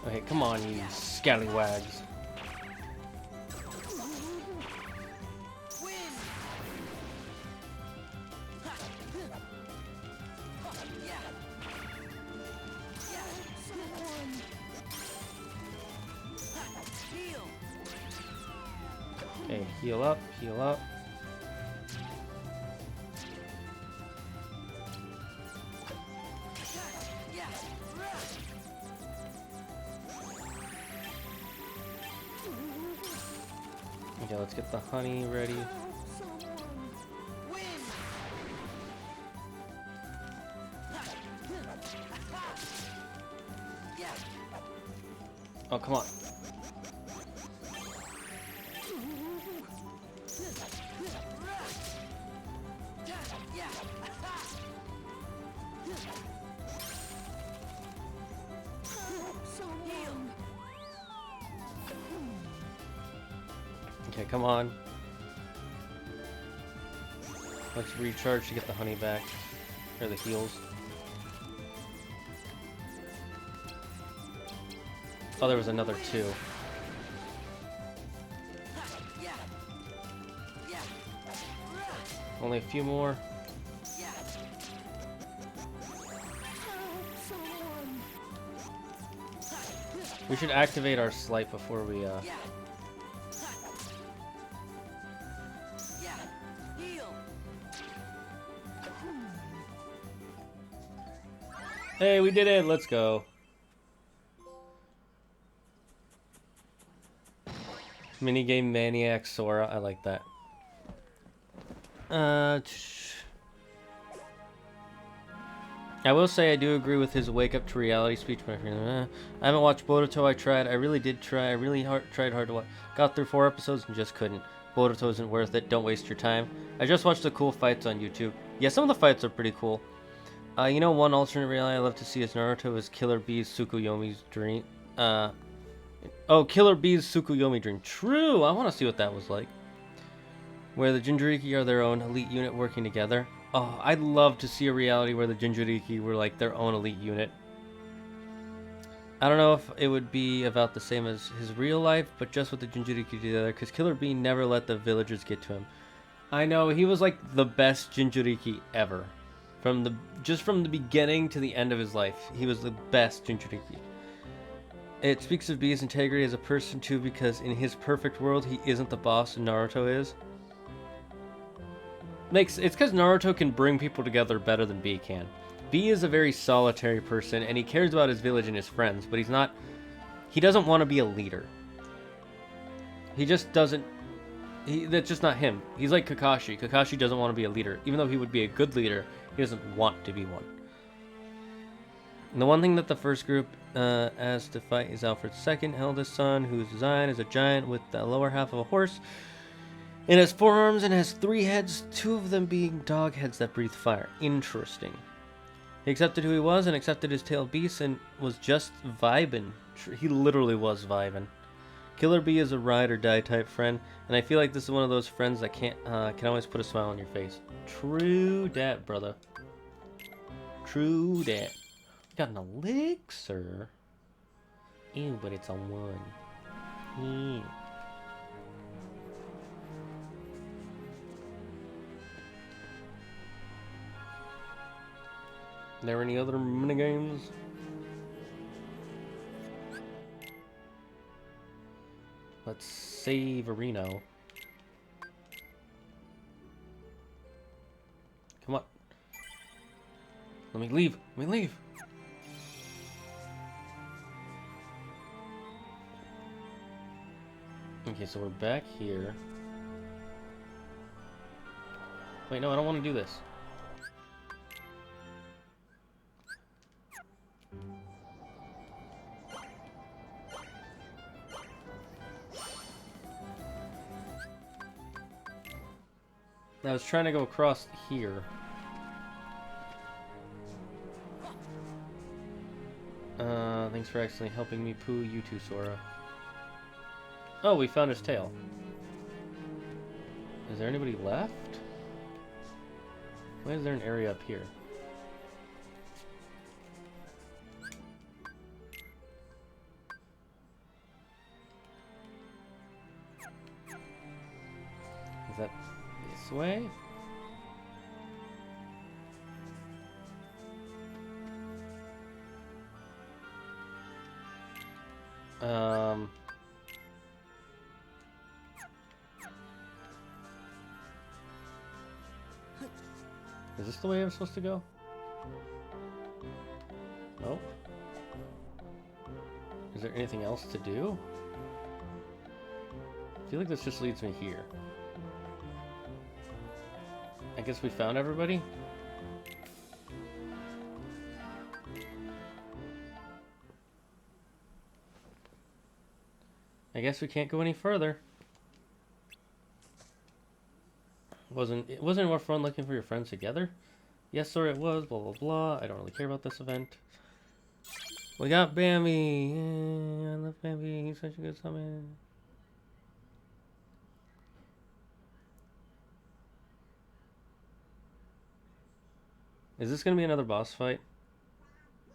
Okay, come on, you scallywags. Okay, heal up, heal up. Okay, let's get the honey ready. Oh, come on. Okay, come on. Let's recharge to get the honey back. Or the heals. Oh, there was another 2. Only a few more. We should activate our slight before we Hey, we did it! Let's go. Minigame Maniac Sora. I like that. I will say I do agree with his wake up to reality speech. I haven't watched Boruto. I tried. I really did try. I really tried hard to watch. Got through 4 episodes and just couldn't. Boruto isn't worth it. Don't waste your time. I just watched the cool fights on YouTube. Yeah, some of the fights are pretty cool. You know, one alternate reality I love to see is Naruto is Killer Bee's Tsukuyomi's dream. Oh, Killer Bee's Tsukuyomi dream. True! I want to see what that was like. Where the Jinchuriki are their own elite unit working together. Oh, I'd love to see a reality where the Jinchuriki were like their own elite unit. I don't know if it would be about the same as his real life, but just with the Jinchuriki together, because Killer Bee never let the villagers get to him. I know, he was like the best Jinchuriki ever. From the beginning to the end of his life, he was the best Jinchuriki. It speaks of Bee's integrity as a person too, because in his perfect world, he isn't the boss and Naruto is. It's because Naruto can bring people together better than Bee can. Bee is a very solitary person, and he cares about his village and his friends, but he doesn't want to be a leader. He just doesn't, that's just not him. He's like Kakashi. Kakashi doesn't want to be a leader. Even though he would be a good leader, he doesn't want to be one. And the one thing that the first group asked to fight is Alfred's second eldest son, whose design is a giant with the lower half of a horse. It has 4 arms and has 3 heads, 2 of them being dog heads that breathe fire. Interesting. He accepted who he was and accepted his tailed beast and was just vibing. He literally was vibing. Killer Bee is a ride or die type friend, and I feel like this is one of those friends that can always put a smile on your face. True dat, brother. True dat. Got an elixir. Ew, but it's a 1. Ew. There any other minigames? Let's save Areno. Come on. Let me leave. Let me leave. Okay, so we're back here. Wait, no, I don't want to do this. I was trying to go across here. Thanks for actually helping me poo you too, Sora. Oh, we found his tail. Is there anybody left? Why is there an area up here? Is that this way? Is this the way I'm supposed to go? Nope. Is there anything else to do? I feel like this just leads me here. I guess we found everybody? I guess we can't go any further. It wasn't more fun looking for your friends together? Yes, sir, it was. Blah, blah, blah. I don't really care about this event. We got Bambi. Yeah, I love Bambi. He's such a good summon. Is this gonna be another boss fight?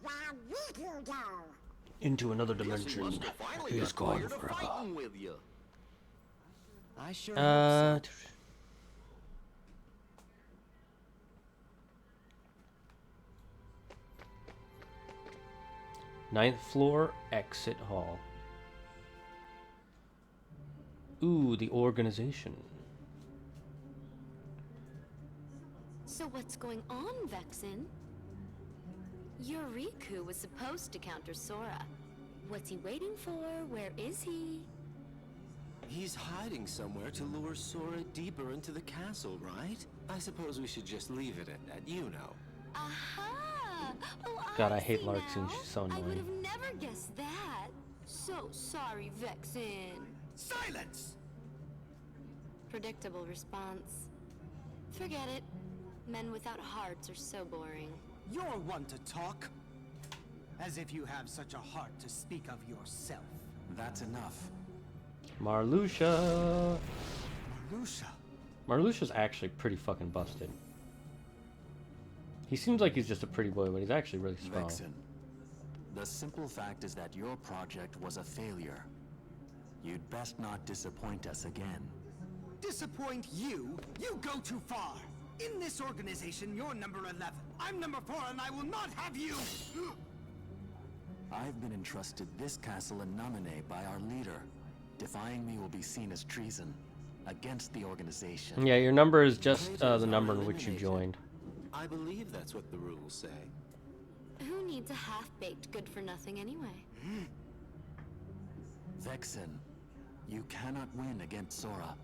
Where Riku go? Into another dimension. He's gone forever. I sure hope so. Ninth floor, exit hall. Ooh, the organization. So what's going on, Vexen? Your Riku was supposed to counter Sora. What's he waiting for? Where is he? He's hiding somewhere to lure Sora deeper into the castle, right? I suppose we should just leave it at that, you know. Aha! Oh, God, I hate see Larkson. now. She's so I would annoying. have never guessed that. So sorry, Vexen. Silence! Predictable response. Forget it. Men without hearts are so boring. You're one to talk. As if you have such a heart to speak of yourself. That's enough. Marluxia. Marluxia. Marluxia's actually pretty fucking busted. He seems like he's just a pretty boy, but he's actually really strong. Vexen. The simple fact is that your project was a failure. You'd best not disappoint us again. Disappoint you? You go too far! In this organization, you're number 11. I'm number 4, and I will not have you! I've been entrusted this castle in Namine by our leader. Defying me will be seen as treason against the organization. Yeah, your number is just the number in which you joined. I believe that's what the rules say. Who needs a half-baked good-for-nothing anyway? Vexen, you cannot win against Sora.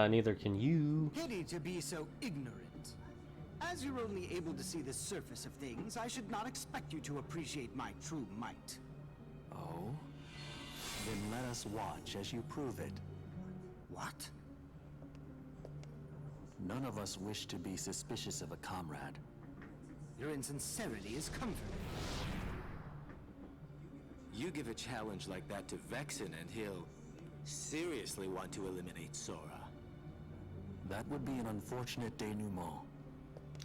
Neither can you. Pity to be so ignorant. As you're only able to see the surface of things, I should not expect you to appreciate my true might. Oh? Then let us watch as you prove it. What? None of us wish to be suspicious of a comrade. Your insincerity is comforting. You give a challenge like that to Vexen and he'll seriously want to eliminate Sora. That would be an unfortunate denouement.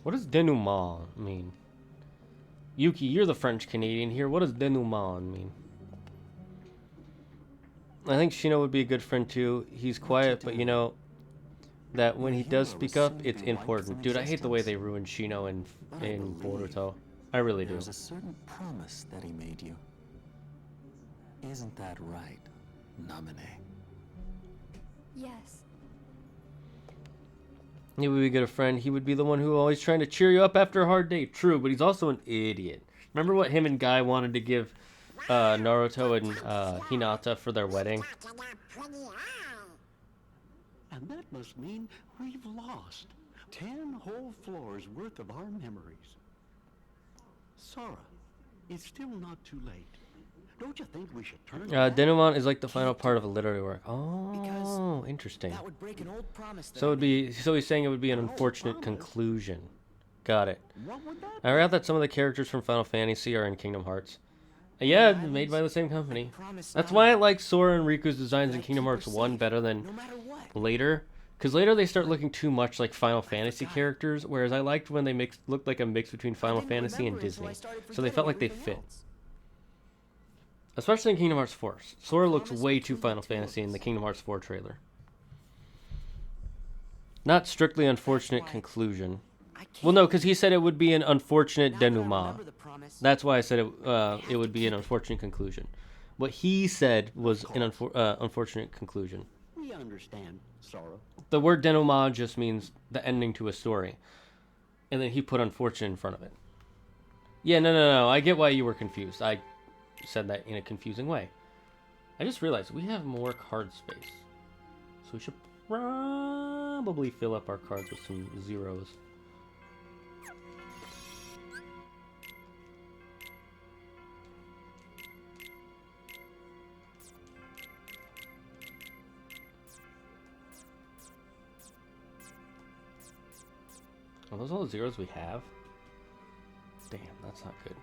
What does denouement mean? Yuki, you're the French Canadian here. What does denouement mean? I think Shino would be a good friend too. He's quiet, but you know that when he does speak up, it's important. Dude, I hate the way they ruined Shino in Boruto. I really do. There's a certain promise that he made you. Isn't that right, Namine? Yes. He would be a good friend. He would be the one who always trying to cheer you up after a hard day. True, but he's also an idiot. Remember what him and Guy wanted to give Naruto and Hinata for their wedding? And that must mean we've lost 10 whole floors worth of our memories. Sora, it's still not too late. Don't you think we should turn denouement is like the final part of a literary work. Oh, interesting. That would break an old promise. So he's saying it would be an unfortunate conclusion. Got it. I read that some of the characters from Final Fantasy are in Kingdom Hearts. Yeah, made by the same company. That's why I like Sora and Riku's designs in Kingdom Hearts 1 better than later. Because later they start looking too much like Final Fantasy characters, whereas I liked when they looked like a mix between Final Fantasy and Disney. So they felt like they fit. Especially in Kingdom Hearts 4. Sora looks way too Final Fantasy in the Kingdom Hearts 4 trailer. Not strictly unfortunate conclusion. Well, no, because he said it would be an unfortunate denouement. That's why I said it would be an unfortunate conclusion. What he said was an unfortunate conclusion. We understand, Sora. The word denouement just means the ending to a story. And then he put unfortunate in front of it. Yeah, no. I get why you were confused. I said that in a confusing way. I just realized we have more card space. So we should probably fill up our cards with some zeros. Are those all the zeros we have? Damn, that's not good.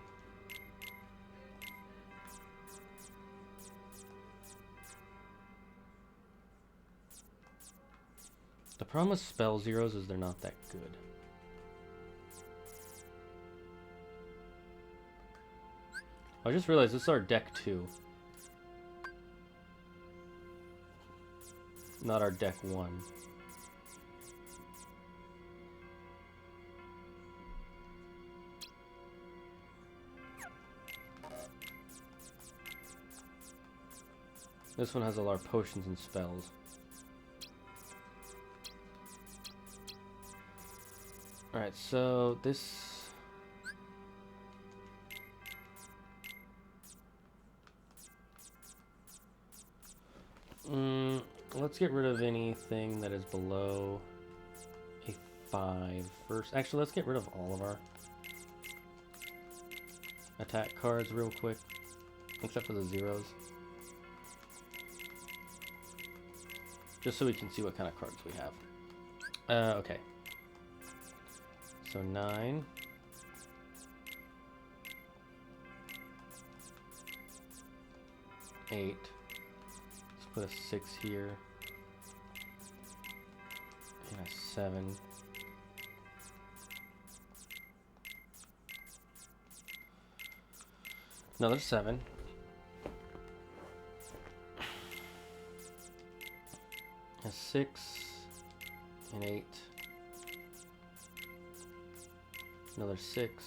The problem with spell zeros is they're not that good. I just realized this is our deck 2. Not our deck 1. This one has all our potions and spells. Alright, so this... let's get rid of anything that is below a 5 first. Actually, let's get rid of all of our attack cards real quick, except for the zeros. Just so we can see what kind of cards we have. Okay. So 9. Eight. Let's put a 6 here. And a 7. Another 7. A 6. An 8. Another 6.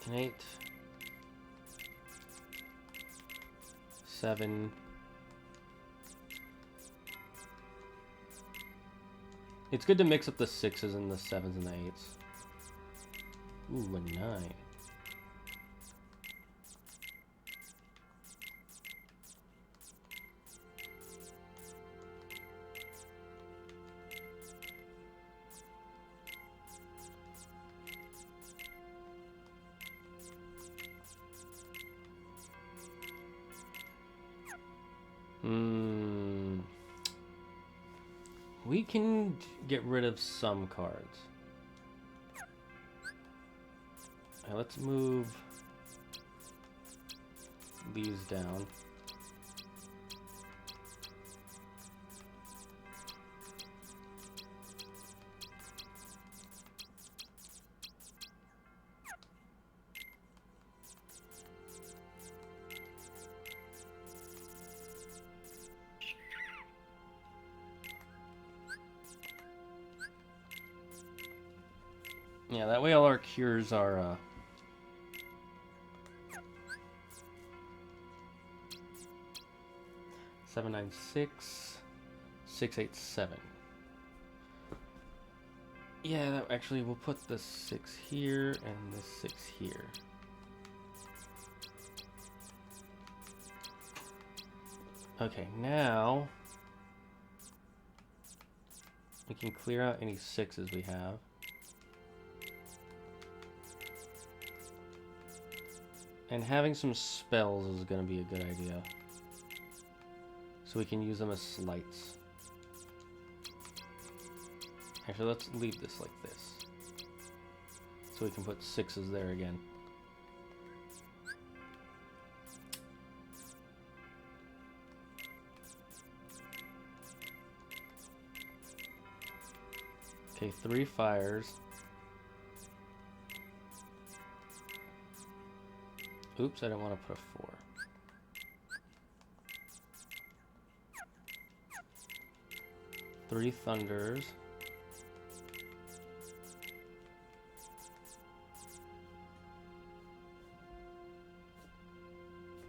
An 8. 7. It's good to mix up the 6s and the 7s and the 8s. Ooh, a 9. We can get rid of some cards. Now let's move these down. Yeah, that way all our cures are, 796, 687. Yeah, that, actually, we'll put the 6 here and the 6 here. Okay, now we can clear out any 6s we have. And having some spells is going to be a good idea. So we can use them as slights. Actually, let's leave this like this. So we can put 6s there again. Okay, 3 fires. Oops, I didn't want to put a 4. Three thunders.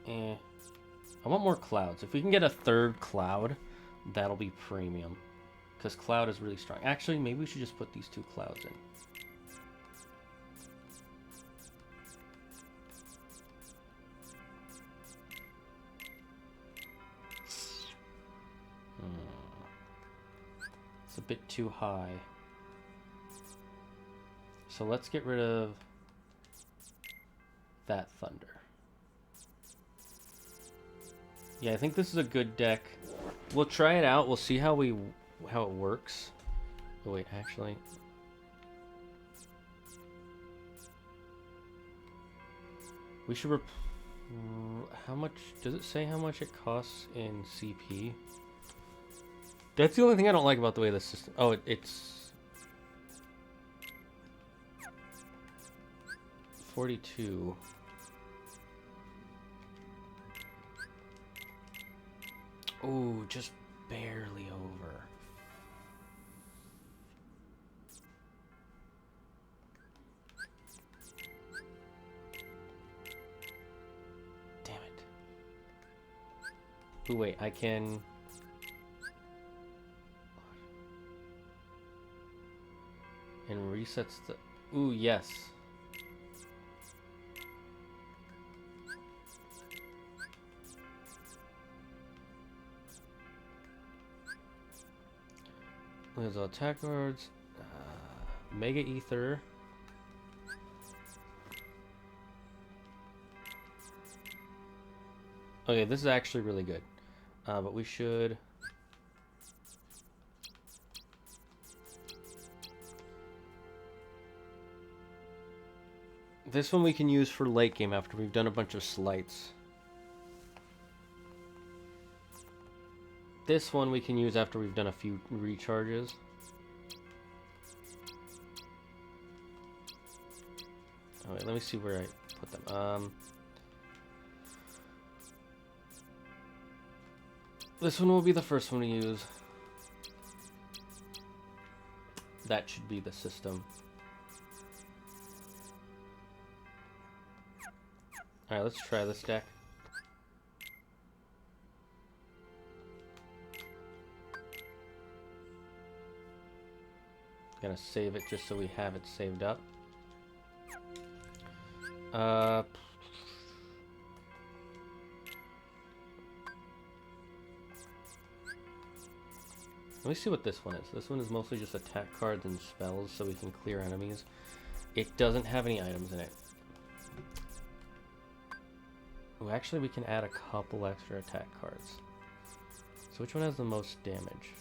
I want more clouds. If we can get a 3rd cloud, that'll be premium. Because cloud is really strong. Actually, maybe we should just put these 2 clouds in. It's a bit too high. So let's get rid of that thunder. Yeah, I think this is a good deck. We'll try it out. We'll see how it works. Oh wait, actually. We should how much does it say how much it costs in CP? That's the only thing I don't like about the way the system. Oh, it's 42. Oh, just barely over. Damn it. Oh, wait, I can... And resets the... Ooh, yes. There's attack cards. Mega Ether. Okay, this is actually really good. But we should... This one we can use for late game after we've done a bunch of slights. This one we can use after we've done a few recharges. Oh, wait, let me see where I put them. This one will be the first one to use. That should be the system. Alright, let's try this deck. Gonna save it just so we have it saved up. Let me see what this one is. This one is mostly just attack cards and spells so we can clear enemies. It doesn't have any items in it. Oh, actually we can add a couple extra attack cards. So which one has the most damage?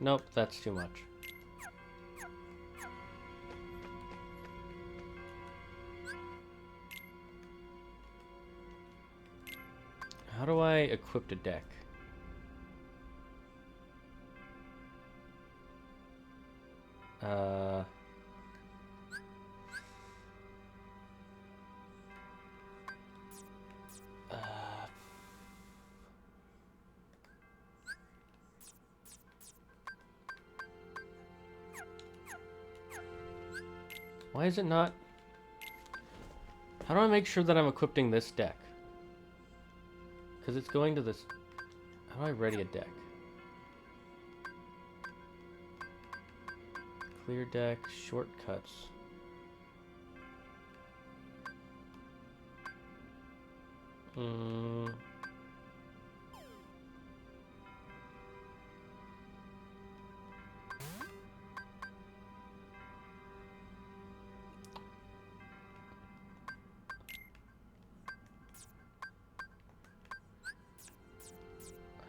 Nope, that's too much. How do I equip a deck? Why is it not? How do I make sure that I'm equipping this deck? Because it's going to this. How do I ready a deck? Clear deck, shortcuts.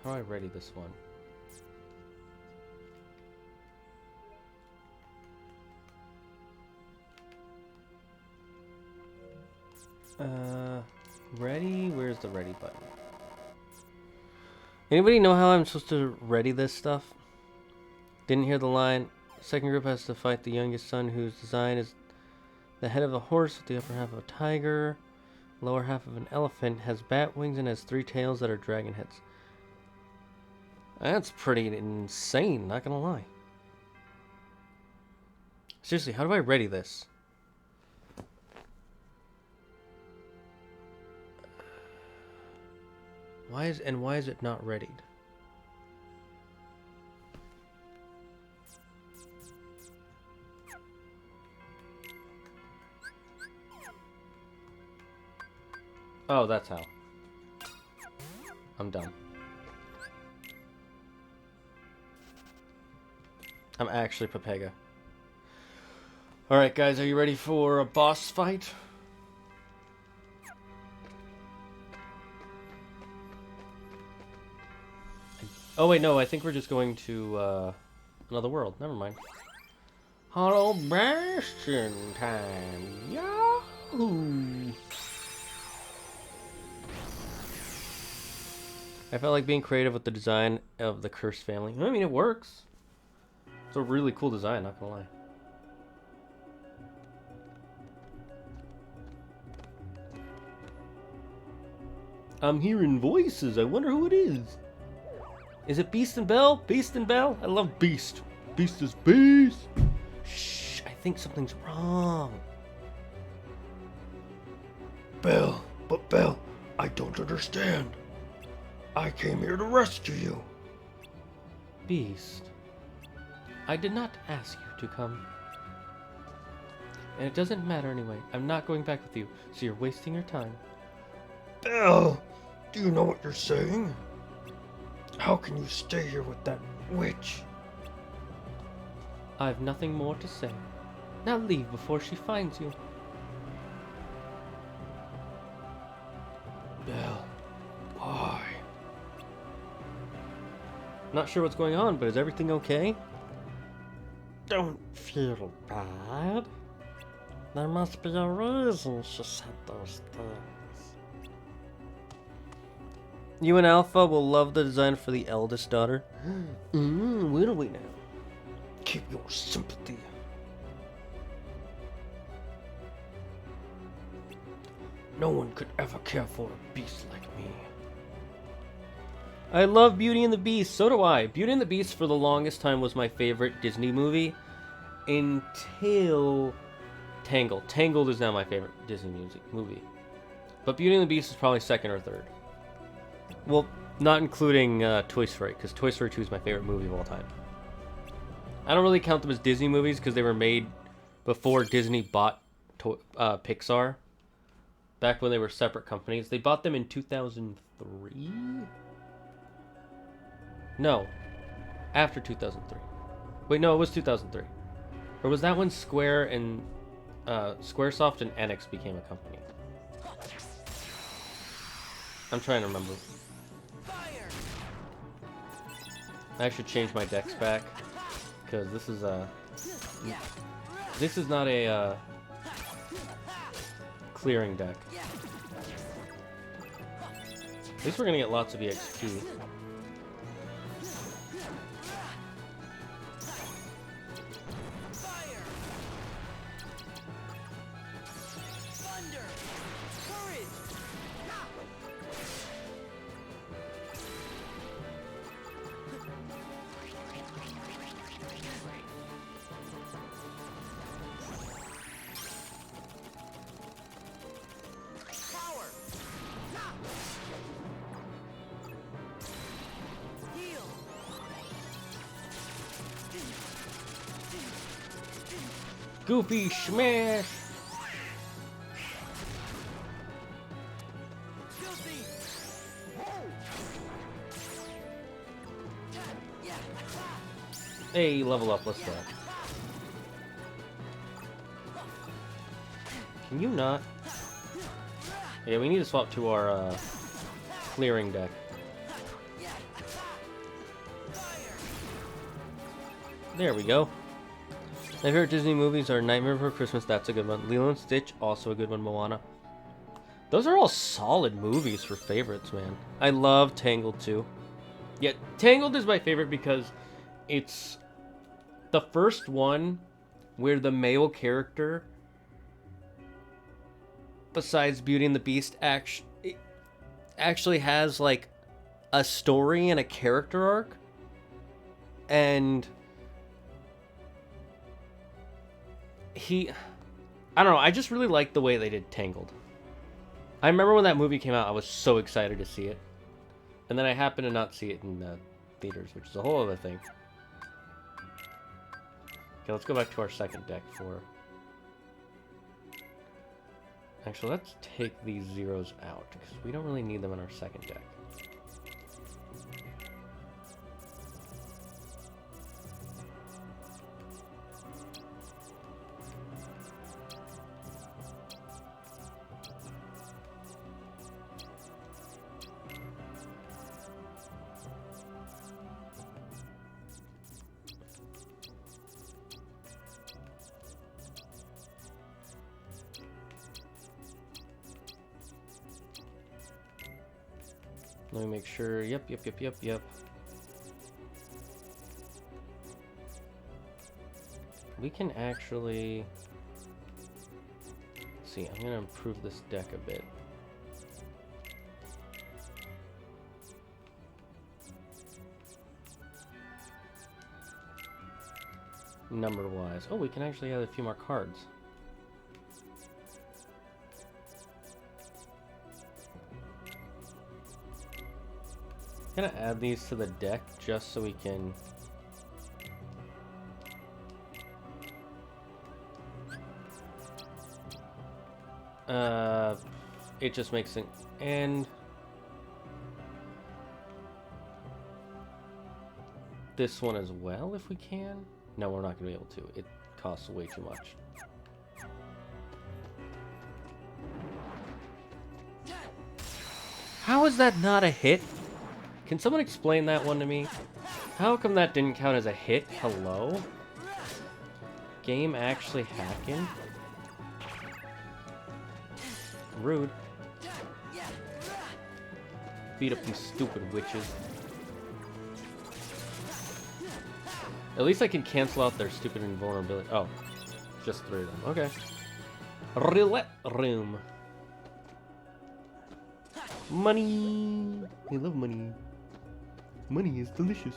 How do I ready this one? Ready? Where's the ready button? Anybody know how I'm supposed to ready this stuff? Didn't hear the line. Second group has to fight the youngest son, whose design is the head of a horse with the upper half of a tiger, lower half of an elephant, has bat wings, and has 3 tails that are dragon heads. That's pretty insane, not gonna lie. Seriously, how do I ready this? Why is it not readied? Oh, that's how. I'm dumb. I'm actually Pepega. Alright guys, are you ready for a boss fight? Oh wait, no, I think we're just going to another world. Never mind. Hollow Bastion time! Yahoo! I felt like being creative with the design of the cursed family. I mean, it works. It's a really cool design, not gonna lie. I'm hearing voices. I wonder who it is. Is it Beast and Belle? Beast and Belle? I love Beast. Beast is Beast. Shh, I think something's wrong. Belle, but Belle, I don't understand. I came here to rescue you. Beast, I did not ask you to come. And it doesn't matter anyway. I'm not going back with you, so you're wasting your time. Belle, do you know what you're saying? How can you stay here with that witch? I've nothing more to say. Now leave before she finds you. Belle, why? Not sure what's going on, but is everything okay? Don't feel bad. There must be a reason she said those things. You and Alpha will love the design for the eldest daughter. Will we now? Keep your sympathy. No one could ever care for a beast like me. I love Beauty and the Beast. So do I. Beauty and the Beast for the longest time was my favorite Disney movie until Tangled. Tangled is now my favorite Disney movie. But Beauty and the Beast is probably second or third. Well, not including Toy Story, because Toy Story 2 is my favorite movie of all time. I don't really count them as Disney movies because they were made before Disney bought Pixar. Back when they were separate companies. They bought them in 2003? No. After 2003. Wait, no, it was 2003. Or was that when Square and Squaresoft and Enix became a company? I'm trying to remember. I should change my decks back because this is not a clearing deck. At least we're gonna get lots of EXP. Goofy smash! Hey, level up, let's go. Can you not? Yeah, we need to swap to our clearing deck. There we go. My favorite Disney movies are Nightmare Before Christmas, that's a good one. Lilo and Stitch, also a good one. Moana. Those are all solid movies for favorites, man. I love Tangled too. Yeah, Tangled is my favorite because it's the first one where the male character, besides Beauty and the Beast, actually has like a story and a character arc. And I don't know, I just really like the way they did Tangled. I remember when that movie came out, I was so excited to see it. And then I happened to not see it in the theaters, which is a whole other thing. Okay, let's go back to our second deck for... Actually, let's take these zeros out, because we don't really need them in our second deck. Let me make sure. Yep. We can actually... Let's see, I'm going to improve this deck a bit. Number-wise. Oh, we can actually add a few more cards. I'm gonna add these to the deck just so we can... it just makes it... And... this one as well, if we can? No, we're not gonna be able to. It costs way too much. How is that not a hit? Can someone explain that one to me? How come that didn't count as a hit? Hello? game actually hacking? Rude. Beat up these stupid witches. At least I can cancel out their stupid invulnerability. Oh, just 3 of them. Okay. Roulette room. Money. I love money. Money is delicious.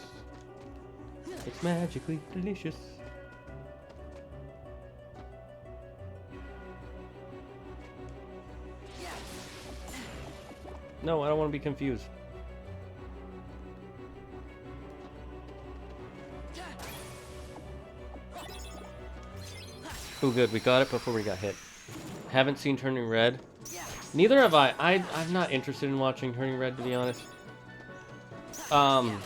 It's magically delicious. No, I don't want to be confused. Oh, good. We got it before we got hit. Haven't seen Turning Red. Neither have I. I'm not interested in watching Turning Red, to be honest. I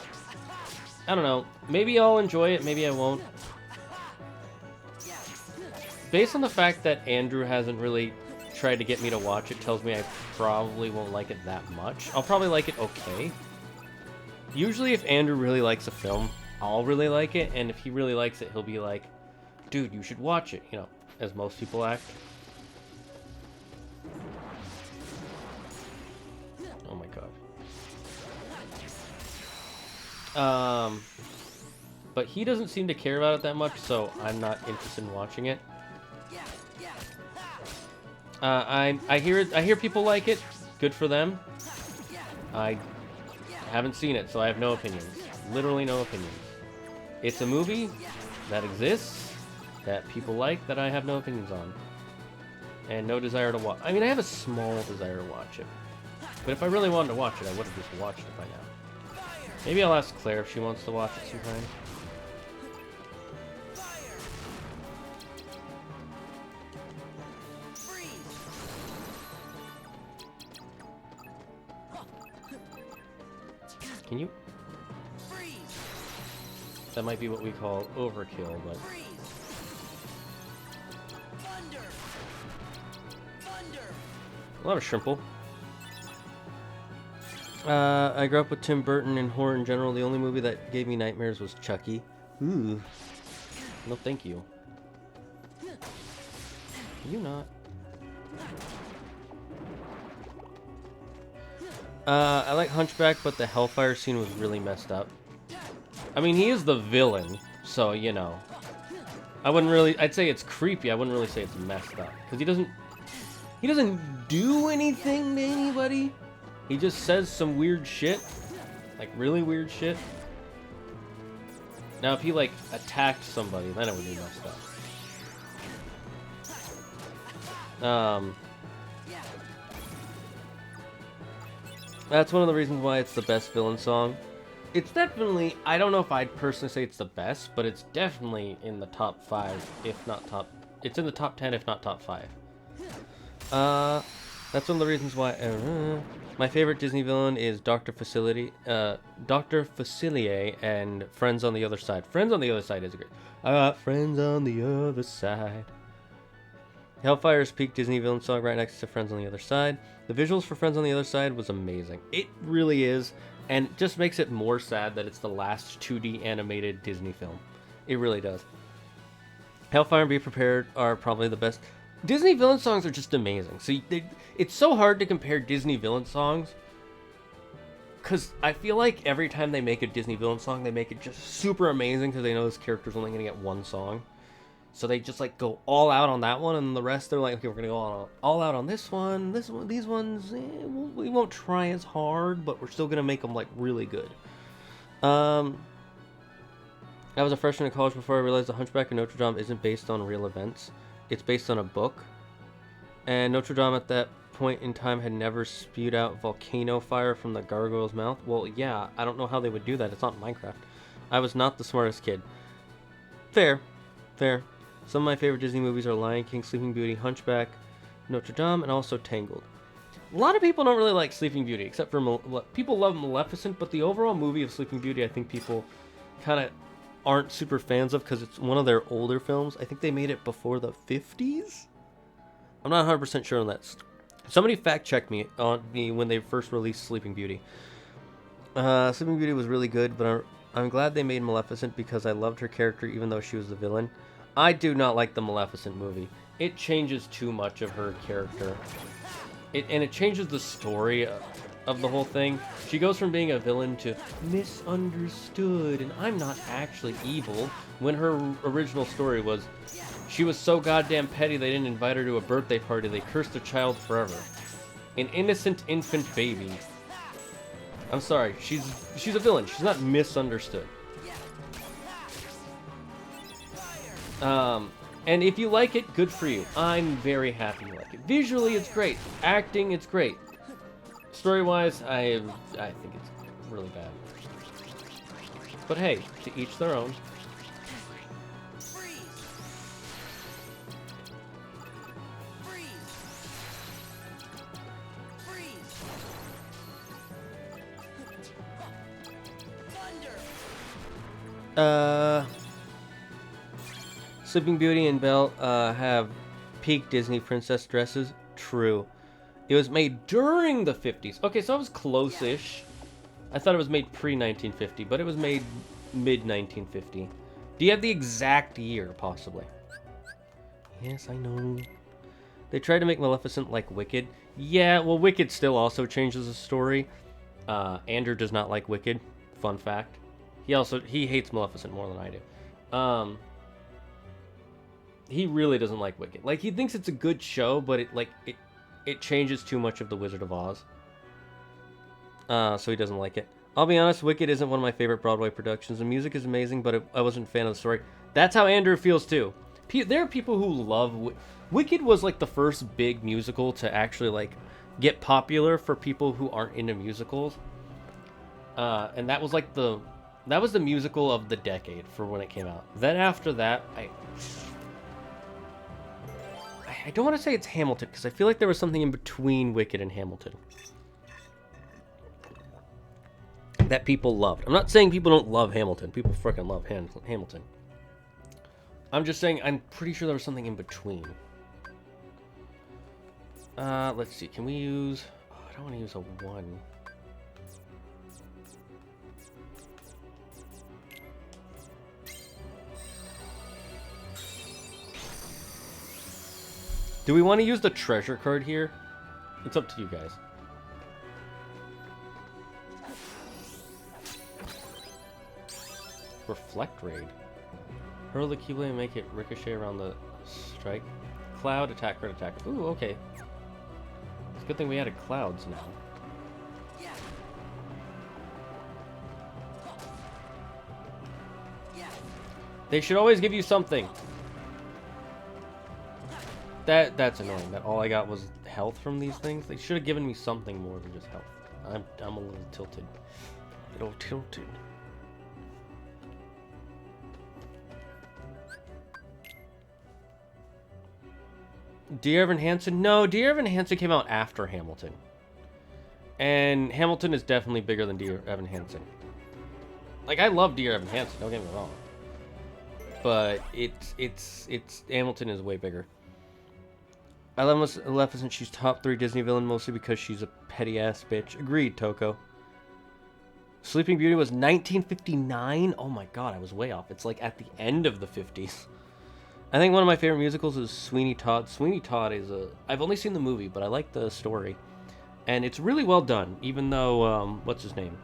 don't know. Maybe I'll enjoy it. Maybe I won't. Based on the fact that Andrew hasn't really tried to get me to watch it, tells me I probably won't like it that much. I'll probably like it okay. Usually if Andrew really likes a film, I'll really like it, and if he really likes it, he'll be like, dude, you should watch it, you know, as most people act. Oh my god. But he doesn't seem to care about it that much, so I'm not interested in watching it. I hear people like it. Good for them. I haven't seen it, so I have no opinions. Literally no opinions. It's a movie that exists, that people like, that I have no opinions on. And no desire to watch. I mean, I have a small desire to watch it. But if I really wanted to watch it, I would have just watched it by now. Maybe I'll ask Claire if she wants to watch it sometime. Can you? That might be what we call overkill, but... A lot of shrimple. I grew up with Tim Burton and horror in general. The only movie that gave me nightmares was Chucky. Ooh. No, thank you. You not. I like Hunchback, but the Hellfire scene was really messed up. I mean, he is the villain, so, you know. I wouldn't really... I'd say it's creepy. I wouldn't really say it's messed up. Because he doesn't do anything to anybody. He just says some weird shit. Like, really weird shit. Now, if he, like, attacked somebody, then it would be messed up. That's one of the reasons why it's the best villain song. It's definitely... I don't know if I'd personally say it's the best, but it's definitely in the top 5, if not top... It's in the top 10, if not top 5. That's one of the reasons why... my favorite Disney villain is Dr. Facilier and Friends on the Other Side. Friends on the Other Side is great. I got friends on the other side. Hellfire's peak Disney villain song right next to Friends on the Other Side. The visuals for Friends on the Other Side was amazing. It really is, and it just makes it more sad that it's the last 2D animated Disney film. It really does. Hellfire and Be Prepared are probably the best. Disney villain songs are just amazing. So it's so hard to compare Disney villain songs, because I feel like every time they make a Disney villain song, they make it just super amazing because they know this character's only going to get one song. So they just like go all out on that one, and the rest they're like, okay, we're gonna go all out on this one, these ones. We won't try as hard, but we're still gonna make them like really good. I was a freshman in college before I realized The Hunchback of Notre Dame isn't based on real events. It's based on a book, and Notre Dame at that point in time had never spewed out volcano fire from the gargoyle's mouth. Well, yeah, I don't know how they would do that. It's not Minecraft. I was not the smartest kid. Fair. Some of my favorite Disney movies are Lion King, Sleeping Beauty, Hunchback, Notre Dame, and also Tangled. A lot of people don't really like Sleeping Beauty, except for... people love Maleficent, but the overall movie of Sleeping Beauty, I think people kind of aren't super fans of because it's one of their older films. I think they made it before the 50s? I'm not 100% sure on that. Somebody fact-checked me when they first released Sleeping Beauty. Sleeping Beauty was really good, but I'm glad they made Maleficent because I loved her character even though she was the villain. I do not like the Maleficent movie. It changes too much of her character. It changes the story of the whole thing. She goes from being a villain to misunderstood, and I'm not actually evil, when her original story was she was so goddamn petty they didn't invite her to a birthday party, they cursed the child forever. An innocent infant baby. I'm sorry, she's a villain. She's not misunderstood. And if you like it, good for you. I'm very happy you like it. Visually, it's great. Acting, it's great. Story-wise, I think it's really bad. But hey, to each their own. Sleeping Beauty and Belle have peak Disney princess dresses. True. It was made during the 50s. Okay, so I was close-ish. I thought it was made pre-1950, but it was made mid-1950. Do you have the exact year, possibly? Yes, I know. They tried to make Maleficent like Wicked. Yeah, well, Wicked still also changes the story. Andrew does not like Wicked. Fun fact. He hates Maleficent more than I do. He really doesn't like Wicked. Like, he thinks it's a good show, but it changes too much of the Wizard of Oz. So he doesn't like it. I'll be honest, Wicked isn't one of my favorite Broadway productions. The music is amazing, but I wasn't a fan of the story. That's how Andrew feels too. There are people who love Wicked was like the first big musical to actually like get popular for people who aren't into musicals. And that was like the musical of the decade for when it came out. Then after that, I don't want to say it's Hamilton, because I feel like there was something in between Wicked and Hamilton that people loved. I'm not saying people don't love Hamilton. People freaking love Hamilton. I'm just saying I'm pretty sure there was something in between. Let's see. Can we use... Oh, I don't want to use a 1. Do we want to use the treasure card here? It's up to you guys. Reflect Raid. Hurl the Keyblade and make it ricochet around the strike. Cloud, attack, crit, attack. Ooh, okay. It's a good thing we added clouds now. They should always give you something. That's annoying. That all I got was health from these things. They should have given me something more than just health. I'm a little tilted. A little tilted. Dear Evan Hansen? No, Dear Evan Hansen came out after Hamilton. And Hamilton is definitely bigger than Dear Evan Hansen. Like, I love Dear Evan Hansen, don't get me wrong. But Hamilton is way bigger. I love Maleficent. She's top 3 Disney villain, mostly because she's a petty-ass bitch. Agreed, Toko. Sleeping Beauty was 1959? Oh my god, I was way off. It's like at the end of the 50s. I think one of my favorite musicals is Sweeney Todd. Sweeney Todd is I've only seen the movie, but I like the story. And it's really well done, even though, what's his name?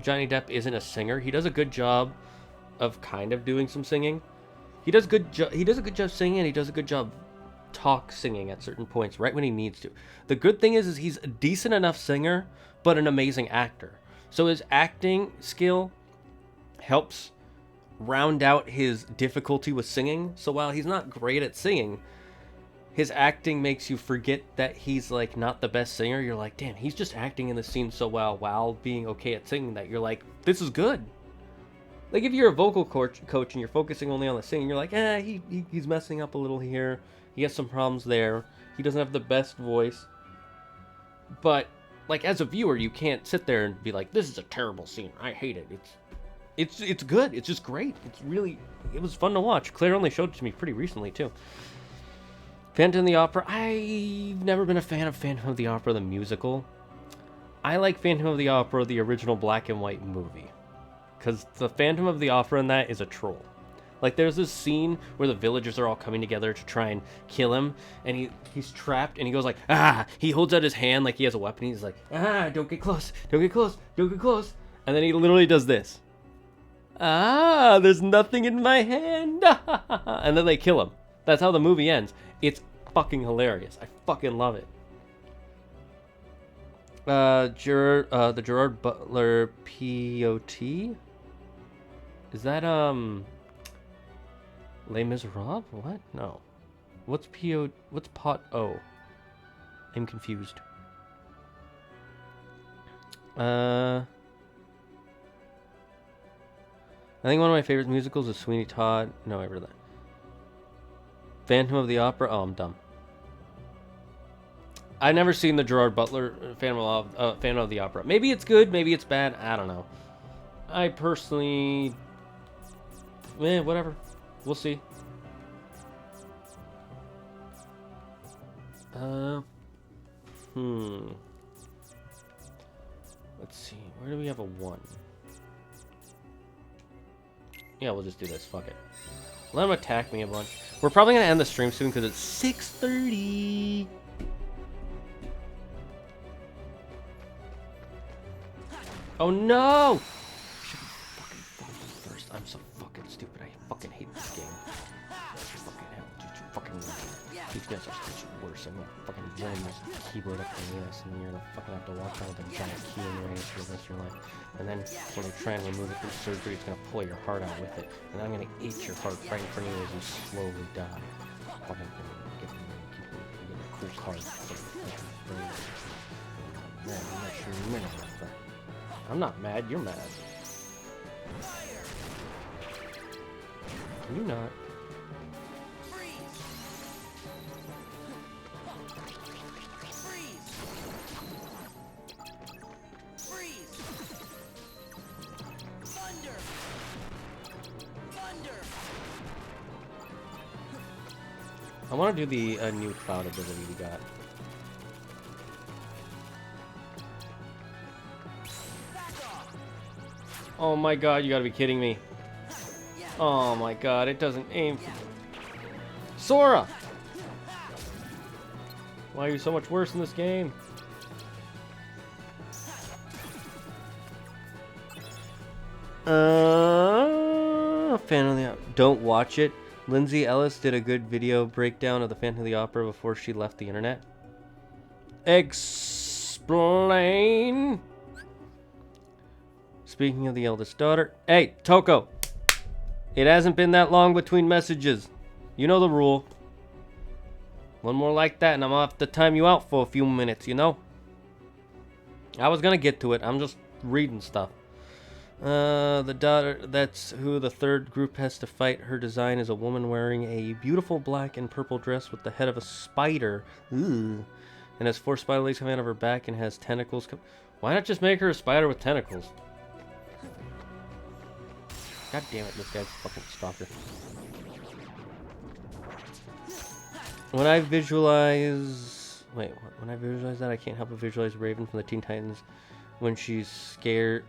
Johnny Depp isn't a singer. He does a good job of kind of doing some singing. He does a good job singing, and he does a good job singing at certain points, right when he needs to. The good thing is he's a decent enough singer, but an amazing actor. So his acting skill helps round out his difficulty with singing. So while he's not great at singing, his acting makes you forget that he's like not the best singer. You're like, damn, he's just acting in the scene so well while being okay at singing that you're like, this is good. Like if you're a vocal coach and you're focusing only on the singing, you're like, he's messing up a little here. He has some problems there. He doesn't have the best voice. But like as a viewer, you can't sit there and be like, this is a terrible scene. I hate it. It's good. It's just great. It was fun to watch. Claire only showed it to me pretty recently too. Phantom of the Opera. I've never been a fan of Phantom of the Opera, the musical. I like Phantom of the Opera, the original black and white movie. Because the Phantom of the Opera in that is a troll. Like, there's this scene where the villagers are all coming together to try and kill him, and he's trapped, and he goes like, ah! He holds out his hand like he has a weapon. He's like, ah, don't get close, don't get close, don't get close. And then he literally does this. Ah, there's nothing in my hand. And then they kill him. That's how the movie ends. It's fucking hilarious. I fucking love it. The Gerard Butler POT? Is that, Les Miserables? What? No. What's Pot O? I'm confused. I think one of my favorite musicals is Sweeney Todd. No, I read that. Phantom of the Opera. Oh, I'm dumb. I've never seen the Gerard Butler Phantom of the Opera. Maybe it's good, maybe it's bad. I don't know. I personally, whatever. We'll see. Let's see. Where do we have a 1? Yeah, we'll just do this. Fuck it. Let him attack me a bunch. We're probably gonna end the stream soon because it's 6:30. Oh no! Should have fucking fought first. I'm so fucking stupid. I fucking hate this game. Fucking hell, dude, you fucking. These guys are so much worse. I'm gonna fucking ram this keyboard up my ass, and then you're gonna fucking have to walk around with a giant key in your ass for the rest of your life. And then when they try and remove it through surgery, it's gonna pull your heart out with it. And I'm gonna eat your heart right in front of you as you slowly die. Fucking keep a cool heart. Man, I'm not sure you're mad about that. I'm not mad, you're mad. Can you not? I want to do the new cloud ability we got. Oh my god, you gotta be kidding me. Oh my god, it doesn't aim. Sora! Why are you so much worse in this game? Phantom of the Opera. Don't watch it. Lindsay Ellis did a good video breakdown of the Phantom of the Opera before she left the internet. Explain. Speaking of the eldest daughter. Hey, Toko. It hasn't been that long between messages. You know the rule. One more like that and I'm off to time you out for a few minutes, you know? I was gonna get to it. I'm just reading stuff. The daughter, that's who the third group has to fight. Her design is a woman wearing a beautiful black and purple dress with the head of a spider. Ooh. And has 4 spider legs coming out of her back and has tentacles. Why not just make her a spider with tentacles? God damn it, this guy's a fucking stalker. When I visualize that, I can't help but visualize Raven from the Teen Titans when she's scared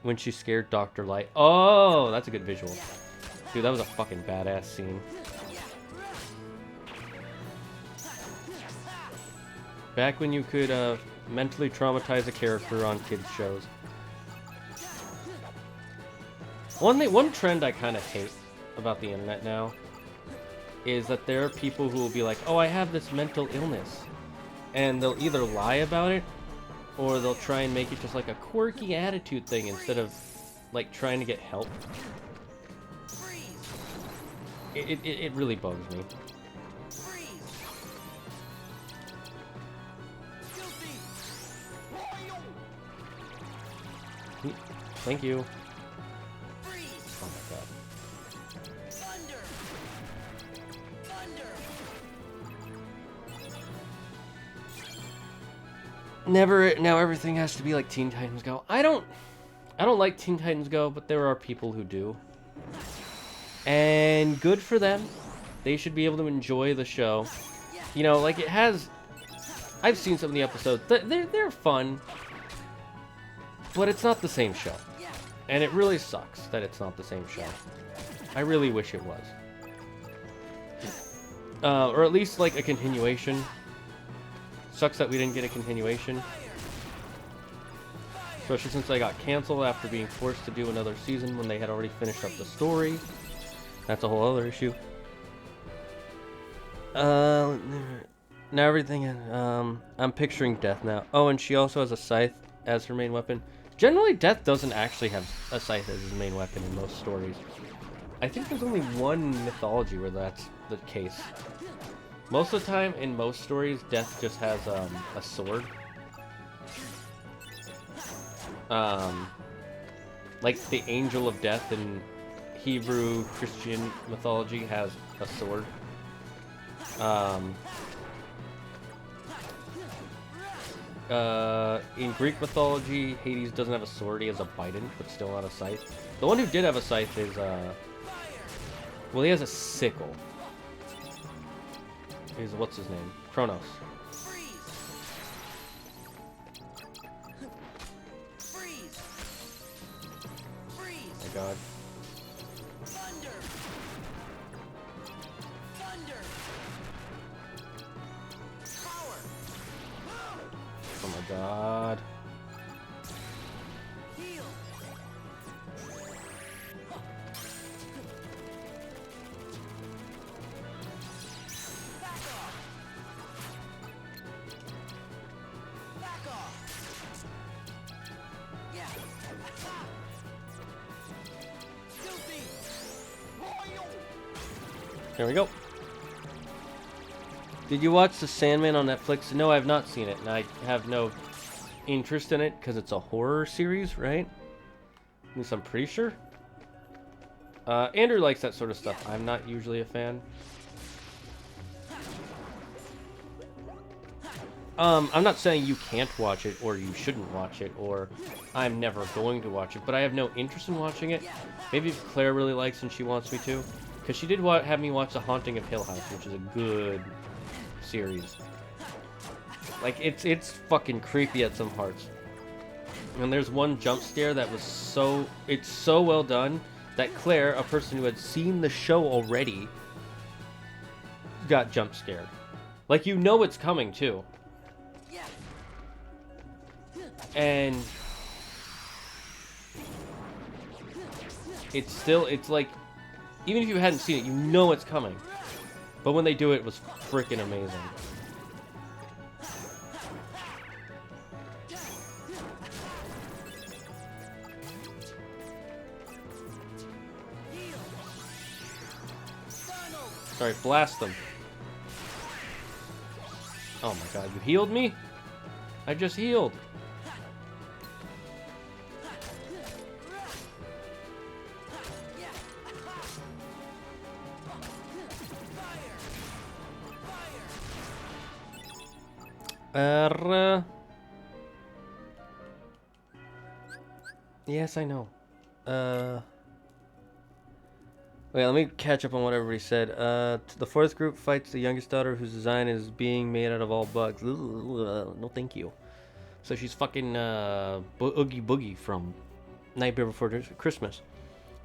Dr. Light. Oh, that's a good visual. Dude, that was a fucking badass scene. Back when you could mentally traumatize a character on kids shows. One trend I kind of hate about the internet now is that there are people who will be like, oh, I have this mental illness. And they'll either lie about it, or they'll try and make it just like a quirky attitude thing instead of like trying to get help. It really bugs me. Thank you. Oh my god. Now everything has to be like Teen Titans Go. I don't like Teen Titans Go, but there are people who do. And good for them. They should be able to enjoy the show. You know, like it has... I've seen some of the episodes. They're fun. But it's not the same show. And it really sucks that it's not the same show. I really wish it was. Or at least like a continuation. Sucks that we didn't get a continuation. Especially since they got canceled after being forced to do another season when they had already finished up the story. That's a whole other issue. Now everything, I'm picturing Death now. Oh, and she also has a scythe as her main weapon. Generally, Death doesn't actually have a scythe as his main weapon in most stories. I think there's only one mythology where that's the case. Most of the time, in most stories, Death just has a sword. Like the Angel of Death in Hebrew Christian mythology has a sword. In Greek mythology, Hades doesn't have a sword, he has a bidon, but still not a scythe. The one who did have a scythe is, well, he has a sickle. What's his name? Kronos. Oh my god. Oh my god. There we go. Did you watch The Sandman on Netflix? No, I have not seen it, and I have no interest in it because it's a horror series, right? At least I'm pretty sure. Andrew likes that sort of stuff. I'm not usually a fan. I'm not saying you can't watch it, or you shouldn't watch it, or I'm never going to watch it, but I have no interest in watching it. Maybe if Claire really likes and she wants me to. Because she did have me watch The Haunting of Hill House, which is a good series. Like, it's fucking creepy at some parts. And there's one jump scare that was it's so well done that Claire, a person who had seen the show already, got jump scared. Like, you know it's coming, too. And it's like, even if you hadn't seen it, you know it's coming. But when they do it, it was freaking amazing. Sorry, blast them. Oh my god, you healed me? I just healed. Yes, I know. Wait, let me catch up on what everybody said. The fourth group fights the youngest daughter whose design is being made out of all bugs. No thank you. So she's fucking Oogie Boogie from Nightmare Before Christmas.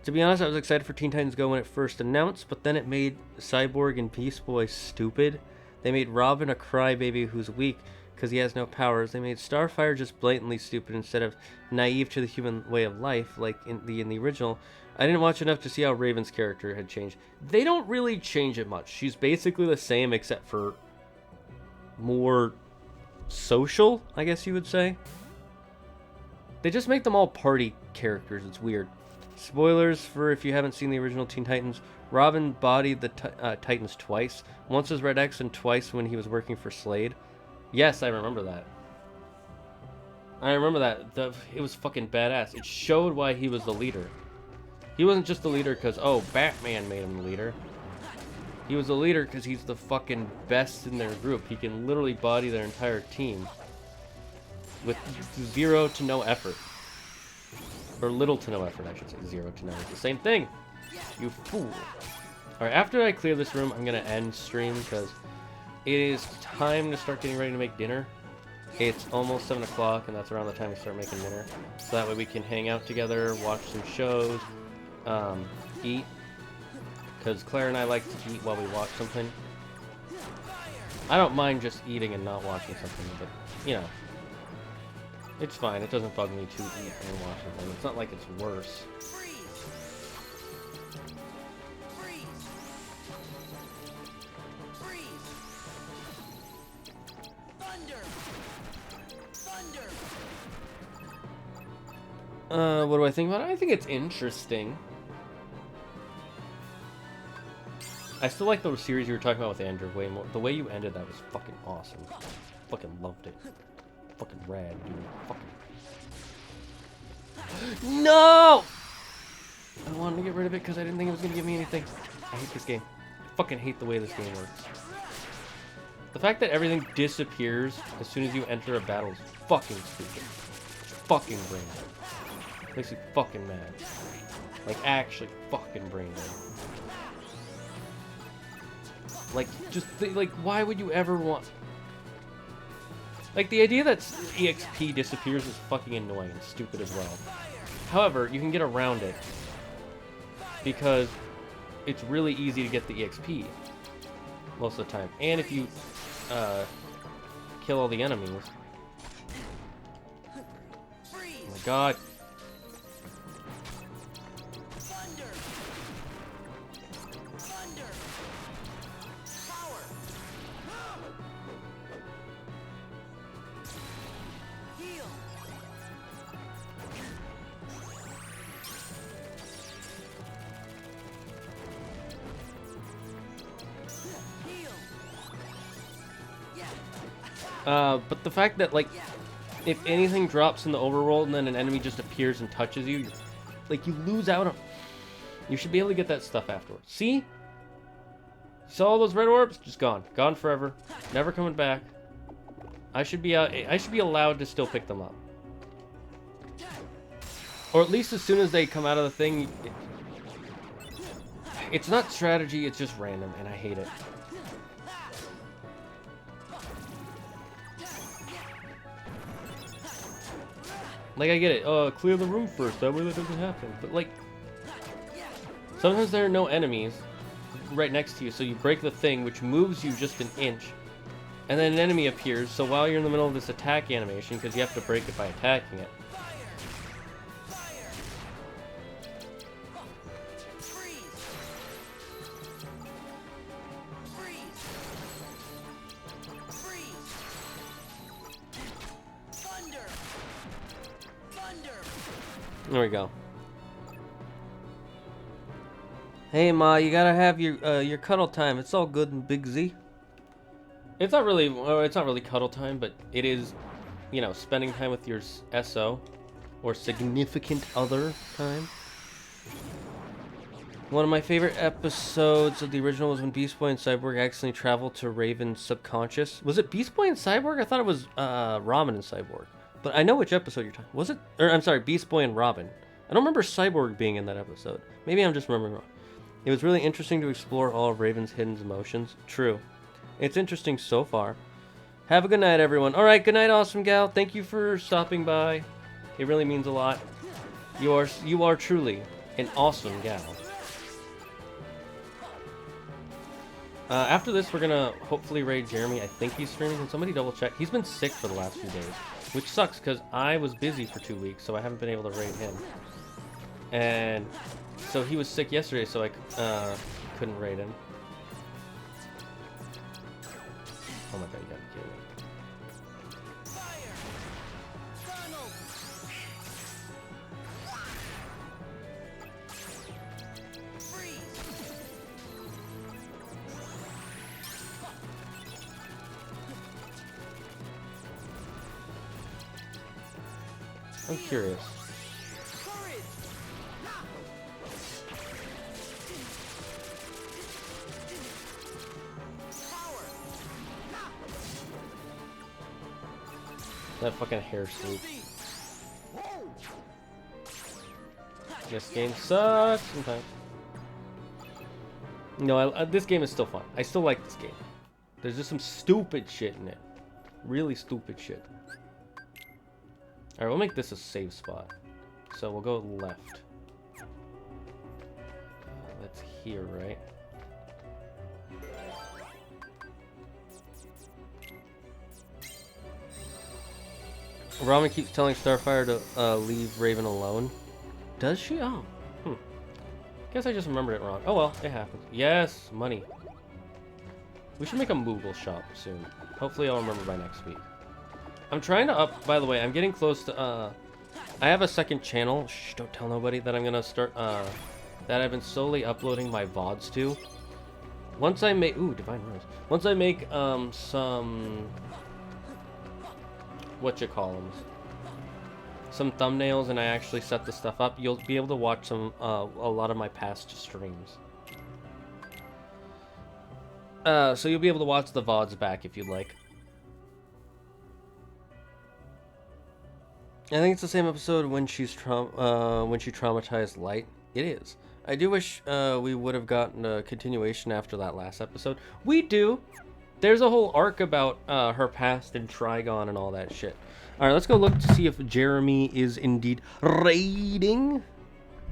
To be honest, I was excited for Teen Titans Go when it first announced, but then it made Cyborg and Beast Boy stupid. They made Robin a crybaby who's weak because he has no powers. They made Starfire just blatantly stupid instead of naive to the human way of life, like in the original. I didn't watch enough to see how Raven's character had changed. They don't really change it much. She's basically the same except for more social, I guess you would say. They just make them all party characters. It's weird. Spoilers for if you haven't seen the original Teen Titans. Robin bodied the Titans twice. Once as Red X and twice when he was working for Slade. Yes, I remember that. I remember that. It was fucking badass. It showed why he was the leader. He wasn't just the leader because, oh, Batman made him the leader. He was the leader because he's the fucking best in their group. He can literally body their entire team with zero to no effort. Or little to no effort, I should say. Zero to no. It's the same thing. You fool. Alright, after I clear this room, I'm going to end stream because it is time to start getting ready to make dinner. It's almost 7 o'clock, and that's around the time we start making dinner. So that way we can hang out together, watch some shows, eat. Because Claire and I like to eat while we watch something. I don't mind just eating and not watching something, but, you know. It's fine. It doesn't bug me to eat and watch something. It's not like it's worse. What do I think about it? I think it's interesting. I still like the series you were talking about with Andrew way more. The way you ended that was fucking awesome. Fucking loved it. Fucking rad, dude. Fucking... No! I wanted to get rid of it because I didn't think it was going to give me anything. I hate this game. I fucking hate the way this game works. The fact that everything disappears as soon as you enter a battle is fucking stupid. It's fucking brain dead. Makes me fucking mad. Like, actually fucking brain dead. Like, just, like, why would you ever want... Like, the idea that EXP disappears is fucking annoying and stupid as well. However, you can get around it. Because it's really easy to get the EXP. Most of the time. And if you, kill all the enemies... Oh my god. But the fact that, like, if anything drops in the overworld and then an enemy just appears and touches you, like, you lose out on... You should be able to get that stuff afterwards. See? You saw all those red orbs? Just gone. Gone forever. Never coming back. I should be allowed to still pick them up. Or at least as soon as they come out of the thing... It's not strategy, it's just random, and I hate it. Like, I get it. Clear the room first. That way that doesn't happen. But, like, sometimes there are no enemies right next to you, so you break the thing, which moves you just an inch. And then an enemy appears, so while you're in the middle of this attack animation, because you have to break it by attacking it. There we go. Hey Ma, you gotta have your cuddle time. It's all good in Big Z. It's not really cuddle time, but it is, you know, spending time with your SO or significant other time. One of my favorite episodes of the original was when Beast Boy and Cyborg accidentally traveled to Raven's subconscious. Was it Beast Boy and Cyborg? I thought it was Ramen and Cyborg. But I know which episode you're talking. Was it? Or I'm sorry, Beast Boy and Robin. I don't remember Cyborg being in that episode. Maybe I'm just remembering wrong. It was really interesting to explore all of Raven's hidden emotions. True. It's interesting so far. Have a good night, everyone. All right, good night, awesome gal. Thank you for stopping by. It really means a lot. You are truly an awesome gal. After this, we're gonna hopefully raid Jeremy. I think he's streaming. Can somebody double check? He's been sick for the last few days. Which sucks, because I was busy for 2 weeks, so I haven't been able to raid him. And so he was sick yesterday, so I couldn't raid him. Oh my god, you gotta be kidding me. I'm curious. That fucking hair swoop. This game sucks sometimes. No, this game is still fun. I still like this game. There's just some stupid shit in it. Really stupid shit. Alright, we'll make this a save spot. So we'll go left. That's here, right? Ramen keeps telling Starfire to leave Raven alone. Does she? Oh. Guess I just remembered it wrong. Oh well, it happens. Yes, money. We should make a Moogle shop soon. Hopefully I'll remember by next week. I'm trying to by the way, I'm getting close to, I have a second channel. Shh, don't tell nobody that I'm gonna start, that I've been slowly uploading my VODs to. Once I make, ooh, Divine Rose. Once I make, some, some thumbnails and I actually set the stuff up, you'll be able to watch some, a lot of my past streams. So you'll be able to watch the VODs back if you'd like. I think it's the same episode when she traumatized Light. It is. I do wish we would have gotten a continuation after that last episode. We do. There's a whole arc about her past and Trigon and all that shit. All right, let's go look to see if Jeremy is indeed raiding.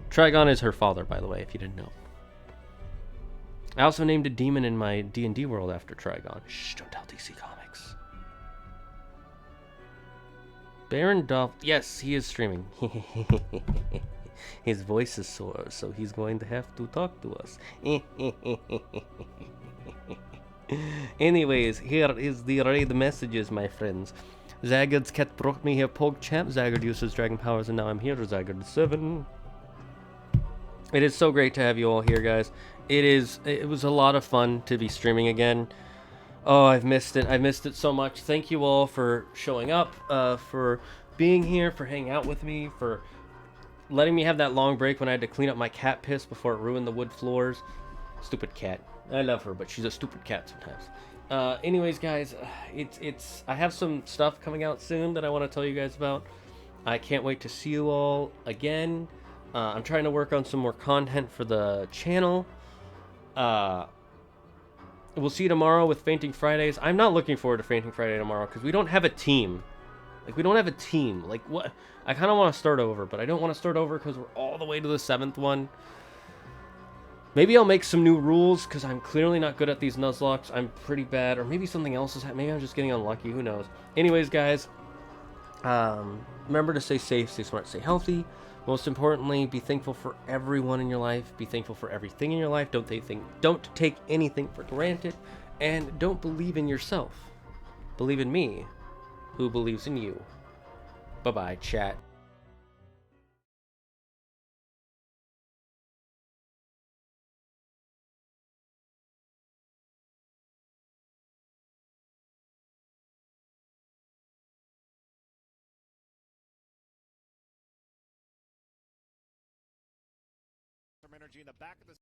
Trigon is her father, by the way, if you didn't know. I also named a demon in my D&D world after Trigon. Shh, don't tell DC Comics. Baron Dolph. Yes, he is streaming. His voice is sore, so he's going to have to talk to us. Anyways, here is the raid messages, my friends. Zagard's cat brought me here, PogChamp. Zagard uses dragon powers, and now I'm here. Zagard 7. It is so great to have you all here, guys. It was a lot of fun to be streaming again. Oh, I've missed it. I've missed it so much. Thank you all for showing up, for being here, for hanging out with me, for letting me have that long break when I had to clean up my cat piss before it ruined the wood floors. Stupid cat. I love her, but she's a stupid cat sometimes. Anyways, guys, I have some stuff coming out soon that I want to tell you guys about. I can't wait to see you all again. I'm trying to work on some more content for the channel. We'll see you tomorrow with Fainting Fridays. I'm not looking forward to Fainting Friday tomorrow because we don't have a team. Like, we don't have a team. Like, what? I kind of want to start over, but I don't want to start over because we're all the way to the 7th one. Maybe I'll make some new rules because I'm clearly not good at these Nuzlocks. I'm pretty bad. Or maybe something else is happening. Maybe I'm just getting unlucky. Who knows? Anyways, guys, remember to stay safe, stay smart, stay healthy. Most importantly, be thankful for everyone in your life. Be thankful for everything in your life. Don't take anything for granted. And don't believe in yourself. Believe in me, who believes in you. Bye-bye, chat. Energy in the back of the